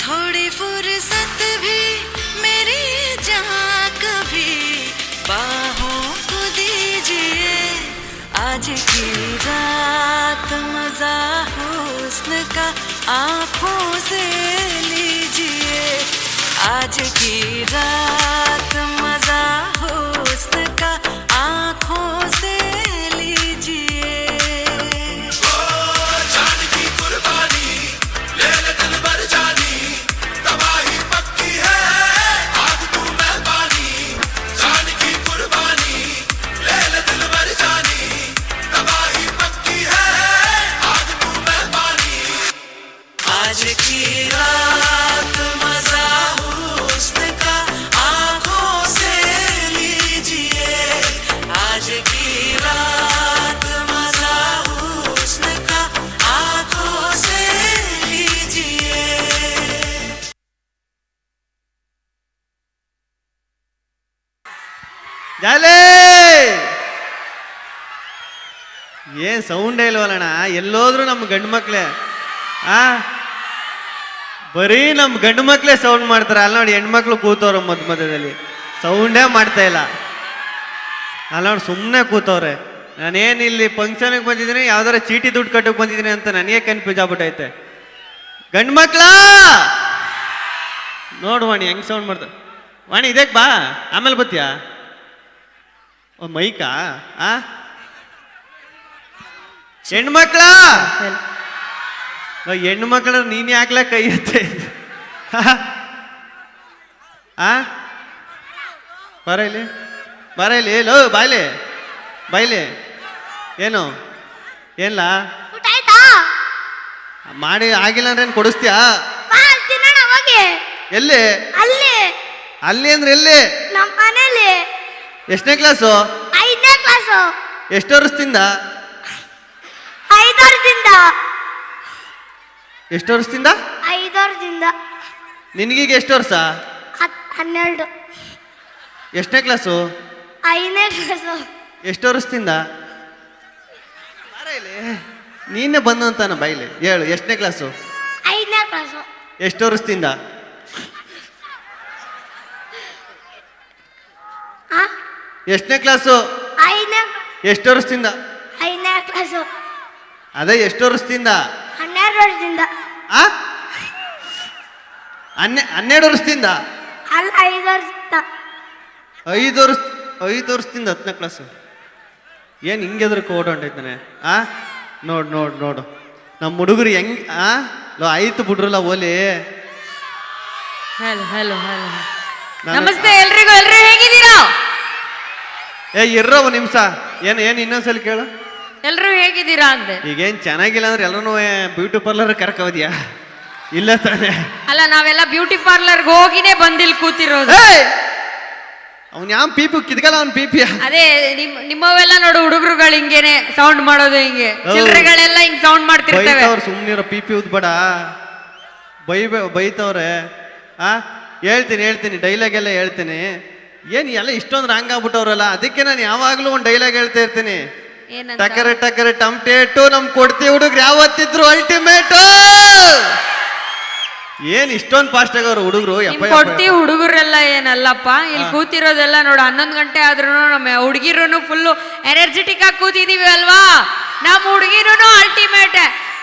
S1: थोड़ी फुर्सत भी मेरी जान कभी बाहों को दीजिए। आज की रात मजा हुस्न का आँखों से लीजिए, आज की रात मजा हुस्न का आँखों
S3: आज की रात मजा हुस्न का आंखों से लीजिए आज की रात मजा हुस्न का आंखों से लीजिए
S12: ಜಾಲೆ ಏನ್ ಸೌಂಡೇ ಇಲ್ವಲ್ಲಣ್ಣ ಎಲ್ಲೋದ್ರು ನಮ್ಮ ಗಂಡು ಮಕ್ಳೇ ಬರೀ ನಮ್ಮ ಗಂಡು ಮಕ್ಳೇ ಸೌಂಡ್ ಮಾಡ್ತಾರೆ ಅಲ್ಲಿ ನೋಡಿ ಹೆಣ್ಮಕ್ಳು ಕೂತವ್ರ ಮಧ್ಯದಲ್ಲಿ ಸೌಂಡೇ ಮಾಡ್ತಾ ಇಲ್ಲ ಅಲ್ಲಿ ನೋಡಿ ಸುಮ್ಮನೆ ಕೂತವ್ರೆ ನಾನೇನು ಇಲ್ಲಿ ಫಂಕ್ಷನ್ಗೆ ಬಂದಿದ್ದೀನಿ ಯಾವ್ದಾರ ಚೀಟಿ ದುಡ್ಡು ಕಟ್ಟಕ್ಕೆ ಬಂದಿದ್ದೀನಿ ಅಂತ ನನಗೆ ಕನ್ಫ್ಯೂಸ್ ಆಗ್ಬಿಟ್ಟೈತೆ ಗಂಡು ಮಕ್ಳ ನೋಡು ವಾಣಿ ಹೆಂಗ್ ಸೌಂಡ್ ಮಾಡ್ತಾರೆ ವಾಣಿ ಇದಕ್ಕೆ ಬಾ ಆಮೇಲೆ ಬತ್ತೀಯಾ ಮೈಕಾ ಹೆಣ್ಮಕ್ಳ ಹೆಣ್ಮಕ್ಳ ನೀನ್ ಯಾಕ್ಲ ಕೈ ಎತ್ತೆ ಬರಲಿ ಲೋ ಬಾಯ್ಲೆ ಬಾಯ್ಲೆ ಏನು ಏನ್ಲ ಮಾಡಿ ಆಗಿಲ್ಲ ಅಂದ್ರೆ ಏನ್ ಕೊಡಿಸ್ತೀಯಾ ಎಲ್ಲಿ ಅಲ್ಲಿ ಅಂದ್ರೆ ಎಲ್ಲಿ
S1: ನಮ್ಮ ಮನೇಲಿ
S12: ಎಷ್ಟನೇ ಕ್ಲಾಸು
S1: 5ನೇ ಕ್ಲಾಸು
S12: ಎಷ್ಟು ವರ್ಷದಿಂದ
S1: 5 ವರ್ಷದಿಂದ
S12: ಎಷ್ಟು ವರ್ಷದಿಂದ
S1: 5 ವರ್ಷದಿಂದ
S12: ನಿನಗೀಗ ಎಷ್ಟು ವರ್ಷ
S1: 12
S12: ಎಷ್ಟನೇ ಕ್ಲಾಸು
S1: 5ನೇ ಕ್ಲಾಸು
S12: ಎಷ್ಟು ವರ್ಷದಿಂದ ನೀನೇ ಬಂದಂತಾನ ಬಾಯಿಲೆ ಹೇಳು ಎಷ್ಟನೇ ಕ್ಲಾಸು
S1: 5ನೇ ಕ್ಲಾಸು
S12: ಎಷ್ಟು ವರ್ಷದಿಂದ ಎಷ್ಟನೇ ಕ್ಲಾಸು
S1: 5ನೇ
S12: ಎಷ್ಟು ವರ್ಷದಿಂದ
S1: 5ನೇ ಕ್ಲಾಸು
S12: ಅದೇ ಎಷ್ಟು ವರ್ಷದಿಂದ
S1: 12 ವರ್ಷದಿಂದ
S12: 12 ವರ್ಷದಿಂದ
S1: ಅಲ್ಲ 5 ವರ್ಷದಿಂದ
S12: 5 ವರ್ಷದಿಂದ 10ನೇ ಕ್ಲಾಸು ಏನು ಹಿಂಗೆ ಎದ್ರಕ್ಕೆ ಓಡಾಡ್ತಾನೆ ನೋಡು ನಮ್ಮ ಹುಡುಗರು ಹೆಂಗ್ ಆಯ್ತು ಬಿಡ್ರಲ್ಲ ಓಲಿ
S6: ಹಲೋ ನಮಸ್ತೆ ಎಲ್ರಿಗೂ ಹೇಗಿದ್ದೀರಾ
S12: ಇರ್ರೋ ಒಂದು ನಿಮಿಷ ಏನು ಇನ್ನೊಂದ್ಸಲ ಕೇಳು
S6: ಎಲ್ರು ಹೇಗಿದ್ದೀರಾ ಅಂದೆ
S12: ಈಗೇನ್ ಚೆನ್ನಾಗಿಲ್ಲ ಅಂದ್ರೆ ಎಲ್ಲರೂ ಬ್ಯೂಟಿ ಪಾರ್ಲರ್ ಕರ್ಕೋದ್ಯಾ ಇಲ್ಲ ತಾನೆ
S6: ಅಲ್ಲ ನಾವೆಲ್ಲ ಬ್ಯೂಟಿ ಪಾರ್ಲರ್ಗೆ ಹೋಗಿನೇ ಬಂದಿಲ್ ಕೂತಿರೋದು
S12: ಅವ್ನ್ ಯಾವ ಪೀಪಿ ಕಿದ್ಗಲ್ಲ ಅವ್ನ್ ಪೀಪಿ
S6: ಅದೇ ನಿಮ್ಮವೆಲ್ಲ ನೋಡು ಹುಡುಗರುಗಳು ಹಿಂಗೇನೆ ಸೌಂಡ್ ಮಾಡೋದು ಹಿಂಗೆ ಚಿಲ್ರೆಗಳೆಲ್ಲ ಹಿಂಗ್ ಸೌಂಡ್ ಮಾಡ್ತಿರ್ತವೆ
S12: ಅವ್ರು ಸುಮ್ನಿರೋ ಪೀಪಿ ಉದ್ಬೇಡ ಬೈತವ್ರೆ ಹೇಳ್ತೀನಿ ಡೈಲಾಗ್ ಎಲ್ಲ ಹೇಳ್ತೀನಿ ಏನ್ ಎಲ್ಲ ಇಷ್ಟೊಂದು ರಾಂಗ್ ಆಗ್ಬಿಟ್ಟವ್ರಲ್ಲ ಅದಕ್ಕೆ ನಾನು ಯಾವಾಗ್ಲೂ ಒಂದು ಡೈಲಾಗ್ ಹೇಳ್ತಾ ಇರ್ತೀನಿ ಟಕರೆ ಟಮ್ಟೇಟು ನಮ್ ಕೊಡ್ತೀವಿ ಹುಡುಗ್ರು ಯಾವತ್ತಿದ್ರು ಅಲ್ಟಿಮೇಟ್ ಏನ್ ಇಷ್ಟೊಂದು ಫಾಸ್ಟ್ ಆಗವ್ರು ಹುಡುಗರು
S6: ಕೊಡ್ತಿ ಹುಡುಗರೆಲ್ಲ ಏನಲ್ಲಪ್ಪ ಇಲ್ಲಿ ಕೂತಿರೋದೆಲ್ಲ ನೋಡು 11 ಗಂಟೆ ಆದ್ರೂ ನಮ್ಮ ಹುಡುಗಿರು ಫುಲ್ಲು ಎನರ್ಜೆಟಿಕ್ ಆಗಿ ಕೂತಿದೀವಿ ಅಲ್ವಾ ನಮ್ಮ ಹುಡುಗಿರು ಅಲ್ಟಿಮೇಟ್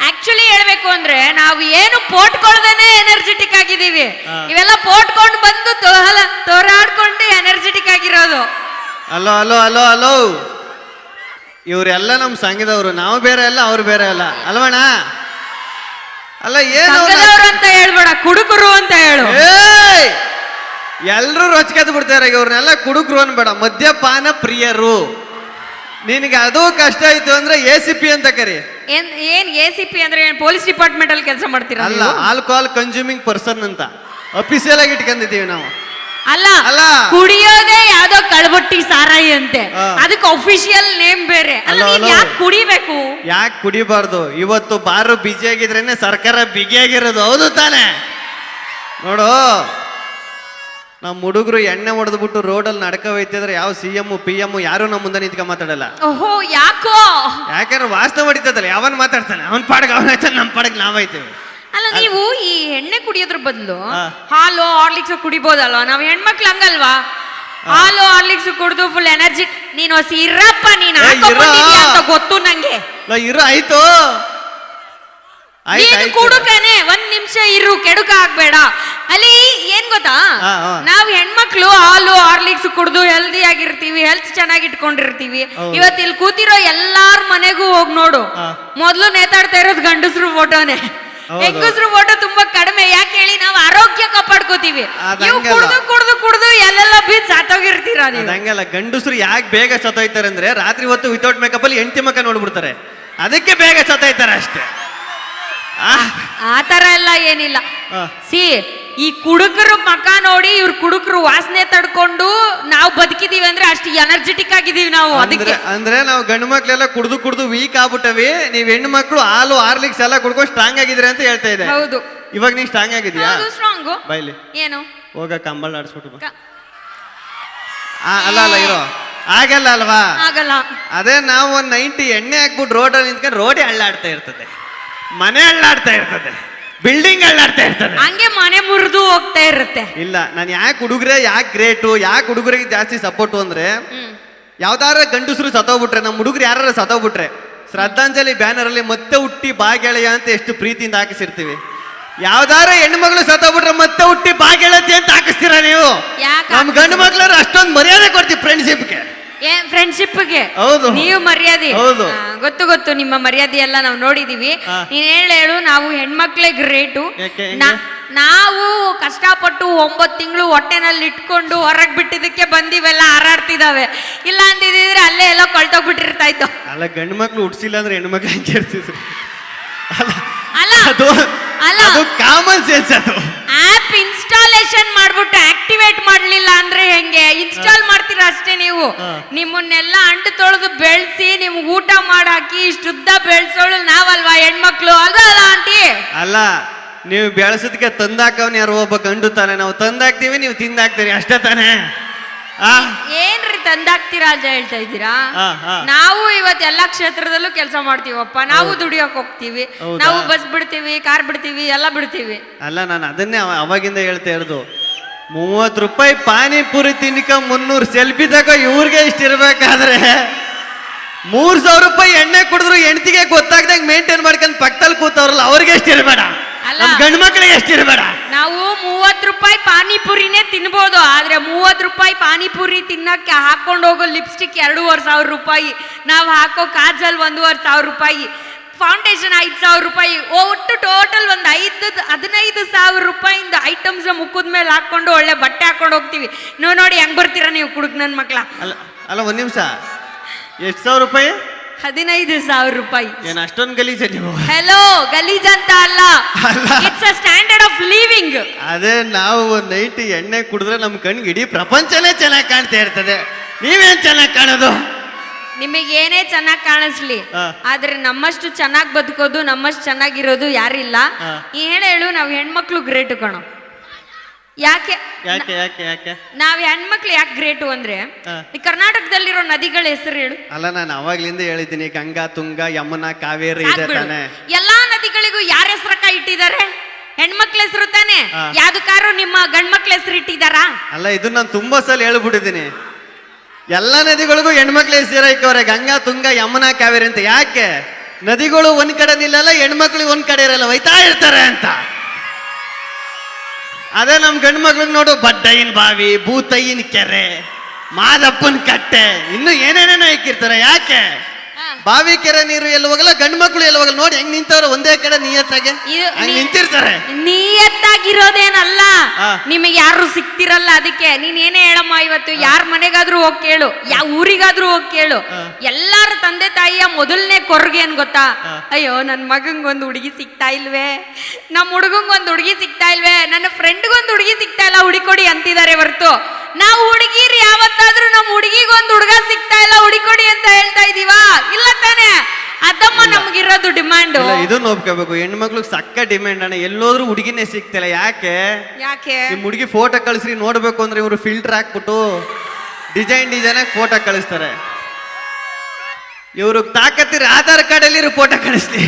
S6: ಆಕ್ಚುಲಿ ಹೇಳ್ಬೇಕು ಅಂದ್ರೆ ನಾವು ಏನು ಪೋಟ್ಕೊಳ್ದೇನೆ ಎನರ್ಜೆಟಿಕ್ ಆಗಿದ್ದೀವಿ ಇವೆಲ್ಲ ಪೋಟ್ಕೊಂಡು ಬಂದು ತೋರಾಡ್ಕೊಂಡು ಎನರ್ಜೆಟಿಕ್ ಆಗಿರೋದು
S12: ಅಲೋ ಇವರೆಲ್ಲ ನಮ್ ಸಂಘದವ್ರು ನಾವು ಬೇರೆ ಅಲ್ಲ ಅವ್ರು ಬೇರೆ ಅಲ್ಲ ಅಲ್ವಣ ಅಲ್ಲ ಏನು
S6: ಅಂತ ಹೇಳ್ಬೇಡ ಕುಡುಕರು ಅಂತ ಹೇಳು
S12: ಎಲ್ರು ರೊಚ್ಕದ್ ಬಿಡ್ತಾರೆ ಇವ್ರನ್ನೆಲ್ಲ ಕುಡುಕರು ಅನ್ಬೇಡ ಮದ್ಯಪಾನ ಪ್ರಿಯರು ನಿನಗೆ ಅದು ಕಷ್ಟ ಆಯ್ತು ಅಂದ್ರೆ ACP ಅಂತ ಕರಿ
S6: ಏನ್ ACP ಅಂದ್ರೆ ಪೊಲೀಸ್ ಡಿಪಾರ್ಟ್ಮೆಂಟ್ ಅಲ್ಲಿ ಕೆಲಸ ಮಾಡ್ತೀರಾ
S12: ಅಲ್ಲ ಆಲ್ಕೋಹಾಲ್ ಕನ್ಸ್ಯೂಮಿಂಗ್ ಪರ್ಸನ್ ಅಂತ ಅಫಿಸಿಯಲ್ ಆಗಿ ಇಟ್ಕೊಂಡಿದೀವಿ ನಾವು
S6: ಅಲ್ಲ ಕುಡಿಯೋದೇ ಯಾವ್ದೋ ಕಳ್ಬಟ್ಟಿ ಸಾರಾಯಿ ಅಂತೆ ಅದಕ್ಕೆ ಅಫಿಷಿಯಲ್ ನೇಮ್ ಬೇರೆ ಯಾಕೆ ಕುಡಿಬೇಕು
S12: ಯಾಕೆ ಕುಡಿಬಾರ್ದು ಇವತ್ತು ಬಾರು ಬಿಜಿ ಆಗಿದ್ರೇನೆ ಸರ್ಕಾರ ಬಿಗಿಯಾಗಿರೋದು ಹೌದು ತಾನೆ ನೋಡು ನಮ್ಮ ಹುಡುಗರು ಎಣ್ಣೆ ಹೊಡೆದ್ಬಿಟ್ಟು ರೋಡಲ್ಲಿ ನಡ್ಕ ಹೋಯ್ತಿದ್ರೆ ಯಾವ CM PM ಯಾರು ನಮ್ಮ ಮುಂದೆ ನಿಂತ್ಕೊಂಡ್ ಮಾತಾಡಲ್ಲ
S6: ಓಹೋ ಯಾಕೋ
S12: ಯಾಕಂದ್ರೆ ವಾಸ್ತವ ಹೊಡಿತದಲ್ಲ ಯಾವನ್ ಮಾತಾಡ್ತಾನೆ ಅವನ್ ಪಾಡಗ್ ಅವನಾಯ್ತಾನೆ ನಮ್ಮ ಪಾಡಗ್ ನಾವಾಯ್ತೇವೆ
S6: ಅಲ್ಲ ನೀವು ಈ ಎಣ್ಣೆ ಕುಡಿಯೋದ್ರ ಬದಲು ಹಾಲು ಹಾರ್ಲಿಕ್ಸ್ ಕುಡಿಬೋದಲ್ವಾ ನಾವು ಹೆಣ್ಮಕ್ಳು ಹಂಗಲ್ವಾ ಹಾಲು ಹಾರ್ಲಿಕ್ಸ್ ಕುಡಿದು ಫುಲ್ ಎನರ್ಜಿ ನೀನು ಇರಪ್ಪ ನೀನು ಅಂತ ಗೊತ್ತು ನಂಗೆ
S12: ಇರು ಆಯ್ತು
S6: ಕುಡುಕನೆ 1 ನಿಮಿಷ ಇರು ಕೆಡುಕ ಆಗ್ಬೇಡ ಅಲ್ಲಿ ಏನ್ ಗೊತ್ತಾ ನಾವ್ ಹೆಣ್ಮಕ್ಳು ಹಾಲು ಹಾರ್ಲಿಕ್ಸ್ ಕುಡ್ದು ಹೆಲ್ದಿ ಆಗಿರ್ತೀವಿ ಹೆಲ್ತ್ ಚೆನ್ನಾಗಿ ಇಟ್ಕೊಂಡಿರ್ತೀವಿ ಇವತ್ತು ಇಲ್ಲಿ ಕೂತಿರೋ ಎಲ್ಲಾರ ಮನೆಗೂ ಹೋಗ್ ನೋಡು ಮೊದ್ಲು ನೇತಾಡ್ತಾ ಇರೋದು ಗಂಡಸ್ರು ಫೋಟೋನೆ ಹೆಂಗಸ್ರು ಫೋಟೋ ತುಂಬಾ ಕಡಿಮೆ ಯಾಕೆ ಹೇಳಿ ನಾವು ಆರೋಗ್ಯ ಕಾಪಾಡ್ಕೋತೀವಿ ನೀವು ಕುಡ್ದು ಎಲ್ಲೆಲ್ಲ ಬೀದ್ ಸಾತೋಗಿರ್ತೀರ
S12: ಹಂಗಲ್ಲ ಗಂಡಸ್ರು ಯಾಕೆ ಬೇಗ ಸತ್ತೋಯ್ತಾರೆ ಅಂದ್ರೆ ರಾತ್ರಿ ಹೊತ್ತು ವಿತೌಟ್ ಮೇಕಪ್ ಅಲ್ಲಿ ಹೆಂಡತಿ ಮಕ್ಕ ನೋಡ್ಬಿಡ್ತಾರೆ ಅದಕ್ಕೆ ಬೇಗ ಸತ್ತೋಯ್ತಾರೆ ಅಷ್ಟೇ
S6: ಆ ತರ ಎಲ್ಲ ಏನಿಲ್ಲ. ಸಿ ಈ ಕುಡುಕರು ಮಕ ನೋಡಿ ಇವ್ರ ಕುಡುಕರು ವಾಸನೆ ತಡ್ಕೊಂಡು ನಾವು ಬದುಕಿದೀವಿ ಅಂದ್ರೆ ಅಷ್ಟು ಎನರ್ಜೆಟಿಕ್ ಆಗಿದೀವಿ ನಾವು. ಅದಕ್ಕೆ
S12: ಅಂದ್ರೆ ನಾವು ಗಂಡು ಮಕ್ಳೆಲ್ಲ ಕುಡ್ದು ವೀಕ್ ಆಗ್ಬಿಟ್ಟವಿ, ನೀವ್ ಹೆಣ್ಣು ಮಕ್ಳು ಹಾಲು ಹಾರ್ಲಿಕ್ಸ್ ಎಲ್ಲ ಕುಡ್ಕೊಂಡು ಸ್ಟ್ರಾಂಗ್ ಆಗಿದ್ರೆ ಅಂತ ಹೇಳ್ತಾ ಇದೆ.
S6: ಹೌದು,
S12: ಇವಾಗ ನೀ ಸ್ಟ್ರಾಂಗ್ ಆಗಿದ್ಯಾ?
S6: ಸ್ಟ್ರಾಂಗು.
S12: ಬೈಲಿ
S6: ಏನು
S12: ಹೋಗ ಕಂಬಳ ಆಡಿಸ್ಬಿಟ್ಟು ಅಲ್ಲ ಇರೋ ಆಗಲ್ಲ ಅಲ್ವಾ?
S6: ಆಗಲ್ಲ.
S12: ಅದೇ ನಾವು ಒಂದ್ 90 ಎಣ್ಣೆ ಹಾಕ್ಬಿಟ್ಟು ರೋಡಲ್ಲಿ ನಿಂತ್ಕೊಂಡು ರೋಡೇ ಅಳ್ಳಾಡ್ತಾ ಇರ್ತದೆ, ಮನೆ ಅಳ್ಳಾಡ್ತಾ ಇರ್ತದೆ, ಬಿಲ್ಡಿಂಗ್ ಅಳ್ಳಾಡ್ತಾ ಇರ್ತದೆ,
S6: ಹಂಗೆ ಮನೆ ಮುರಿದು ಹೋಗ್ತಾ ಇರುತ್ತೆ.
S12: ಇಲ್ಲ ನಾನು ಯಾಕೆ ಹುಡುಗ್ರೆ ಯಾಕೆ ಗ್ರೇಟು, ಯಾಕೆ ಹುಡುಗರಿಗೆ ಜಾಸ್ತಿ ಸಪೋರ್ಟು ಅಂದ್ರೆ ಯಾವ್ದಾರ ಗಂಡಸರು ಸತ್ತೋಗ್ಬಿಟ್ರೆ, ನಮ್ಮ ಹುಡುಗರು ಯಾರು ಸತ್ತೋಗ್ಬಿಟ್ರೆ ಶ್ರದ್ಧಾಂಜಲಿ ಬ್ಯಾನರ್ ಅಲ್ಲಿ ಮತ್ತೆ ಹುಟ್ಟಿ ಬಾಗೆಳೆಯ ಅಂತ ಎಷ್ಟು ಪ್ರೀತಿಯಿಂದ ಹಾಕಿಸಿರ್ತೀವಿ. ಯಾವ್ದಾರ ಹೆಣ್ಣು ಮಗಳು ಸತ್ತೋಗ್ಬಿಟ್ರೆ ಮತ್ತೆ ಹುಟ್ಟಿ ಬಾಗೆಳತಿ ಅಂತ ಹಾಕಿಸ್ತೀರಾ ನೀವು? ನಮ್ ಗಂಡು ಮಕ್ಳು ಅಷ್ಟೊಂದು ಮರ್ಯಾದೆ ಕೊಡ್ತೀವಿ ಫ್ರೆಂಡ್ಶಿಪ್ಗೆ.
S6: ಫ್ರೆಂಡ್ಶಿಪ್ಗೆ
S12: ಹೌದು,
S6: ನೀವು ಮರ್ಯಾದೆ.
S12: ಹೌದು,
S6: ಗೊತ್ತು ನಿಮ್ಮ ಮರ್ಯಾದೆ ಎಲ್ಲ ನಾವು ನೋಡಿದೀವಿ. ನೀನ್ ಹೇಳು ನಾವು ಹೆಣ್ಮಕ್ಳೇ ಗ್ರೇಟು. ನಾವು ಕಷ್ಟಪಟ್ಟು 9 ತಿಂಗಳು ಹೊಟ್ಟೆನಲ್ಲಿ ಇಟ್ಕೊಂಡು ಹೊರಗ್ ಬಿಟ್ಟಿದ್ದಕ್ಕೆ ಬಂದಿವೆಲ್ಲ ಹಾರಾಡ್ತಿದಾವೆ. ಇಲ್ಲ ಅಂತಿದ್ರೆ ಅಲ್ಲೇ ಎಲ್ಲ ಕೊಳ್ತೋಗ್ಬಿಟ್ಟಿರ್ತಾ ಇತ್ತು.
S12: ಅಲ್ಲ ಗಂಡು ಮಕ್ಳು ಹುಡ್ಸಿಲ್ಲ ಅಂದ್ರೆ ಹೆಣ್ಣು ಮಕ್ಳು ಹಂಗೆ ಇರ್ತಿದ್ರು.
S6: ಅಲ್ಲ
S12: ಅದು ಕಾಮನ್ ಸೆನ್ಸ್. ಅದು
S6: ಆಪ್ ಇನ್ಸ್ಟಾಲೇಷನ್ ಮಾಡ್ಬಿಟ್ಟು ಆಕ್ಟಿವೇಟ್ ಮಾಡ್ಲಿಲ್ಲ ಅಂದ್ರೆ ಹೆಂಗೆ? ಇನ್ಸ್ಟಾಲ್ ಮಾಡ್ತೀರಾ ಅಷ್ಟೇ ನೀವು. ನಿಮ್ಮನ್ನೆಲ್ಲ ಅಂಟು ತೊಳೆದು ಬೆಳೆಸಿ ನಿಮ್ಗೆ ಊಟ ಮಾಡಾಕಿ ಇಷ್ಟುದ್ದ ಬೆಳೆಸೋಳು ನಾವಲ್ವಾ ಹೆಣ್ಮಕ್ಳು? ಅಲ್ಲ ಆಂಟಿ.
S12: ಅಲ್ಲ ನೀವು ಬೆಳೆಸೋದಕ್ಕೆ ತಂದಾಕವ್ನ ಯಾರು ಒಬ್ಬ ಗಂಡು ತಾನೆ, ನಾವು ತಂದಾಕ್ತೀವಿ ನೀವು ತಿಂದಾಕ್ತೀರಿ ಅಷ್ಟೇ ತಾನೆ.
S6: ಏನ್ರಿ ತಂದಾಕ್ತೀರಾ ಅಂತ ಹೇಳ್ತಾ ಇದ್ದೀರಾ? ನಾವು ಇವತ್ತು ಎಲ್ಲಾ ಕ್ಷೇತ್ರದಲ್ಲೂ ಕೆಲಸ ಮಾಡ್ತೀವಪ್ಪ. ನಾವು ದುಡಿಯೋಕ್ ಹೋಗ್ತೀವಿ, ನಾವು ಬಸ್ ಬಿಡ್ತೀವಿ, ಕಾರ್ ಬಿಡ್ತೀವಿ, ಎಲ್ಲ ಬಿಡ್ತೀವಿ.
S12: ಅಲ್ಲ ನಾನು ಅದನ್ನೇ ಅವಾಗಿಂದ ಹೇಳ್ತಾ ಇರೋದು. 30 ರೂಪಾಯಿ ಪಾನಿಪುರಿ ತಿನ್ನಿಕ 300 ಸೆಲ್ಫಿ ತಗೋ ಇವ್ರಿಗೆ ಇಷ್ಟ ಇರ್ಬೇಕಾದ್ರೆ 3000 ರೂಪಾಯಿ ಎಣ್ಣೆ ಕುಡಿದ್ರು ಹೆಂಡತಿಗೆ ಗೊತ್ತಾಗ್ದಂಗ್ ಮೇಂಟೈನ್ ಮಾಡ್ಕೊಂಡು ಪಕ್ಕದಲ್ಲಿ ಕೂತವ್ರಲ್ಲ ಅವ್ರಿಗೆ ಎಷ್ಟು ಇರಬೇಡ, ಗಂಡು ಮಕ್ಕಳಿಗೆ ಎಷ್ಟು ಇರಬೇಡ.
S6: ನಾವು 30 ರೂಪಾಯಿ ಪಾನಿಪುರಿನೇ ತಿನ್ಬೋದು, ಆದ್ರೆ 30 ರೂಪಾಯಿ ಪಾನಿಪುರಿ ತಿನ್ನಕ್ಕೆ ಹಾಕೊಂಡು ಹೋಗೋ ಲಿಪ್ಸ್ಟಿಕ್ 2500 ರೂಪಾಯಿ, ನಾವು ಹಾಕೋ ಕಾಜಲ್ 1500 ರೂಪಾಯಿ, ಫೌಂಡೇಶನ್ 5000 ರೂಪಾಯಿ, ಒಟ್ಟು ಟೋಟಲ್ ಒಂದು 15,000 ರೂಪಾಯಿಂದ ಐಟಮ್ಸ್ ಮುಖದ ಮೇಲೆ ಹಾಕೊಂಡು ಒಳ್ಳೆ ಬಟ್ಟೆ ಹಾಕೊಂಡು ಹೋಗ್ತೀವಿ. ನೋಡಿ ಹೆಂಗ್ ಬರ್ತೀರಾ ನೀವು ಕುಡುಕ್ ನನ್ ಮಕ್ಳ?
S12: ಅಲ್ಲ ಒಂದ್ ನಿಮಿಷ, ಎಷ್ಟು ಸಾವಿರ ರೂಪಾಯಿ?
S6: 15,000 ರೂಪಾಯಿ.
S12: ಏನ್ ಅಷ್ಟೊಂದು ಗಲೀಜ ನೀವು?
S6: ಹೆಲೋ, ಗಲೀಜ್ ಅಂತ ಅಲ್ಲ, it's a standard of living.
S12: ಅದೇ ನಾವು ನೈಟ್ ಎಣ್ಣೆ ಕುಡಿದ್ರೆ ನಮ್ ಕಣ್ಗೆ ಇಡೀ ಪ್ರಪಂಚನೇ ಚೆನ್ನಾಗಿ ಕಾಣ್ತಾ ಇರ್ತದೆ, ನೀವೇನ್ ಚೆನ್ನಾಗಿ ಕಾಣೋದು?
S6: ನಿಮಗೆ ಏನೇ ಚೆನ್ನಾಗಿ ಕಾಣಿಸ್ಲಿ, ಆದ್ರೆ ನಮ್ಮಷ್ಟು ಚೆನ್ನಾಗಿ ಬದುಕೋದು, ನಮ್ಮಷ್ಟು ಚೆನ್ನಾಗಿರೋದು ಯಾರಿಲ್ಲ. ಹೇಳು ನಾವು ಹೆಣ್ಮಕ್ಳು ಗ್ರೇಟು ಕಣೋ. ಯಾಕೆ
S12: ಯಾಕೆ ಯಾಕೆ ಯಾಕೆ
S6: ನಾವ್ ಹೆಣ್ಮಕ್ಳು ಯಾಕೆ ಗ್ರೇಟು ಅಂದ್ರೆ ಈ ಕರ್ನಾಟಕದಲ್ಲಿರೋ ನದಿಗಳ ಹೆಸರು ಹೇಳು.
S12: ಅಲ್ಲ ನಾನು ಅವಾಗ್ಲಿಂದ ಹೇಳಿದ್ದೀನಿ, ಗಂಗಾ, ತುಂಗ, ಯಮುನಾ, ಕಾವೇರಿ ಇದೆ ತಾನೆ.
S6: ಎಲ್ಲಾ ನದಿಗಳಿಗೂ ಯಾರ ಹೆಸರಕ್ಕ ಇಟ್ಟಿದ್ದಾರೆ? ಹೆಣ್ಮಕ್ಳ ಹೆಸರು ತಾನೆ. ಯಾವ್ದಕ್ಕಾರು ನಿಮ್ಮ ಗಂಡ್ಮಕ್ಳ ಹೆಸರು ಇಟ್ಟಿದಾರಾ?
S12: ಅಲ್ಲ ಇದು ನಾನು ತುಂಬಾ ಸಲ ಹೇಳ್ಬಿಟ್ಟಿದ್ದೀನಿ, ಎಲ್ಲಾ ನದಿಗಳಿಗೂ ಹೆಣ್ಮಕ್ಳ ಹೆಸರು ಇಕ್ಕವ್ರೆ, ಗಂಗಾ, ತುಂಗ, ಯಮುನಾ, ಕಾವೇರಿ ಅಂತ. ಯಾಕೆ? ನದಿಗಳು ಒಂದ್ ಕಡೆ ನಿಲ್ಲಲ್ಲ, ಹೆಣ್ಮಕ್ಳಿಗೆ ಒಂದ್ ಕಡೆ ಇರಲ್ಲ, ಒಯ್ತಾ ಇರ್ತಾರೆ ಅಂತ. ಅದೇ ನಮ್ ಗಂಡು ಮಕ್ಳಿಗೆ ನೋಡು, ಬಡ್ಡಯ್ಯನ ಬಾವಿ, ಭೂತಯ್ಯನ ಕೆರೆ, ಮಾದಪ್ಪನ ಕಟ್ಟೆ, ಇನ್ನು ಏನೇನೇನೋ ಇಕ್ಕಿರ್ತಾರೆ. ಯಾಕೆ? ಬಾವಿ ಕೆರೆ ನೀರು ಎಲ್ಲಿ ಹೋಗಲ್ಲ, ಗಂಡು ಮಕ್ಳು ಎಲ್ಲಿ ಹೋಗಲ್ಲ. ನೋಡಿ ಹೆಂಗ್ ನಿಂತವ್ರೆ ಒಂದೇ ಕಡೆ ನಿಯತ್ತಾಗೆ ನಿಂತಿರ್ತಾರೆ.
S6: ನಿಯತ್ತಾಗಿರೋದೇನಲ್ಲ, ನಿಮಗೆ ಯಾರು ಸಿಕ್ತಿರಲ್ಲ. ಅದಕ್ಕೆ ನೀನ್ ಏನೇ ಹೇಳಮ್ಮ, ಇವತ್ತು ಯಾರ ಮನೆಗಾದ್ರೂ ಹೋಗಿ ಕೇಳು, ಯಾವ ಊರಿಗಾದ್ರೂ ಹೋಗಿ ಕೇಳು, ಎಲ್ಲಾರ ತಂದೆ ತಾಯಿಯ ಮೊದಲನೇ ಕೊರಗೆ ಏನ್ ಗೊತ್ತಾ? ಅಯ್ಯೋ ನನ್ ಮಗಂಗೊಂದು ಹುಡುಗಿ ಸಿಗ್ತಾ ಇಲ್ವೇ, ನಮ್ ಹುಡುಗಂಗೊಂದು ಹುಡುಗಿ ಸಿಗ್ತಾ ಇಲ್ವೇ, ನನ್ನ ಫ್ರೆಂಡ್ಗೊಂದು ಹುಡುಗಿ ಸಿಗ್ತಾ ಇಲ್ಲ, ಹುಡುಕೊಡಿ ಅಂತಿದ್ದಾರೆ ಹೊರ್ತು ನಾವು ಹುಡುಗಿರಿ ಯಾವತ್ತಾದ್ರೂ ನಮ್ ಹುಡುಗಿಗೊಂದು ಹುಡುಗ ಸಿಗ್ತಾ ಇಲ್ಲ, ಹುಡುಕೊಡಿ ಅಂತ ಹೇಳ್ತಾ ಇದೀವಾ? ಇಲ್ಲ ತಾನೆ. ಅದಮ್ಮ ನಮ್ಗಿರೋದು ಡಿಮ್ಯಾಂಡ್.
S12: ಇದನ್ನ ಒಪ್ಕೋಬೇಕು, ಹೆಣ್ಮಕ್ಳಿಗೆ ಸಕ್ಕ ಡಿಮ್ಯಾಂಡ್ ಅಣ್ಣ. ಎಲ್ಲೋದ್ರೂ ಹುಡುಗಿನೇ ಸಿಗ್ತಿಲ್ಲ. ಯಾಕೆ? ನಿಮ್ ಹುಡುಗಿ ಫೋಟೋ ಕಳಿಸ್ರಿ ನೋಡ್ಬೇಕು ಅಂದ್ರೆ ಇವರು ಫಿಲ್ಟರ್ ಹಾಕ್ಬಿಟ್ಟು ಡಿಸೈನ್ ಫೋಟೋ ಕಳಿಸ್ತಾರೆ. ಇವ್ರು ತಾಕತ್ತಿರ ಆಧಾರ್ ಕಾರ್ಡ್ ಅಲ್ಲಿ ಫೋಟೋ ಕಳಿಸ್ಲಿ.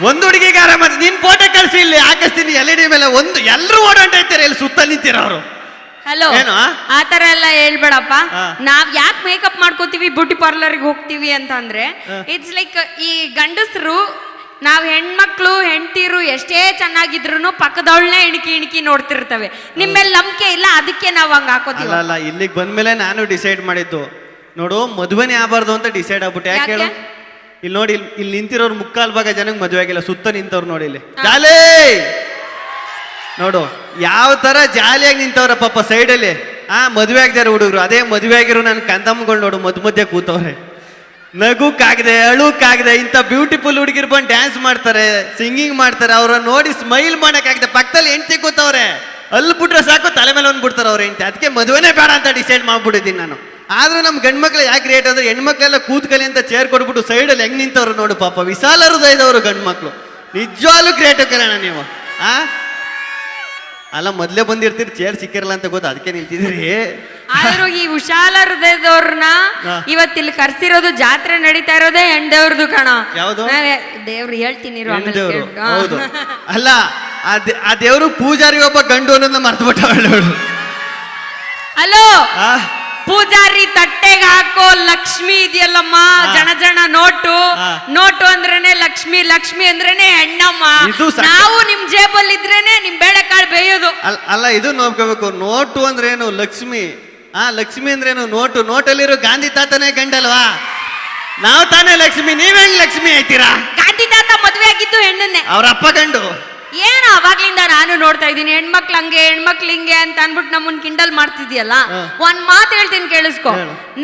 S12: ಒಂದು ಹುಡುಗಿಗೆ ಆರಾಮ ನೀನ್ ಫೋಟೋ ಕಳಿಸಿ, ಇಲ್ಲಿ ಹಾಕಿಸ್ತೀನಿ LED ಮೇಲೆ. ಒಂದು ಎಲ್ಲರೂ ಓಡಾಡ್ತಾರೆ, ಇಲ್ಲಿ ಸುತ್ತ ನಿಂತೀರ ಅವರು.
S6: ಹಲೋ, ಆತರ ಎಲ್ಲ ಹೇಳ್ಬೇಡಪ್ಪ. ನಾವ್ ಯಾಕೆ ಮೇಕಪ್ ಮಾಡ್ಕೋತೀವಿ, ಬ್ಯೂಟಿ ಪಾರ್ಲರ್ಗೆ ಹೋಗ್ತೀವಿ ಅಂತ ಅಂದ್ರೆ ಇಟ್ಸ್ ಲೈಕ್ ಈ ಗಂಡಸರು ನಾವ್ ಹೆಣ್ಮಕ್ಳು ಹೆಂಡತಿರು ಎಷ್ಟೇ ಚೆನ್ನಾಗಿದ್ರು ಪಕ್ಕದವಳನ್ನೇ ಇಣಕಿ ನೋಡ್ತಿರ್ತವೆ. ನಿಮ್ಮೇಲೆ ನಂಬಿಕೆ ಇಲ್ಲ, ಅದಕ್ಕೆ ನಾವ್ ಹಂಗ ಹಾಕೋತೀವಿ.
S12: ಅಲ್ಲ ಇಲ್ಲಿಗೆ ಬಂದ್ಮೇಲೆ ನಾನು ಡಿಸೈಡ್ ಮಾಡಿದ್ದು, ನೋಡು ಮದುವೆನೇ ಆಗಬಾರ್ದು ಅಂತ ಡಿಸೈಡ್ ಆಗ್ಬಿಟ್ಟು. ಯಾಕೆ ಹೇಳು? ಇಲ್ಲಿ ನೋಡಿ, ಇಲ್ಲಿ ನಿಂತಿರೋರು ಮುಕ್ಕಾಲ್ ಭಾಗ ಜನಕ್ಕೆ ಮದುವೆ ಆಗಿಲ್ಲ, ಸುತ್ತ ನಿಂತವ್ರು ನೋಡಿ ಇಲ್ಲಿ ಜಾಲಿ ನೋಡು ಯಾವ ತರ ಜಾಲಿಯಾಗಿ ನಿಂತವ್ರ ಪಾಪ ಸೈಡಲ್ಲಿ. ಮದುವೆ ಆಗ್ದಾರೆ ಹುಡುಗರು, ಅದೇ ಮದುವೆ ಆಗಿರೋ ನನ್ನ ಕಂದಮ್ಮಗಳು ನೋಡು ಮಧ್ಯ ಕೂತವ್ರೆ. ನಗುಕ್ಕಾಗದೆ ಅಳುಕ್ಕಾಗದೆ ಇಂಥ ಬ್ಯೂಟಿಫುಲ್ ಹುಡುಗಿರ್ ಬಂದು ಡ್ಯಾನ್ಸ್ ಮಾಡ್ತಾರೆ, ಸಿಂಗಿಂಗ್ ಮಾಡ್ತಾರೆ. ಅವ್ರ ನೋಡಿ ಸ್ಮೈಲ್ ಮಾಡಕ್ಕಾಗದೆ ಪಕ್ಕದಲ್ಲಿ ಹೆಂಡ್ತಿ ಕೂತವ್ರೆ, ಅಲ್ಲಿ ಬಿಟ್ರೆ ಸಾಕು ತಲೆ ಮೇಲೆ ಒಂದು ಬಿಡ್ತಾರೆ ಅವ್ರ ಹೆಂಡ್ತಿ. ಅದಕ್ಕೆ ಮದುವೆನೇ ಬೇಡ ಅಂತ ಡಿಸೈಡ್ ಮಾಡ್ಬಿಟ್ಟಿದ್ದೀನಿ ನಾನು. ಆದ್ರೂ ನಮ್ಮ ಗಂಡ್ಮಕ್ಳು ಯಾಕೆ ರೇಟ್ ಅಂದ್ರೆ ಹೆಣ್ಮಕ್ಳೆಲ್ಲ ಕೂತ್ಕಲಿ ಅಂತ ಚೇರ್ ಕೊಟ್ಬಿಟ್ಟು ಸೈಡಲ್ಲಿ ಹೆಂಗ್ ನಿಂತವ್ರು ನೋಡು ಪಾಪ, ವಿಶಾಲ ಹೃದಯದವರು ಗಂಡ್ಮಕ್ಳು. ನಿಜವಾಗ್ಲೂ ಗ್ರೇಟ್ ಕಣ ನೀವು. ಅಲ್ಲ ಮೊದ್ಲೇ ಬಂದಿರ್ತೀರಿ, ಚೇರ್ ಸಿಕ್ಕಿರಲ್ಲ ಅಂತ ಗೊತ್ತು, ಅದಕ್ಕೆ ನಿಂತಿದ್ದೀರಿ.
S6: ಆದ್ರೂ ಈ ವಿಶಾಲ ಹೃದಯದವ್ರನ್ನ ಇವತ್ತಿಲ್ಲಿ ಕರ್ಸಿರೋದು, ಜಾತ್ರೆ ನಡೀತಾ ಇರೋದೇ ಹೆಣ್ದೇವ್ರದು ಕಣ.
S12: ಯಾವ್ದು
S6: ದೇವ್ರು ಹೇಳ್ತೀನಿ
S12: ಹೌದು. ಅಲ್ಲ ಆ ದೇವ್ರು ಪೂಜಾರಿ ಒಬ್ಬ ಗಂಡು ಅನ್ನೋದನ್ನ ಮರ್ತ್ಬಿಟ್ಟವಳು.
S6: ಹಲೋ, ಪೂಜಾರಿ ತಟ್ಟೆಗೆ ಹಾಕೋ ಲಕ್ಷ್ಮಿ ಇದೆಯಲ್ಲಮ್ಮ, ಜನ ನೋಟು, ನೋಟು ಅಂದ್ರೇನೆ ಲಕ್ಷ್ಮಿ, ಲಕ್ಷ್ಮಿ ಅಂದ್ರೇನೆ ಹೆಣ್ಣಮ್ಮ. ನಾವು ನಿಮ್ ಜೇಬಲ್ಲಿ ಇದ್ರೇನೆ ನಿಮ್ ಬೇಳೆಕಾಳು ಬೇಯೋದು.
S12: ಅಲ್ಲ ಇದು ನೋಡ್ಕೋಬೇಕು, ನೋಟು ಅಂದ್ರೆ ಏನು, ಲಕ್ಷ್ಮಿ. ಲಕ್ಷ್ಮಿ ಅಂದ್ರೇನು, ನೋಟು. ನೋಟಲ್ಲಿರೋ ಗಾಂಧಿ ತಾತನೇ ಗಂಡಲ್ವಾ, ನಾವ್ ತಾನೇ ಲಕ್ಷ್ಮಿ. ನೀವ್ ಹೆಂಗ್ ಲಕ್ಷ್ಮಿ ಆಯ್ತೀರಾ?
S6: ಗಾಂಧಿ ತಾತ ಮದ್ವೆ ಆಗಿದ್ದು ಹೆಣ್ಣನ್ನೇ,
S12: ಅವ್ರ ಅಪ್ಪ ಗಂಡು.
S6: ಏನು ಅವಾಗ್ಲಿಂದ ನಾನು ನೋಡ್ತಾ ಇದ್ದೀನಿ, ಹೆಣ್ಮಕ್ಳು ಹಂಗೆ ಹೆಣ್ಮಕ್ಳು ಹಿಂಗೆ ಅಂತ ಅನ್ಬಿಟ್ಟು ನಮ್ಮನ್ ಕಿಂಡಲ್ ಮಾಡ್ತಿದ್ಯಲ್ಲ. ಒಂದ್ ಮಾತು ಹೇಳ್ತೀನಿ ಕೇಳಿಸ್ಕೊ,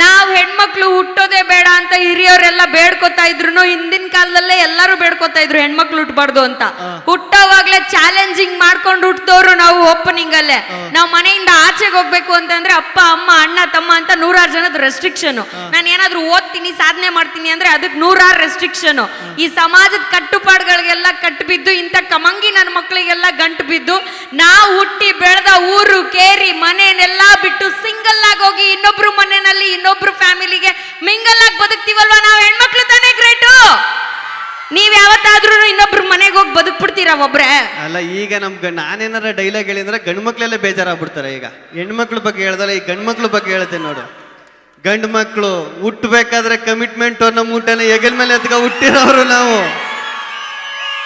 S6: ನಾವ್ ಹೆಣ್ಮಕ್ಳು ಹುಟ್ಟೋದೇ ಬೇಡ ಅಂತ ಹಿರಿಯವರೆಲ್ಲ ಬೇಡ್ಕೊತಾ ಇದ್ರು. ಹಿಂದಿನ ಕಾಲದಲ್ಲೇ ಎಲ್ಲರೂ ಬೇಡ್ಕೊತಾ ಇದ್ರು ಹೆಣ್ಮಕ್ಳು ಹುಟ್ಟಬಾರ್ದು ಅಂತ. ಹುಟ್ಟೋವಾಗ್ಲೇ ಚಾಲೆಂಜಿಂಗ್ ಮಾಡ್ಕೊಂಡು ಹುಟ್ಟದವ್ರು ನಾವು. ಓಪನಿಂಗ್ ಅಲ್ಲೇ ನಾವ್ ಮನೆಯಿಂದ ಆಚೆಗೆ ಹೋಗ್ಬೇಕು ಅಂತಂದ್ರೆ ಅಪ್ಪ ಅಮ್ಮ ಅಣ್ಣ ತಮ್ಮ ಅಂತ 100 ಜನದ ರೆಸ್ಟ್ರಿಕ್ಷನ್. ನಾನು ಏನಾದ್ರೂ ಓದ್ತೀನಿ ಸಾಧನೆ ಮಾಡ್ತೀನಿ ಅಂದ್ರೆ ಅದಕ್ಕೆ 100 ರೆಸ್ಟ್ರಿಕ್ಷನ್. ಈ ಸಮಾಜದ ಕಟ್ಟುಪಾಡುಗಳಿಗೆಲ್ಲ ಕಟ್ಟುಬಿದ್ದು ಇಂಥ ಕಮಂಗಿ ನನ್ನ ಮಕ್ಕಳಿಗೆಲ್ಲ ಗಂಟು ಬಿದ್ದು ನಾವು ಹುಟ್ಟಿ ಬೆಳೆದ ಊರು ಕೇರಿ ಮನೆಯನ್ನೆಲ್ಲ ಬಿಟ್ಟು ಸಿಂಗಲ್ ಆಗಿ ಹೋಗಿ ಇನ್ನೊಬ್ರು ಮನೆಯಲ್ಲಿ ಇನ್ನೊಬ್ರು ಫ್ಯಾಮಿಲಿಗೆ ಮಿಂಗಲ್ ಆಗಿ ಬದುಕ್ತಿವಲ್ವಾ ನಾವು ಹೆಣ್ಮಕ್ಳು ತಾನೇ ಗ್ರೇಟು. ನೀವ್ ಯಾವತ್ತಾದ್ರೂ ಇನ್ನೊಬ್ರು ಮನೆಗೆ ಹೋಗಿ ಬದುಕ್ಬಿಡ್ತೀರಾ ಒಬ್ರೆ?
S12: ಅಲ್ಲ ಈಗ ನಾನೇನಾರ ಡೈಲಾಗ್ ಹೇಳಿದ್ರೆ ಗಂಡು ಮಕ್ಳೆಲ್ಲ ಬೇಜಾರಾಗ್ಬಿಡ್ತಾರೆ. ಈಗ ಹೆಣ್ಮಕ್ಳ ಬಗ್ಗೆ ಹೇಳ್ದಲ್ಲ, ಈ ಗಂಡು ಮಕ್ಳ ಬಗ್ಗೆ ಹೇಳ್ತೇನೆ ನೋಡು. ಗಂಡು ಮಕ್ಳು ಹುಟ್ಟಬೇಕಾದ್ರೆ ಕಮಿಟ್ಮೆಂಟ್ ನಮ್ಮ ಊಟನ ಹೆಗಲ್ ಮೇಲೆ ಎತ್ಕ ಹುಟ್ಟಿರೋರು ನಾವು.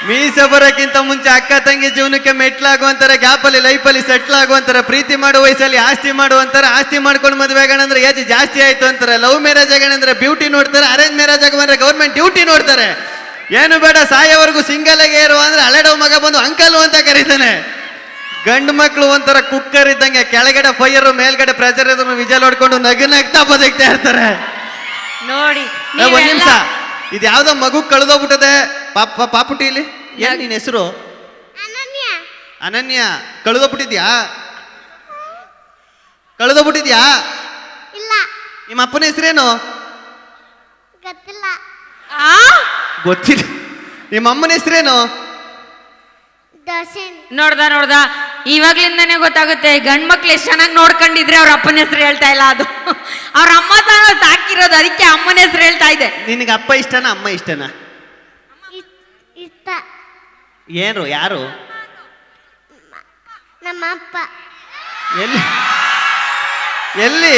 S12: ಮೀಸೆ ಬರೋಕ್ಕಿಂತ ಮುಂಚೆ ಅಕ್ಕ ತಂಗಿ ಜೀವನಕ್ಕೆ ಮೆಟ್ಲಾಗುವಂತಾರೆ, ಗ್ಯಾಪಲ್ಲಿ ಲೈಫಲ್ಲಿ ಸೆಟ್ಲ್ ಆಗುವಂತಾರೆ, ಪ್ರೀತಿ ಮಾಡುವ ವಯಸ್ಸಲ್ಲಿ ಆಸ್ತಿ ಮಾಡುವಂತಾರೆ, ಆಸ್ತಿ ಮಾಡ್ಕೊಂಡು ಮದುವೆ ಆಗೋಣಂದ್ರೆ ಏಜ್ ಜಾಸ್ತಿ ಆಯ್ತು ಅಂತಾರೆ, ಲವ್ ಮ್ಯಾರೇಜ್ ಆಗೋಣಂದ್ರೆ ಬ್ಯೂಟಿ ನೋಡ್ತಾರೆ, ಅರೇಂಜ್ ಮ್ಯಾರೇಜ್ ಆಗೋಂದ್ರೆ ಗೌರ್ಮೆಂಟ್ ಡ್ಯೂಟಿ ನೋಡ್ತಾರೆ. ಏನು ಬೇಡ ಸಾಯೋವರೆಗೂ ಸಿಂಗಲ್ ಆಗಿ ಇರುವ ಅಂದ್ರೆ ಹಳೆಡವ ಮಗ ಬಂದು ಅಂಕಲ್ ಅಂತ ಕರೀತಾನೆ. ಗಂಡು ಮಕ್ಳು ಒಂಥರ ಕುಕ್ಕರ್ ಇದ್ದಂಗೆ, ಕೆಳಗಡೆ ಫೈರ್ ಮೇಲ್ಗಡೆ ಪ್ರೆಷರ್ ಇದ್ರು ವಿಜಲ್ ಹೊಡ್ಕೊಂಡು ನಗ್ತಾ ಬದುಕ್ತಾ ಇರ್ತಾರೆ.
S6: ನೋಡಿ
S12: ಒಂದ್ ನಿಮಿಷ, ಇದು ಯಾವ್ದೋ ಮಗು ಕಳೆದೋಗ್ಬಿಟ್ಟದೆ. ಪಾಪುಟಿ ಇಲ್ಲಿ ಏನ್ ನಿನ್ ಹೆಸರು? ಅನನ್ಯ. ಕಳೆದೋಗ್ಬಿಟ್ಟಿದ್ಯಾ? ಕಳೆದೋಗ್ಬಿಟ್ಟಿದ್ಯಾ? ನಿಮ್ಮ ಅಪ್ಪನ ಹೆಸರೇನು? ಗೊತ್ತಿಲ್ಲ. ನಿಮ್ಮ ಅಮ್ಮನ ಹೆಸರೇನು?
S6: ನೋಡ್ದ ಇವಾಗ್ಲಿಂದಾನೇ ಗೊತ್ತಾಗುತ್ತೆ ಗಂಡ್ ಮಕ್ಳು ಎಷ್ಟು ಚೆನ್ನಾಗಿ ನೋಡ್ಕೊಂಡಿದ್ರೆ ಅವ್ರ ಅಪ್ಪನ ಹೆಸರು ಹೇಳ್ತಾ ಇಲ್ಲ. ಅದು ಅವ್ರ ಅಮ್ಮ ತಾನು ಸಾಕಿರೋದು, ಅದಕ್ಕೆ ಅಮ್ಮನ ಹೆಸರು ಹೇಳ್ತಾ ಇದೆ.
S12: ನಿನಗೆ ಅಪ್ಪ ಇಷ್ಟನಾ ಅಮ್ಮ ಇಷ್ಟನಾ? ಏನು ಯಾರು?
S1: ನಮ್ಮ ಅಪ್ಪ.
S12: ಎಲ್ಲಿ ಎಲ್ಲಿ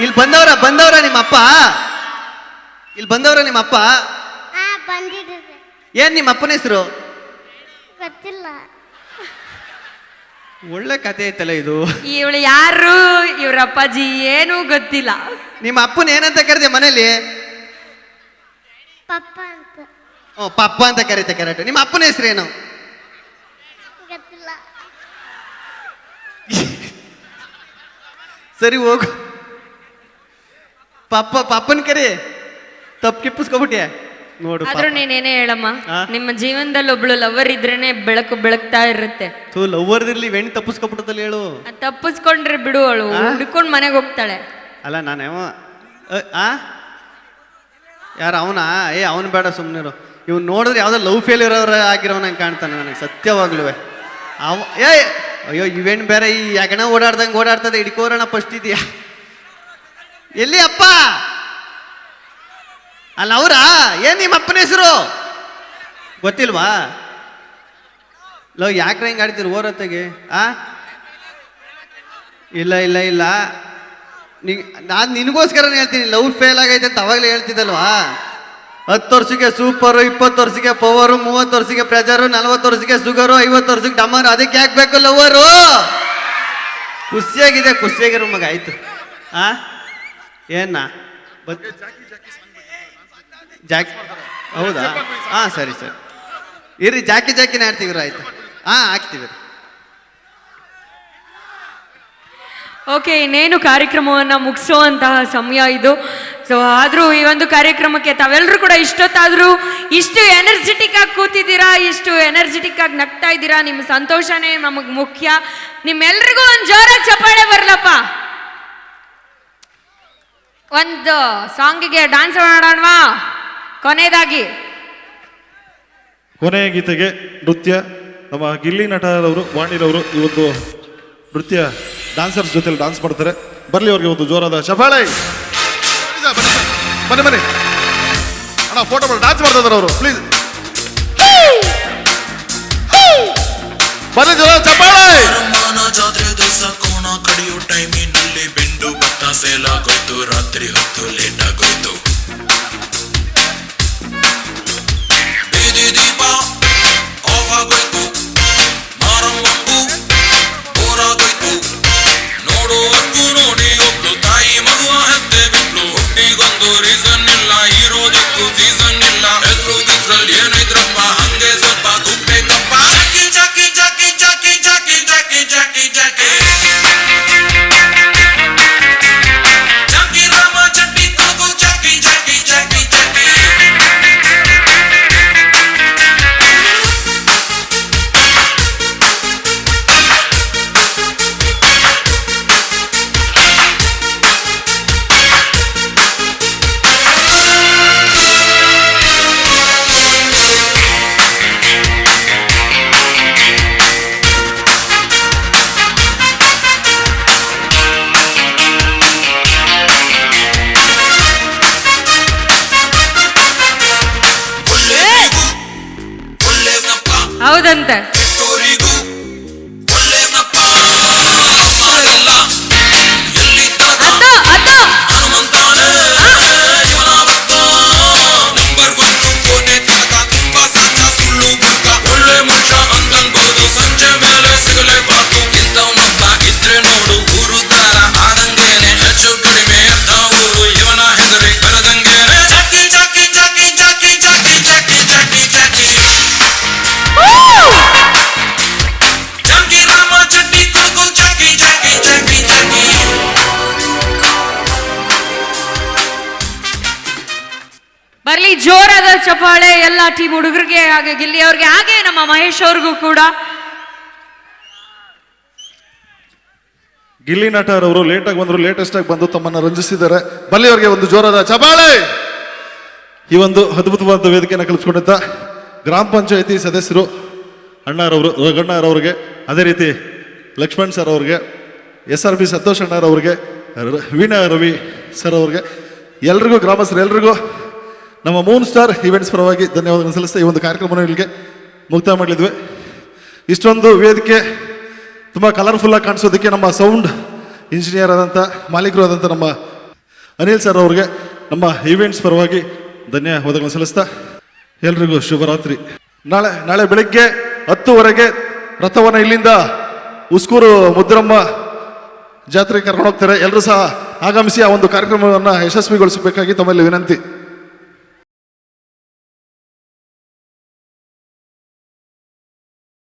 S12: ಇಲ್ಲಿ ಬಂದವ್ರ ನಿಮ್ಮ ಅಪ್ಪ? ಇಲ್ಲಿ ಬಂದವ್ರ ನಿಮ್ಮ ಅಪ್ಪ? ಏನ್ ನಿಮ್ಮ ಅಪ್ಪನ ಹೆಸರು?
S1: ಗೊತ್ತಿಲ್ಲ.
S12: ಒಳ್ಳೆ ಕತೆ ಐತಲ್ಲ ಇದು.
S6: ಇವಳು ಯಾರು, ಇವ್ರ ಅಪ್ಪಾಜಿ ಏನೂ ಗೊತ್ತಿಲ್ಲ.
S12: ನಿಮ್ಮ ಅಪ್ಪನ ಏನಂತ ಕರೆದೆ ಮನೇಲಿ?
S1: ಪಪ್ಪ ಅಂತ.
S12: ಪಪ್ಪ ಅಂತ ಕರೀತೆ ಕರೆಕ್ಟ್. ನಿಮ್ಮ ಅಪ್ಪನ ಹೆಸರೇನು?
S1: ಗೊತ್ತಿಲ್ಲ.
S12: ಸರಿ ಹೋಗು, ಪಪ್ಪನ ಕರಿ. ತಪ್ಪು ಕಿಪ್ಪಿಸ್ಕೊಬಿಟ್ಯಾ ನೋಡು.
S6: ಆದ್ರೂ ನೀನೇನೇ ಹೇಳಮ್ಮ, ನಿಮ್ಮ ಜೀವನದಲ್ಲಿ ಒಬ್ಳು ಲವರ್ ಇದ್ರೇನೆ ಬೆಳಗ್ತಾ ಇರುತ್ತೆ.
S12: ಲವರ್ದಿರ್ಲಿ ಹೆಣ್ಣು ತಪ್ಪಿಸ್ಕೊಬಿಟ್ಟದಲ್ಲಿ ಹೇಳು.
S6: ತಪ್ಪಿಸ್ಕೊಂಡ್ರೆ ಬಿಡು, ಅವಳು ಹುಡ್ಕೊಂಡು ಮನೆಗೆ ಹೋಗ್ತಾಳೆ.
S12: ಅಲ್ಲ ನಾನೇವ ಯಾರು ಅವನಾ? ಅವನು ಬೇಡ ಸುಮ್ಮನಿರು. ಇವ್ನು ನೋಡಿದ್ರೆ ಯಾವ್ದೋ ಲವ್ ಫೇಲ್ಯೂರ್ ಆಗಿರೋನಂಗೆ ಕಾಣ್ತಾನೆ ನನಗೆ ಸತ್ಯವಾಗ್ಲೂ. ಅಯ್ಯೋ ಇವೇನು ಬೇರೆ ಈ ಯಗಣ ಓಡಾಡ್ದಂಗೆ ಓಡಾಡ್ತದೆ. ಹಿಡ್ಕೋರೋಣ ಫಸ್ಟ್ ಇದೆಯಾ? ಎಲ್ಲಿ ಅಪ್ಪ? ಅಲ್ಲ ಅವರಾ? ಏನ್ ನಿಮ್ಮ ಅಪ್ಪನ ಹೆಸರು ಗೊತ್ತಿಲ್ವಾ? ಲವ್ ಯಾಕ್ರೆ ಹಿಂಗೆ ಆಡ್ತೀರಿ ಓರತ್ತೆಗೆ? ಇಲ್ಲ ನಾನು ನಿನಗೋಸ್ಕರನೇ ಹೇಳ್ತೀನಿ. ಲವ್ ಫೇಲ್ ಆಗೈತೆ ಅಂತ ಅವಾಗಲೇ ಹೇಳ್ತಿದ್ದಲ್ವಾ? 10 ವರ್ಷಕ್ಕೆ ಸೂಪರು, 20 ವರ್ಷಕ್ಕೆ ಪವರು, 30 ವರ್ಷಕ್ಕೆ ಪ್ರೆಜರು, 40 ವರ್ಷಕ್ಕೆ ಶುಗರು, 50 ವರ್ಷಕ್ಕೆ ಡಮರು. ಅದಕ್ಕೆ ಯಾಕೆ ಬೇಕು ಲವ್ವರು? ಖುಷಿಯಾಗಿರೋ ಮಗ ಆಯ್ತು. ಏನ ಜಾಕಿ? ಹೌದಾ? ಸರಿ ಇರ್ರಿ, ಜಾಕಿನೇ ಆಡ್ತೀವ್ರಿ. ಆಯ್ತು, ಹಾಕ್ತೀವಿ.
S6: ಓಕೆ, ಇನ್ನೇನು ಕಾರ್ಯಕ್ರಮವನ್ನು ಮುಗಿಸುವಂತಹ ಸಮಯ ಇದು. ಸೊ ಆದರೂ ಈ ಒಂದು ಕಾರ್ಯಕ್ರಮಕ್ಕೆ ತಾವೆಲ್ಲರೂ ಕೂಡ ಇಷ್ಟೊತ್ತಾದರೂ ಇಷ್ಟು ಎನರ್ಜೆಟಿಕ್ ಆಗಿ ಕೂತಿದ್ದೀರಾ, ಇಷ್ಟು ಎನರ್ಜೆಟಿಕ್ ಆಗಿ ನಗ್ತಾ ಇದ್ದೀರಾ. ನಿಮ್ಮ ಸಂತೋಷನೇ ನಮಗೆ ಮುಖ್ಯ. ನಿಮ್ಮೆಲ್ರಿಗೂ ಒಂದು ಜೋರಾಗಿ ಚಪ್ಪಾಳೆ ಬರಲಪ್ಪ. ಒಂದು ಸಾಂಗಿಗೆ ಡ್ಯಾನ್ಸ್ ಮಾಡೋಣವಾ? ಕೊನೆಯದಾಗಿ
S10: ಕೊನೆಯ ಗೀತೆಗೆ ನೃತ್ಯ ನಮ್ಮ ಗಿಲ್ಲಿ ನಟರವರು ವಾಣಿರವರು ಈ ಒಂದು ನೃತ್ಯ ಡ್ಯಾನ್ಸರ್ಸ್ ಜೊತೆಲಿ ಡ್ಯಾನ್ಸ್ ಮಾಡ್ತಾರೆ. ಬರಲಿ ಅವ್ರಿಗೆ ಒಂದು ಜೋರಾದ ಚಪ್ಪಾಳೆ. ಬನ್ನಿ ಬನ್ನಿ ಅಣ್ಣ, ಫೋಟೋ ಮಾಡಿ ಡ್ಯಾನ್ಸ್ ಮಾಡ್ತಾ ಇದ್ದಾರೆ ಅವರು. ಪ್ಲೀಸ್ ಬನ್ನಿ, ಜೋರಾದ ಚಪ್ಪಾಳೆ.
S5: ಜಾತ್ರೆ ದಿವಸ ಕೋಣ ಕಡಿಯೋ ಟೈಮಿನಲ್ಲಿ ಬೆಂಡು ಭತ್ತ ಸೇಲ್ ಆಗೋಯ್ತು, ರಾತ್ರಿ ಹೊತ್ತು ಲೇಟ್ ಆಗೋಯ್ತು. ಬೀದಿ ದೀಪ ಆಫ್ ಆಗೋಯ್ತು, ಮಾರಮ್ಮಂಗೂ ಬೋರ್ ಆಗೋಯ್ತು. ನೋಡುವರ್ಗೂ ನೋಡಿ ಒಬ್ಳು ತಾಯಿ ಮಗುವ ಹೆತ್ತೆ ಬಿಟ್ಲು. ಹುಟ್ಟಿಗೊಂದು ರೀಸನ್ ಇಲ್ಲ, ಇರೋದಕ್ಕೂ ಸೀಸನ್ ಇಲ್ಲ. ಎಲ್ರು ಇದ್ರಲ್ಲಿ ಏನೈತ್ರಪ್ಪ, ಹಂಗೆ ಸ್ವಲ್ಪ ಗುಪ್ಪೇಕಪ್ಪ. ಜಾಕಿ ಜಾಕಿ ಜಾಕಿ ಜಾಕಿ ಜಾಕಿ ಜಾಕಿ ಜಾಕಿ ಜಾಕಿ ಜಾಕಿ ರಾಮ ಚಟ್ಟಿ ಕೂಗು ಜಾಕಿ ಜಾಕಿ ಜಾಕಿ ಜಾಕಿ.
S6: ಹೌದಂತೆ.
S5: ಊರಿಗೂ ಒಳ್ಳೆನಪ್ಪ ಆಗಲ್ಲ ಎಲ್ಲಿದ್ದಾಗ ಹನುಮಂತಾನೆ ಇವನಾವತ್ತ. ನಂಬರ್ 1 ಫೋನ್ ಎತ್ತಾಗ ತುಂಬಾ ಸಜ್ಜ ಸುಳ್ಳು ಗುಂಕ. ಒಳ್ಳೆ ಮನುಷ್ಯ ಅಂತನ್ಬೋದು, ಸಂಜೆ ಮೇಲೆ ಸಿಗಲೇಬಾರ್ದು. ಇಂಥವನೊಬ್ಬ ಇದ್ರೆ ನೋಡು ಊರು ದಾರ ಆದಂಗೇನೆ. ಹೆಚ್ಚು ಕಡಿಮೆ ಅರ್ಧ ಊರು ಇವನ ಹೆಸರೇ ಕರೆದಂಗೇನೆ. ಜಾಕಿ ಜಾಕಿ ಜಾಕಿ ಜಾಕಿ ಜಾಕಿ ಜಾಕಿ ಜಾಕಿ ಜಾಕಿ ಜಾಕಿ ರಾಮ ಚಡ್ಡಿ ಕೂಗು ಜಾಕಿ ಜಾಕಿ ಜಾಕಿ ಜಾಕಿ.
S6: ಬರ್ಲಿ ಜೋರಾದ ಚಪ್ಪಾಳೆ ಎಲ್ಲ ಟೀಮ್ ಹುಡುಗರಿಗೆ, ಹಾಗೆ ಗಿಲ್ಲಿ ಅವ್ರಿಗೆ, ಹಾಗೆ ನಮ್ಮ ಮಹೇಶ್ ಅವ್ರಿಗೂ ಕೂಡ.
S10: ಗಿಲ್ಲಿ ನಟರವರು ಲೇಟಾಗಿ ಬಂದರು, ಲೇಟೆಸ್ಟ್ ಆಗಿ ಬಂದು ತಮ್ಮನ್ನು ರಂಜಿಸಿದ್ದಾರೆ. ಬಲ್ಲಿ ಅವರಿಗೆ ಒಂದು ಜೋರಾದ ಚಪ್ಪಾಳೆ. ಈ ಒಂದು ಅದ್ಭುತವಾದ ವೇದಿಕೆಯನ್ನು ಕಲ್ಪಿಸ್ಕೊಂಡಿದ್ದ ಗ್ರಾಮ ಪಂಚಾಯತಿ ಸದಸ್ಯರು ಅಣ್ಣರವರು, ರಘಣ್ಣರವ್ರಿಗೆ, ಅದೇ ರೀತಿ ಲಕ್ಷ್ಮಣ್ ಸರ್ ಅವ್ರಿಗೆ, SRB ಸಂತೋಷ್ ಅಣ್ಣರವ್ರಿಗೆ, ವೀಣಾ ರವಿ ಸರ್ ಅವ್ರಿಗೆ, ಎಲ್ರಿಗೂ ಗ್ರಾಮಸ್ಥರು ಎಲ್ರಿಗೂ ನಮ್ಮ ಮೂನ್ ಸ್ಟಾರ್ ಈವೆಂಟ್ಸ್ ಪರವಾಗಿ ಧನ್ಯವಾದಗಳನ್ನು ಸಲ್ಲಿಸ್ತಾ ಈ ಒಂದು ಕಾರ್ಯಕ್ರಮವನ್ನು ಇಲ್ಲಿಗೆ ಮುಕ್ತಾಯ ಮಾಡಲಿದ್ವಿ. ಇಷ್ಟೊಂದು ವೇದಿಕೆ ತುಂಬ ಕಲರ್ಫುಲ್ಲಾಗಿ ಕಾಣಿಸೋದಕ್ಕೆ ನಮ್ಮ ಸೌಂಡ್ ಇಂಜಿನಿಯರ್ ಆದಂಥ, ಮಾಲೀಕರು ಆದಂಥ ನಮ್ಮ ಅನಿಲ್ ಸರ್ ಅವ್ರಿಗೆ ನಮ್ಮ ಈವೆಂಟ್ಸ್ ಪರವಾಗಿ ಧನ್ಯವಾದಗಳನ್ನು ಸಲ್ಲಿಸ್ತಾ ಎಲ್ರಿಗೂ ಶುಭರಾತ್ರಿ. ನಾಳೆ ಬೆಳಿಗ್ಗೆ 10:00 ರಥವನ್ನು ಇಲ್ಲಿಂದ ಉಸ್ಕೂರು ಮುದ್ರಮ್ಮ ಜಾತ್ರೆಗೆ ಕರ್ಕೊಂಡು ಹೋಗ್ತಾರೆ. ಎಲ್ಲರೂ ಸಹ ಆಗಮಿಸಿ ಆ ಒಂದು ಕಾರ್ಯಕ್ರಮವನ್ನು ಯಶಸ್ವಿಗೊಳಿಸಬೇಕಾಗಿ ತಮ್ಮಲ್ಲಿ ವಿನಂತಿ.